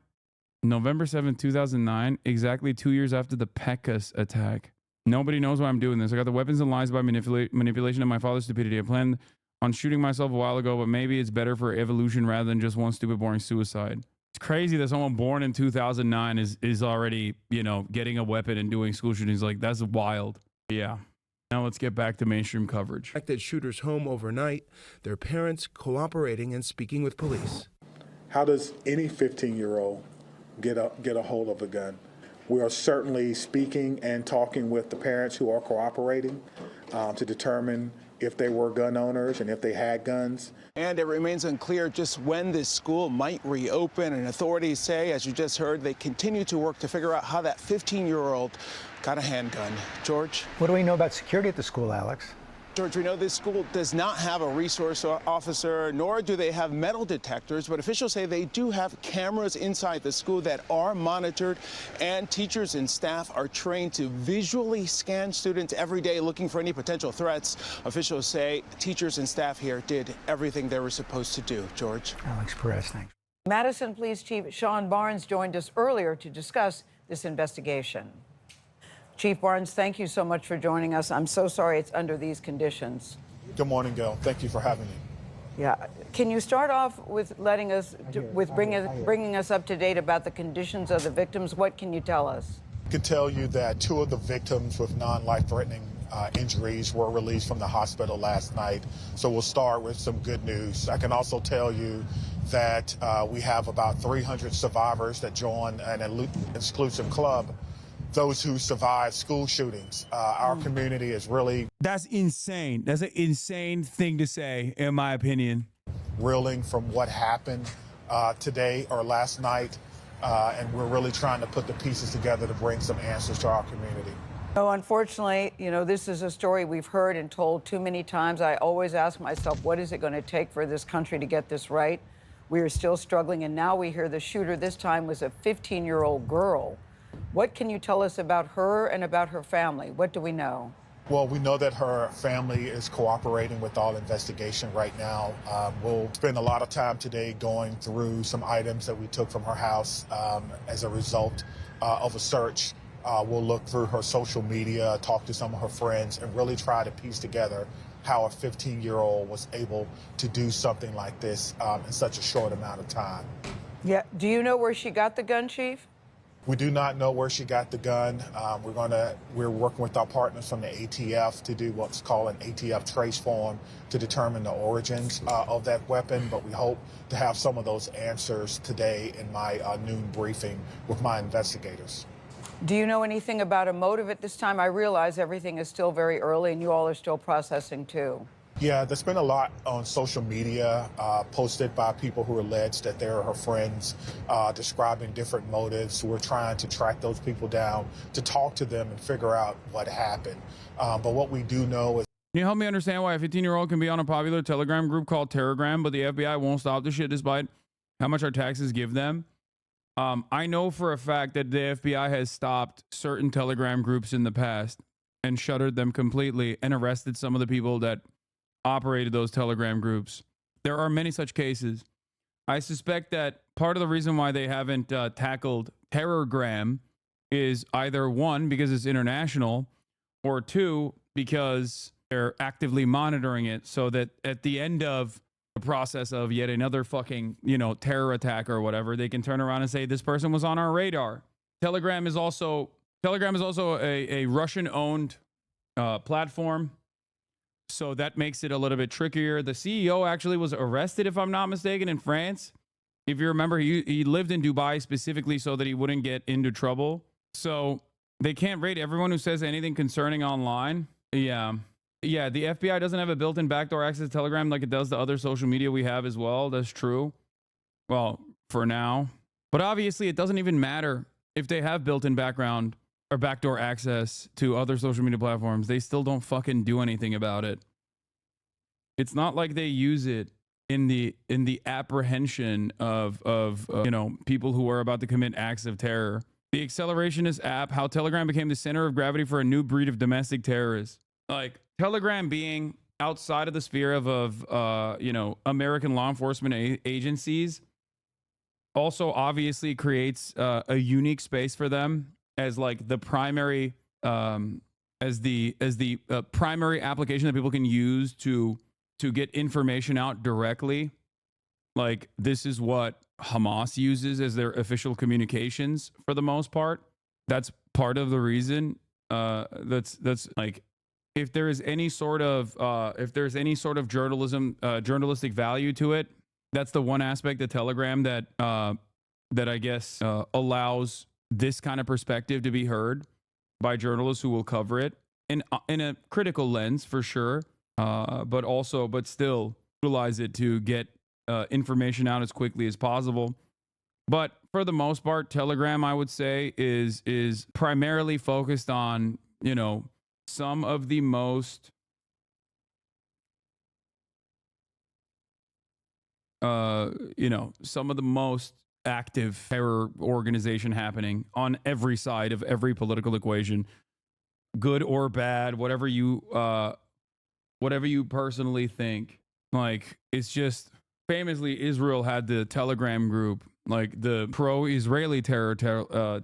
November 7th, 2009, exactly 2 years after the Pecos attack. Nobody knows why I'm doing this. I got the weapons and lies by manipulation of my father's stupidity. I planned on shooting myself a while ago, but maybe it's better for evolution rather than just one stupid, boring suicide. It's crazy that someone born in 2009 is already, getting a weapon and doing school shootings. Like, that's wild. Yeah. Now let's get back to mainstream coverage. At shooters home overnight, their parents cooperating and speaking with police. How does any 15-year-old get a hold of a gun? We are certainly speaking and talking with the parents who are cooperating to determine if they were gun owners and if they had guns. And it remains unclear just when this school might reopen. And authorities say, as you just heard, they continue to work to figure out how that 15-year-old got a handgun. George? What do we know about security at the school, Alex? George, we know this school does not have a resource officer, nor do they have metal detectors, but officials say they do have cameras inside the school that are monitored, and teachers and staff are trained to visually scan students every day looking for any potential threats. Officials say teachers and staff here did everything they were supposed to do. George? Alex Perez, thanks. Madison Police Chief Sean Barnes joined us earlier to discuss this investigation. Chief Barnes, thank you so much for joining us. I'm so sorry it's under these conditions. Good morning, Gail. Thank you for having me. Yeah. Can you start off with bringing us up to date about the conditions of the victims? What can you tell us? I can tell you that 2 of the victims with non-life-threatening injuries were released from the hospital last night. So we'll start with some good news. I can also tell you that we have about 300 survivors that join an exclusive club, those who survived school shootings. Our community is really... That's insane. That's an insane thing to say, in my opinion. Reeling from what happened today or last night, and we're really trying to put the pieces together to bring some answers to our community. No, unfortunately, this is a story we've heard and told too many times. I always ask myself, what is it going to take for this country to get this right? We are still struggling, and now we hear the shooter this time was a 15-year-old girl. What can you tell us about her and about her family? What do we know? Well, we know that her family is cooperating with all investigation right now. We'll spend a lot of time today going through some items that we took from her house as a result of a search. We'll look through her social media, talk to some of her friends, and really try to piece together how a 15-year-old was able to do something like this in such a short amount of time. Yeah. Do you know where she got the gun, Chief? We do not know where she got the gun. We're working with our partners from the ATF to do what's called an ATF trace form to determine the origins of that weapon. But we hope to have some of those answers today in my noon briefing with my investigators. Do you know anything about a motive at this time? I realize everything is still very early and you all are still processing too. Yeah, there's been a lot on social media posted by people who allege that they're her friends, describing different motives. We're trying to track those people down to talk to them and figure out what happened. But what we do know is... Can you help me understand why a 15-year-old can be on a popular Telegram group called Terragram, but the FBI won't stop the shit despite how much our taxes give them? I know for a fact that the FBI has stopped certain Telegram groups in the past and shuttered them completely and arrested some of the people that operated those Telegram groups. There are many such cases. I suspect that part of the reason why they haven't tackled Terrorgram is either 1, because it's international, or 2, because they're actively monitoring it so that at the end of the process of yet another fucking, terror attack or whatever, they can turn around and say, this person was on our radar. Telegram is also a Russian-owned platform. So that makes it a little bit trickier. The CEO actually was arrested, if I'm not mistaken, in France. If you remember, he lived in Dubai specifically so that he wouldn't get into trouble. So they can't rate everyone who says anything concerning online. Yeah, the FBI doesn't have a built-in backdoor access to Telegram like it does to other social media we have as well. That's true. Well, for now. But obviously, it doesn't even matter if they have built-in background or backdoor access to other social media platforms. They still don't fucking do anything about it. It's not like they use it in the apprehension of people who are about to commit acts of terror. The accelerationist app, how Telegram became the center of gravity for a new breed of domestic terrorists. Like Telegram being outside of the sphere of you know, American law enforcement agencies also obviously creates a unique space for them as like the primary as the primary application that people can use to get information out directly. Like this is what Hamas uses as their official communications for the most part. That's part of the reason. That's like if there is any sort of journalistic value to it, that's the one aspect of Telegram that I guess allows this kind of perspective to be heard by journalists who will cover it in a critical lens for sure, but still utilize it to get information out as quickly as possible. But for the most part, Telegram, I would say, is primarily focused on, you know, some of the most some of the most active terror organization happening on every side of every political equation, good or bad, whatever you personally think. Like, it's just famously Israel had the Telegram group, like the pro-Israeli terror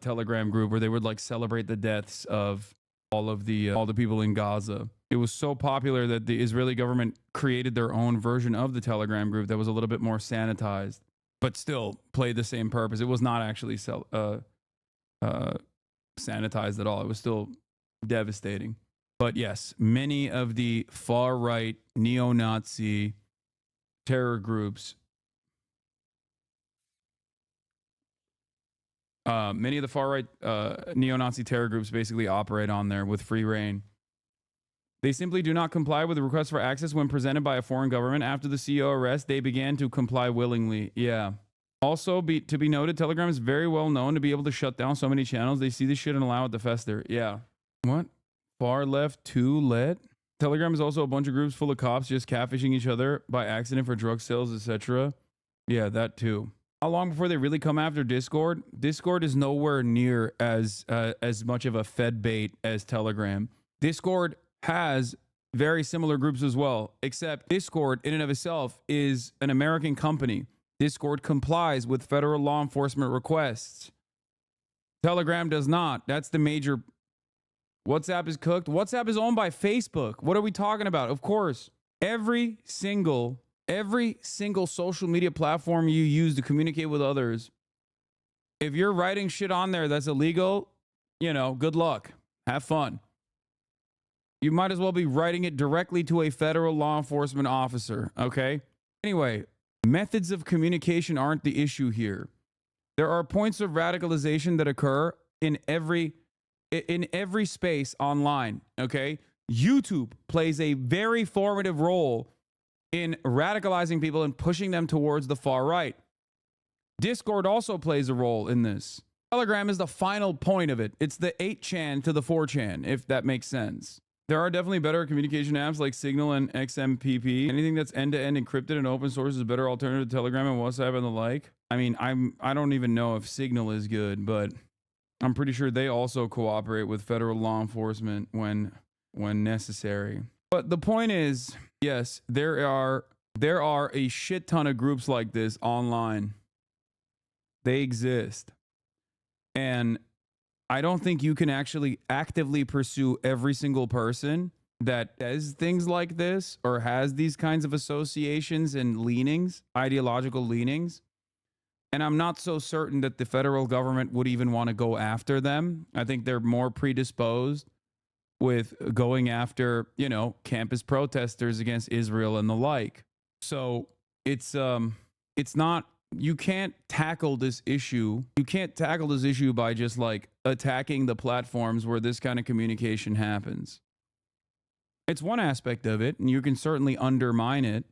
Telegram group, where they would like celebrate the deaths of all the people in Gaza. It was so popular that the Israeli government created their own version of the Telegram group that was a little bit more sanitized, but still played the same purpose. It was not actually sanitized at all. It was still devastating. But yes, many of the far-right neo-Nazi terror groups, many of the far-right neo-Nazi terror groups basically operate on there with free reign. They simply do not comply with the request for access when presented by a foreign government. After the CEO arrest, they began to comply willingly. Yeah. Also, to be noted, Telegram is very well known to be able to shut down so many channels. They see this shit and allow it to fester. Yeah. What? Far left to let? Telegram is also a bunch of groups full of cops just catfishing each other by accident for drug sales, etc. Yeah, that too. How long before they really come after Discord? Discord is nowhere near as much of a Fed bait as Telegram. Discord has very similar groups as well, except Discord in and of itself is an American company. Discord complies with federal law enforcement requests. Telegram does not. That's the major. WhatsApp is cooked. WhatsApp is owned by Facebook. What are we talking about? Of course, every single social media platform you use to communicate with others, if you're writing shit on there that's illegal, you know, good luck. Have fun. You might as well be writing it directly to a federal law enforcement officer, okay? Anyway, methods of communication aren't the issue here. There are points of radicalization that occur in every space online, okay? YouTube plays a very formative role in radicalizing people and pushing them towards the far right. Discord also plays a role in this. Telegram is the final point of it. It's the 8chan to the 4chan, if that makes sense. There are definitely better communication apps like Signal and XMPP. Anything that's end-to-end encrypted and open source is a better alternative to Telegram and WhatsApp and the like. I mean, I don't even know if Signal is good, but I'm pretty sure they also cooperate with federal law enforcement when necessary. But the point is, yes, there are a shit ton of groups like this online. They exist. And I don't think you can actually actively pursue every single person that does things like this or has these kinds of associations and leanings, ideological leanings. And I'm not so certain that the federal government would even want to go after them. I think they're more predisposed with going after, you know, campus protesters against Israel and the like. So it's not, you can't tackle this issue. You can't tackle this issue by just like attacking the platforms where this kind of communication happens. It's one aspect of it, and you can certainly undermine it.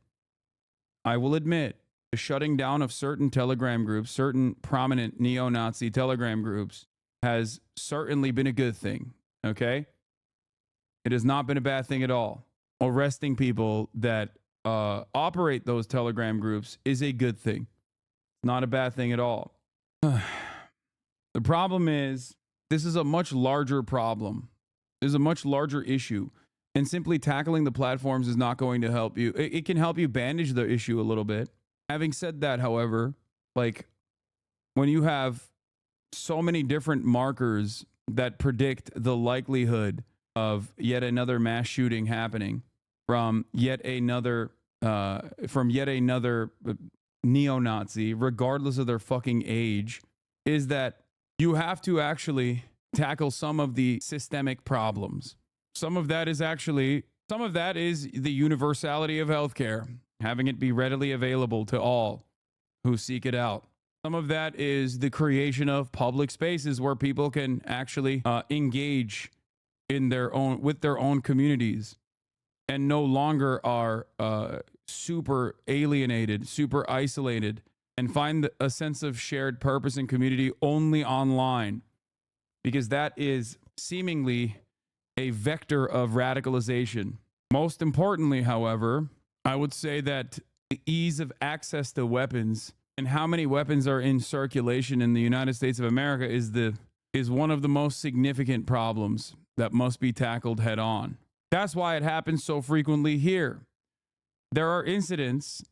I will admit, the shutting down of certain Telegram groups, certain prominent neo-Nazi Telegram groups, has certainly been a good thing, okay? It has not been a bad thing at all. Arresting people that operate those Telegram groups is a good thing. Not a bad thing at all. The problem is this is a much larger problem. There's a much larger issue. And simply tackling the platforms is not going to help you. It can help you bandage the issue a little bit. Having said that, however, like when you have so many different markers that predict the likelihood of yet another mass shooting happening from yet another neo-Nazi, regardless of their fucking age, is that you have to actually tackle some of the systemic problems. Some of that is the universality of healthcare, having it be readily available to all who seek it out. Some of that is the creation of public spaces where people can actually engage with their own communities and no longer are super alienated, super isolated, and find a sense of shared purpose and community only online, because that is seemingly a vector of radicalization. Most importantly, however, I would say that the ease of access to weapons and how many weapons are in circulation in the United States of America is one of the most significant problems that must be tackled head on. That's why it happens so frequently here. There are incidents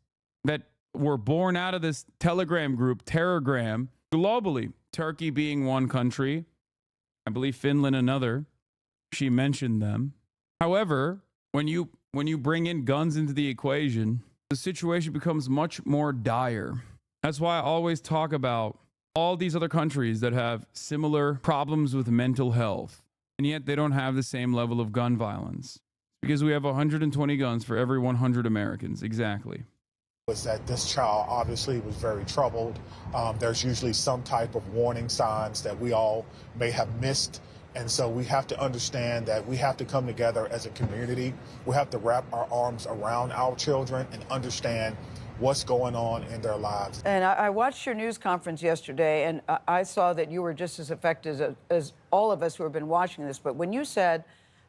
that were born out of this Telegram group, Terrorgram, globally. Turkey being one country, I believe Finland another. She mentioned them. However, when you bring in guns into the equation, the situation becomes much more dire. That's why I always talk about all these other countries that have similar problems with mental health, and yet they don't have the same level of gun violence. Because we have 120 guns for every 100 Americans. Exactly. Was that this child obviously was very troubled. There's usually some type of warning signs that we all may have missed. And so we have to understand that we have to come together as a community. We have to wrap our arms around our children and understand what's going on in their lives. And I watched your news conference yesterday, and I saw that you were just as affected as all of us who have been watching this. But when you said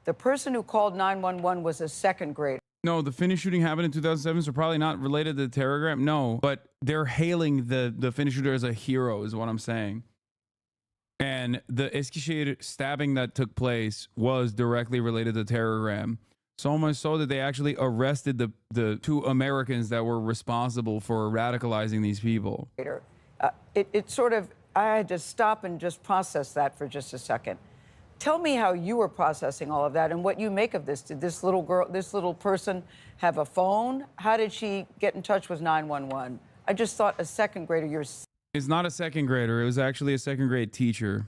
the person who called 911 was a second grader. No, the Finnish shooting happened in 2007, so probably not related to the Terrorgram. No, but they're hailing the Finnish shooter as a hero is what I'm saying. And the Eskişehir stabbing that took place was directly related to Terrorgram. So much so that they actually arrested the two Americans that were responsible for radicalizing these people. It sort of, I had to stop and just process that for just a second. Tell me how you were processing all of that and what you make of this. Did this little person have a phone? How did she get in touch with 911? I just thought a second grader, It's not a second grader. It was actually a second grade teacher.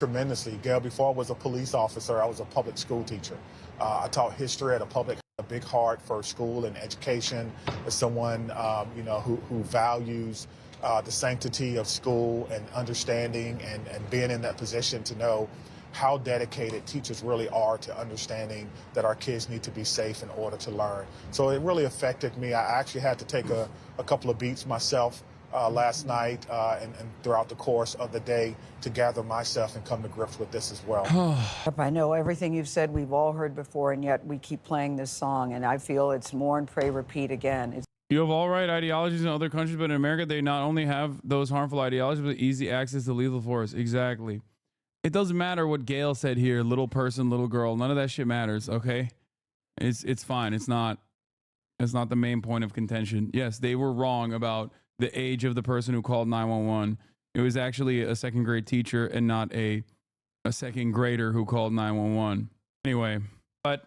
Tremendously. Gail, before I was a police officer, I was a public school teacher. I taught history at a big heart for school and education. As someone, who values the sanctity of school and understanding and being in that position to know how dedicated teachers really are to understanding that our kids need to be safe in order to learn. So it really affected me. I actually had to take a couple of beats myself last night and throughout the course of the day to gather myself and come to grips with this as well. I know everything you've said we've all heard before, and yet we keep playing this song, and I feel it's mourn, pray, repeat again. You have all right ideologies in other countries, but in America, they not only have those harmful ideologies, but easy access to lethal force. Exactly. It doesn't matter what Gail said here, little person, little girl. None of that shit matters, okay? It's fine. It's not the main point of contention. Yes, they were wrong about the age of the person who called 911. It was actually a second grade teacher and not a second grader who called 911. Anyway, but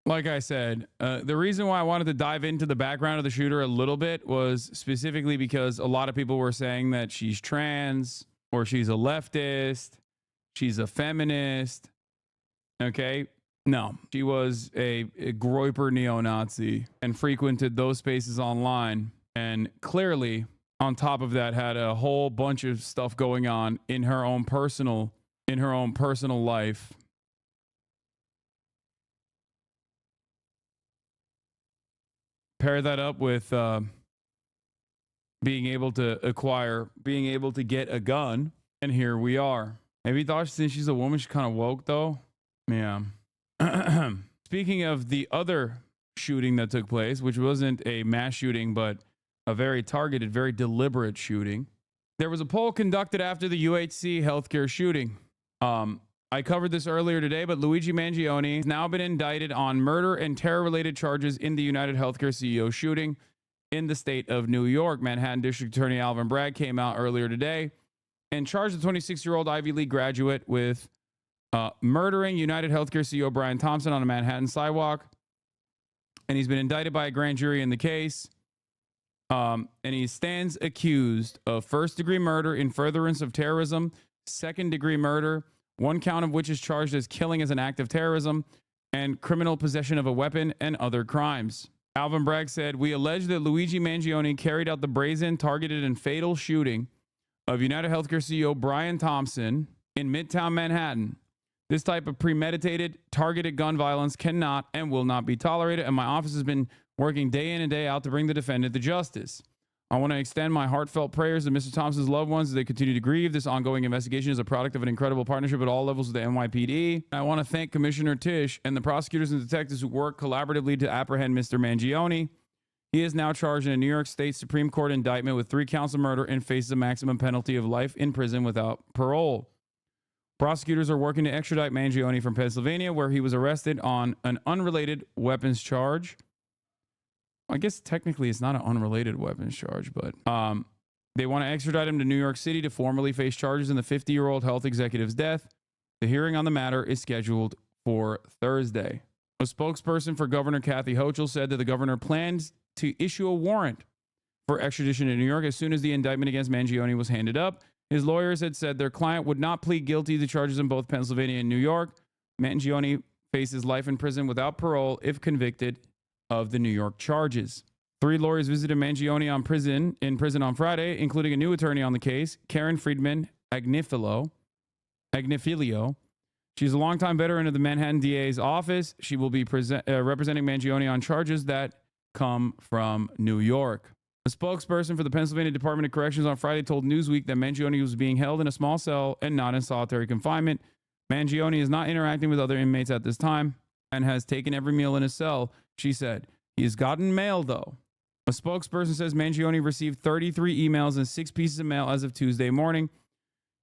like I said, the reason why I wanted to dive into the background of the shooter a little bit was specifically because a lot of people were saying that she's trans or she's a leftist, she's a feminist. Okay. No, she was a groyper neo-Nazi and frequented those spaces online. And clearly, on top of that, had a whole bunch of stuff going on in her own personal life. Pair that up with being able to get a gun, and here we are. Maybe thought since she's a woman, she's kind of woke, though. Yeah. Speaking of the other shooting that took place, which wasn't a mass shooting, but a very targeted, very deliberate shooting. There was a poll conducted after the UHC healthcare shooting. I covered this earlier today, but Luigi Mangione has now been indicted on murder and terror-related charges in the United Healthcare CEO shooting in the state of New York. Manhattan District Attorney Alvin Bragg came out earlier today and charged the 26-year-old Ivy League graduate with murdering United Healthcare CEO Brian Thompson on a Manhattan sidewalk. And he's been indicted by a grand jury in the case. And he stands accused of first-degree murder in furtherance of terrorism, second-degree murder, one count of which is charged as killing as an act of terrorism, and criminal possession of a weapon and other crimes. Alvin Bragg said, "We allege that Luigi Mangione carried out the brazen, targeted, and fatal shooting of United Healthcare CEO Brian Thompson in Midtown Manhattan. This type of premeditated, targeted gun violence cannot and will not be tolerated, and my office has been working day in and day out to bring the defendant to justice. I want to extend my heartfelt prayers to Mr. Thompson's loved ones as they continue to grieve. This ongoing investigation is a product of an incredible partnership at all levels with the NYPD. I want to thank Commissioner Tisch and the prosecutors and detectives who work collaboratively to apprehend Mr. Mangione. He is now charged in a New York State Supreme Court indictment with 3 counts of murder and faces a maximum penalty of life in prison without parole. Prosecutors are working to extradite Mangione from Pennsylvania, where he was arrested on an unrelated weapons charge. I guess technically it's not an unrelated weapons charge, but they want to extradite him to New York City to formally face charges in the 50-year-old health executive's death. The hearing on the matter is scheduled for Thursday. A spokesperson for Governor Kathy Hochul said that the governor plans to issue a warrant for extradition to New York as soon as the indictment against Mangione was handed up. His lawyers had said their client would not plead guilty to charges in both Pennsylvania and New York. Mangione faces life in prison without parole if convicted of the New York charges. 3 lawyers visited Mangione in prison on Friday, including a new attorney on the case, Karen Friedman Agnifilo. She's a longtime veteran of the Manhattan DA's office. She will be representing Mangione on charges that come from New York. A spokesperson for the Pennsylvania Department of Corrections on Friday told Newsweek that Mangione was being held in a small cell and not in solitary confinement. Mangione is not interacting with other inmates at this time and has taken every meal in his cell, she said. He has gotten mail, though. A spokesperson says Mangione received 33 emails and 6 pieces of mail as of Tuesday morning.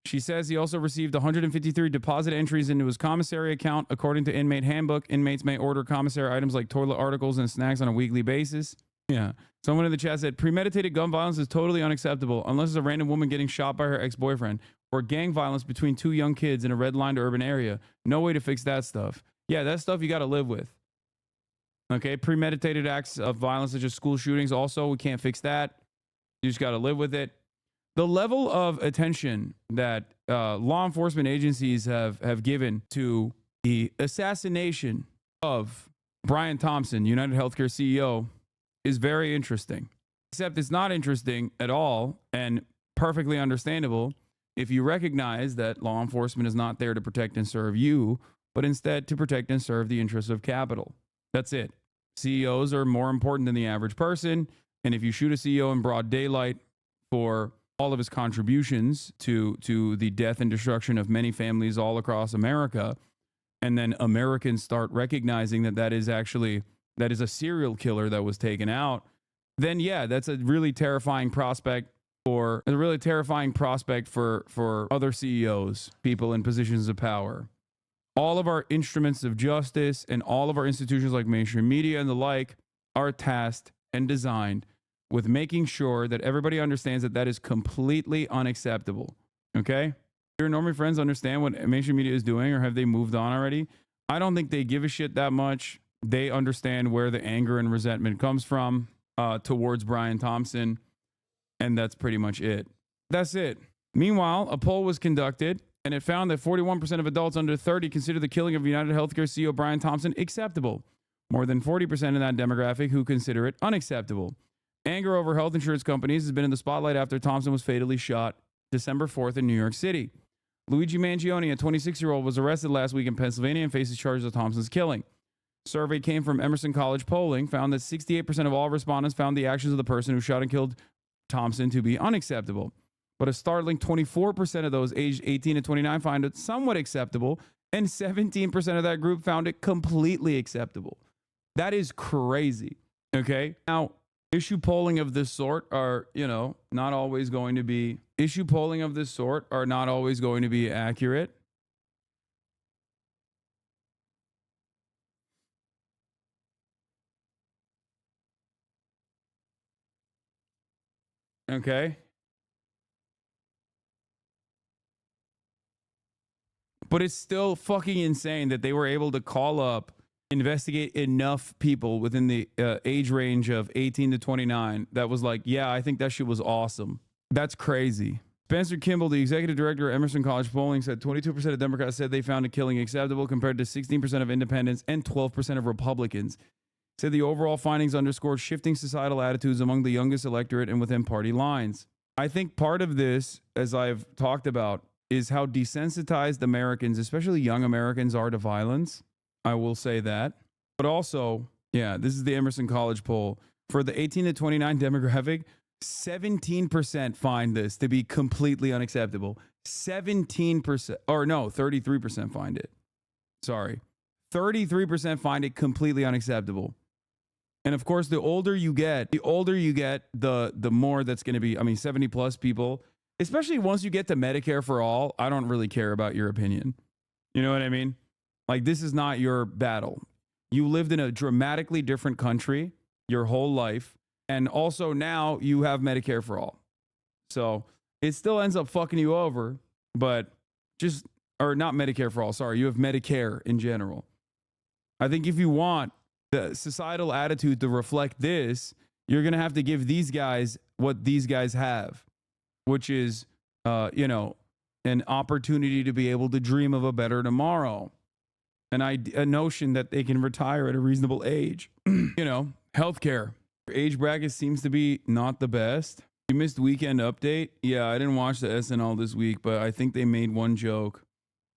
She says he also received 153 deposit entries into his commissary account. According to Inmate Handbook, inmates may order commissary items like toilet articles and snacks on a weekly basis. Yeah. Someone in the chat said, premeditated gun violence is totally unacceptable unless it's a random woman getting shot by her ex-boyfriend or gang violence between 2 young kids in a red-lined urban area. No way to fix that stuff. Yeah, that stuff you got to live with. Okay, premeditated acts of violence such as school shootings also, we can't fix that. You just got to live with it. The level of attention that law enforcement agencies have given to the assassination of Brian Thompson, United Healthcare CEO, is very interesting. Except it's not interesting at all and perfectly understandable if you recognize that law enforcement is not there to protect and serve you, but instead to protect and serve the interests of capital. That's it. CEOs are more important than the average person. And if you shoot a CEO in broad daylight for all of his contributions to the death and destruction of many families all across America, and then Americans start recognizing that is a serial killer that was taken out, then yeah, that's a really terrifying prospect for other CEOs, people in positions of power. All of our instruments of justice and all of our institutions like mainstream media and the like are tasked and designed with making sure that everybody understands that is completely unacceptable. Okay? Do your normie friends understand what mainstream media is doing, or have they moved on already? I don't think they give a shit that much. They understand where the anger and resentment comes from towards Brian Thompson, and that's pretty much it. That's it. Meanwhile, a poll was conducted, and it found that 41% of adults under 30 consider the killing of United Healthcare CEO Brian Thompson acceptable. More than 40% in that demographic who consider it unacceptable. Anger over health insurance companies has been in the spotlight after Thompson was fatally shot December 4th in New York City. Luigi Mangione, a 26-year-old, was arrested last week in Pennsylvania and faces charges of Thompson's killing. Survey came from Emerson College polling, found that 68% of all respondents found the actions of the person who shot and killed Thompson to be unacceptable. But a startling 24% of those aged 18 to 29 found it somewhat acceptable, and 17% of that group found it completely acceptable. That is crazy. Okay? Now, Issue polling of this sort are, you know, not always going to be accurate. Okay. But it's still fucking insane that they were able to call up, investigate enough people within the age range of 18 to 29 that was like, yeah, I think that shit was awesome. That's crazy. Spencer Kimball, the executive director of Emerson College Polling, said 22% of Democrats said they found a killing acceptable compared to 16% of independents and 12% of Republicans. Said the overall findings underscored shifting societal attitudes among the youngest electorate and within party lines. I think part of this, as I've talked about, is how desensitized Americans, especially young Americans, are to violence. I will say that. But also, yeah, this is the Emerson College poll. For the 18 to 29 demographic, 17% find this to be completely unacceptable. 17%, or no, 33% find it. Sorry. 33% find it completely unacceptable. And of course, the older you get, the more that's going to be, I mean, 70 plus people, especially once you get to Medicare for all, I don't really care about your opinion. You know what I mean? Like, this is not your battle. You lived in a dramatically different country your whole life. And also now you have Medicare for all. So it still ends up fucking you over, but just, or not Medicare for all, sorry, you have Medicare in general. I think if you want the societal attitude to reflect this, you're going to have to give these guys what these guys have, which is, you know, an opportunity to be able to dream of a better tomorrow. A notion that they can retire at a reasonable age. You know, healthcare. Age bracket seems to be not the best. You missed weekend update. Yeah, I didn't watch the SNL this week, but I think they made one joke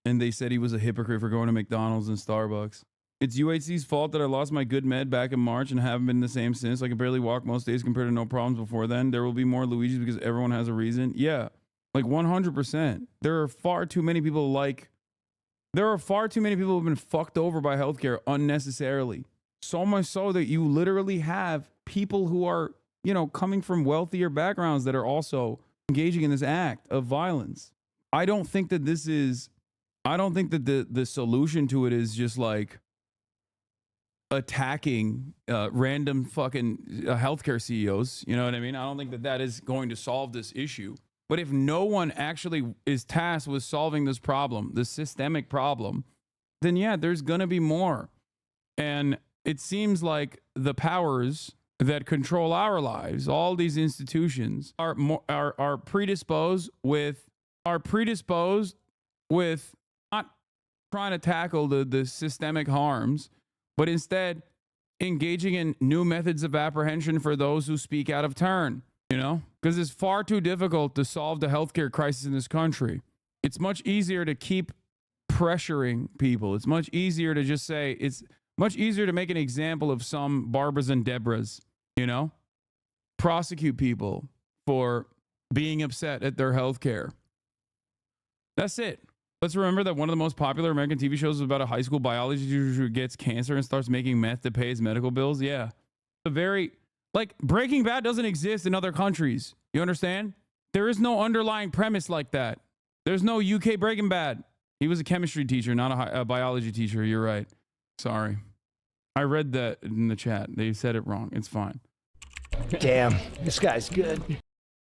and they said he was a hypocrite for going to McDonald's and Starbucks. It's UHC's fault that I lost my good med back in March and haven't been the same since. I can barely walk most days compared to no problems before then. There will be more Luigi's because everyone has a reason. Yeah, like 100%. There are far too many people who've been fucked over by healthcare unnecessarily. So much so that you literally have people who are, you know, coming from wealthier backgrounds that are also engaging in this act of violence. I don't think that the solution to it is just like attacking random fucking healthcare CEOs. You know what I mean? I don't think that is going to solve this issue. But if no one actually is tasked with solving this problem, this systemic problem, then yeah, there's going to be more. And it seems like the powers that control our lives, all these institutions, are predisposed with not trying to tackle the systemic harms, but instead engaging in new methods of apprehension for those who speak out of turn, you know, because it's far too difficult to solve the healthcare crisis in this country. It's much easier to keep pressuring people. It's much easier to just say, it's much easier to make an example of some Barbaras and Debras, you know, prosecute people for being upset at their health care. That's it. Let's remember that one of the most popular American TV shows is about a high school biology teacher who gets cancer and starts making meth to pay his medical bills. Yeah. Like, Breaking Bad doesn't exist in other countries. You understand? There is no underlying premise like that. There's no UK Breaking Bad. He was a chemistry teacher, not a biology teacher. You're right. Sorry. I read that in the chat. They said it wrong. It's fine. Damn, this guy's good.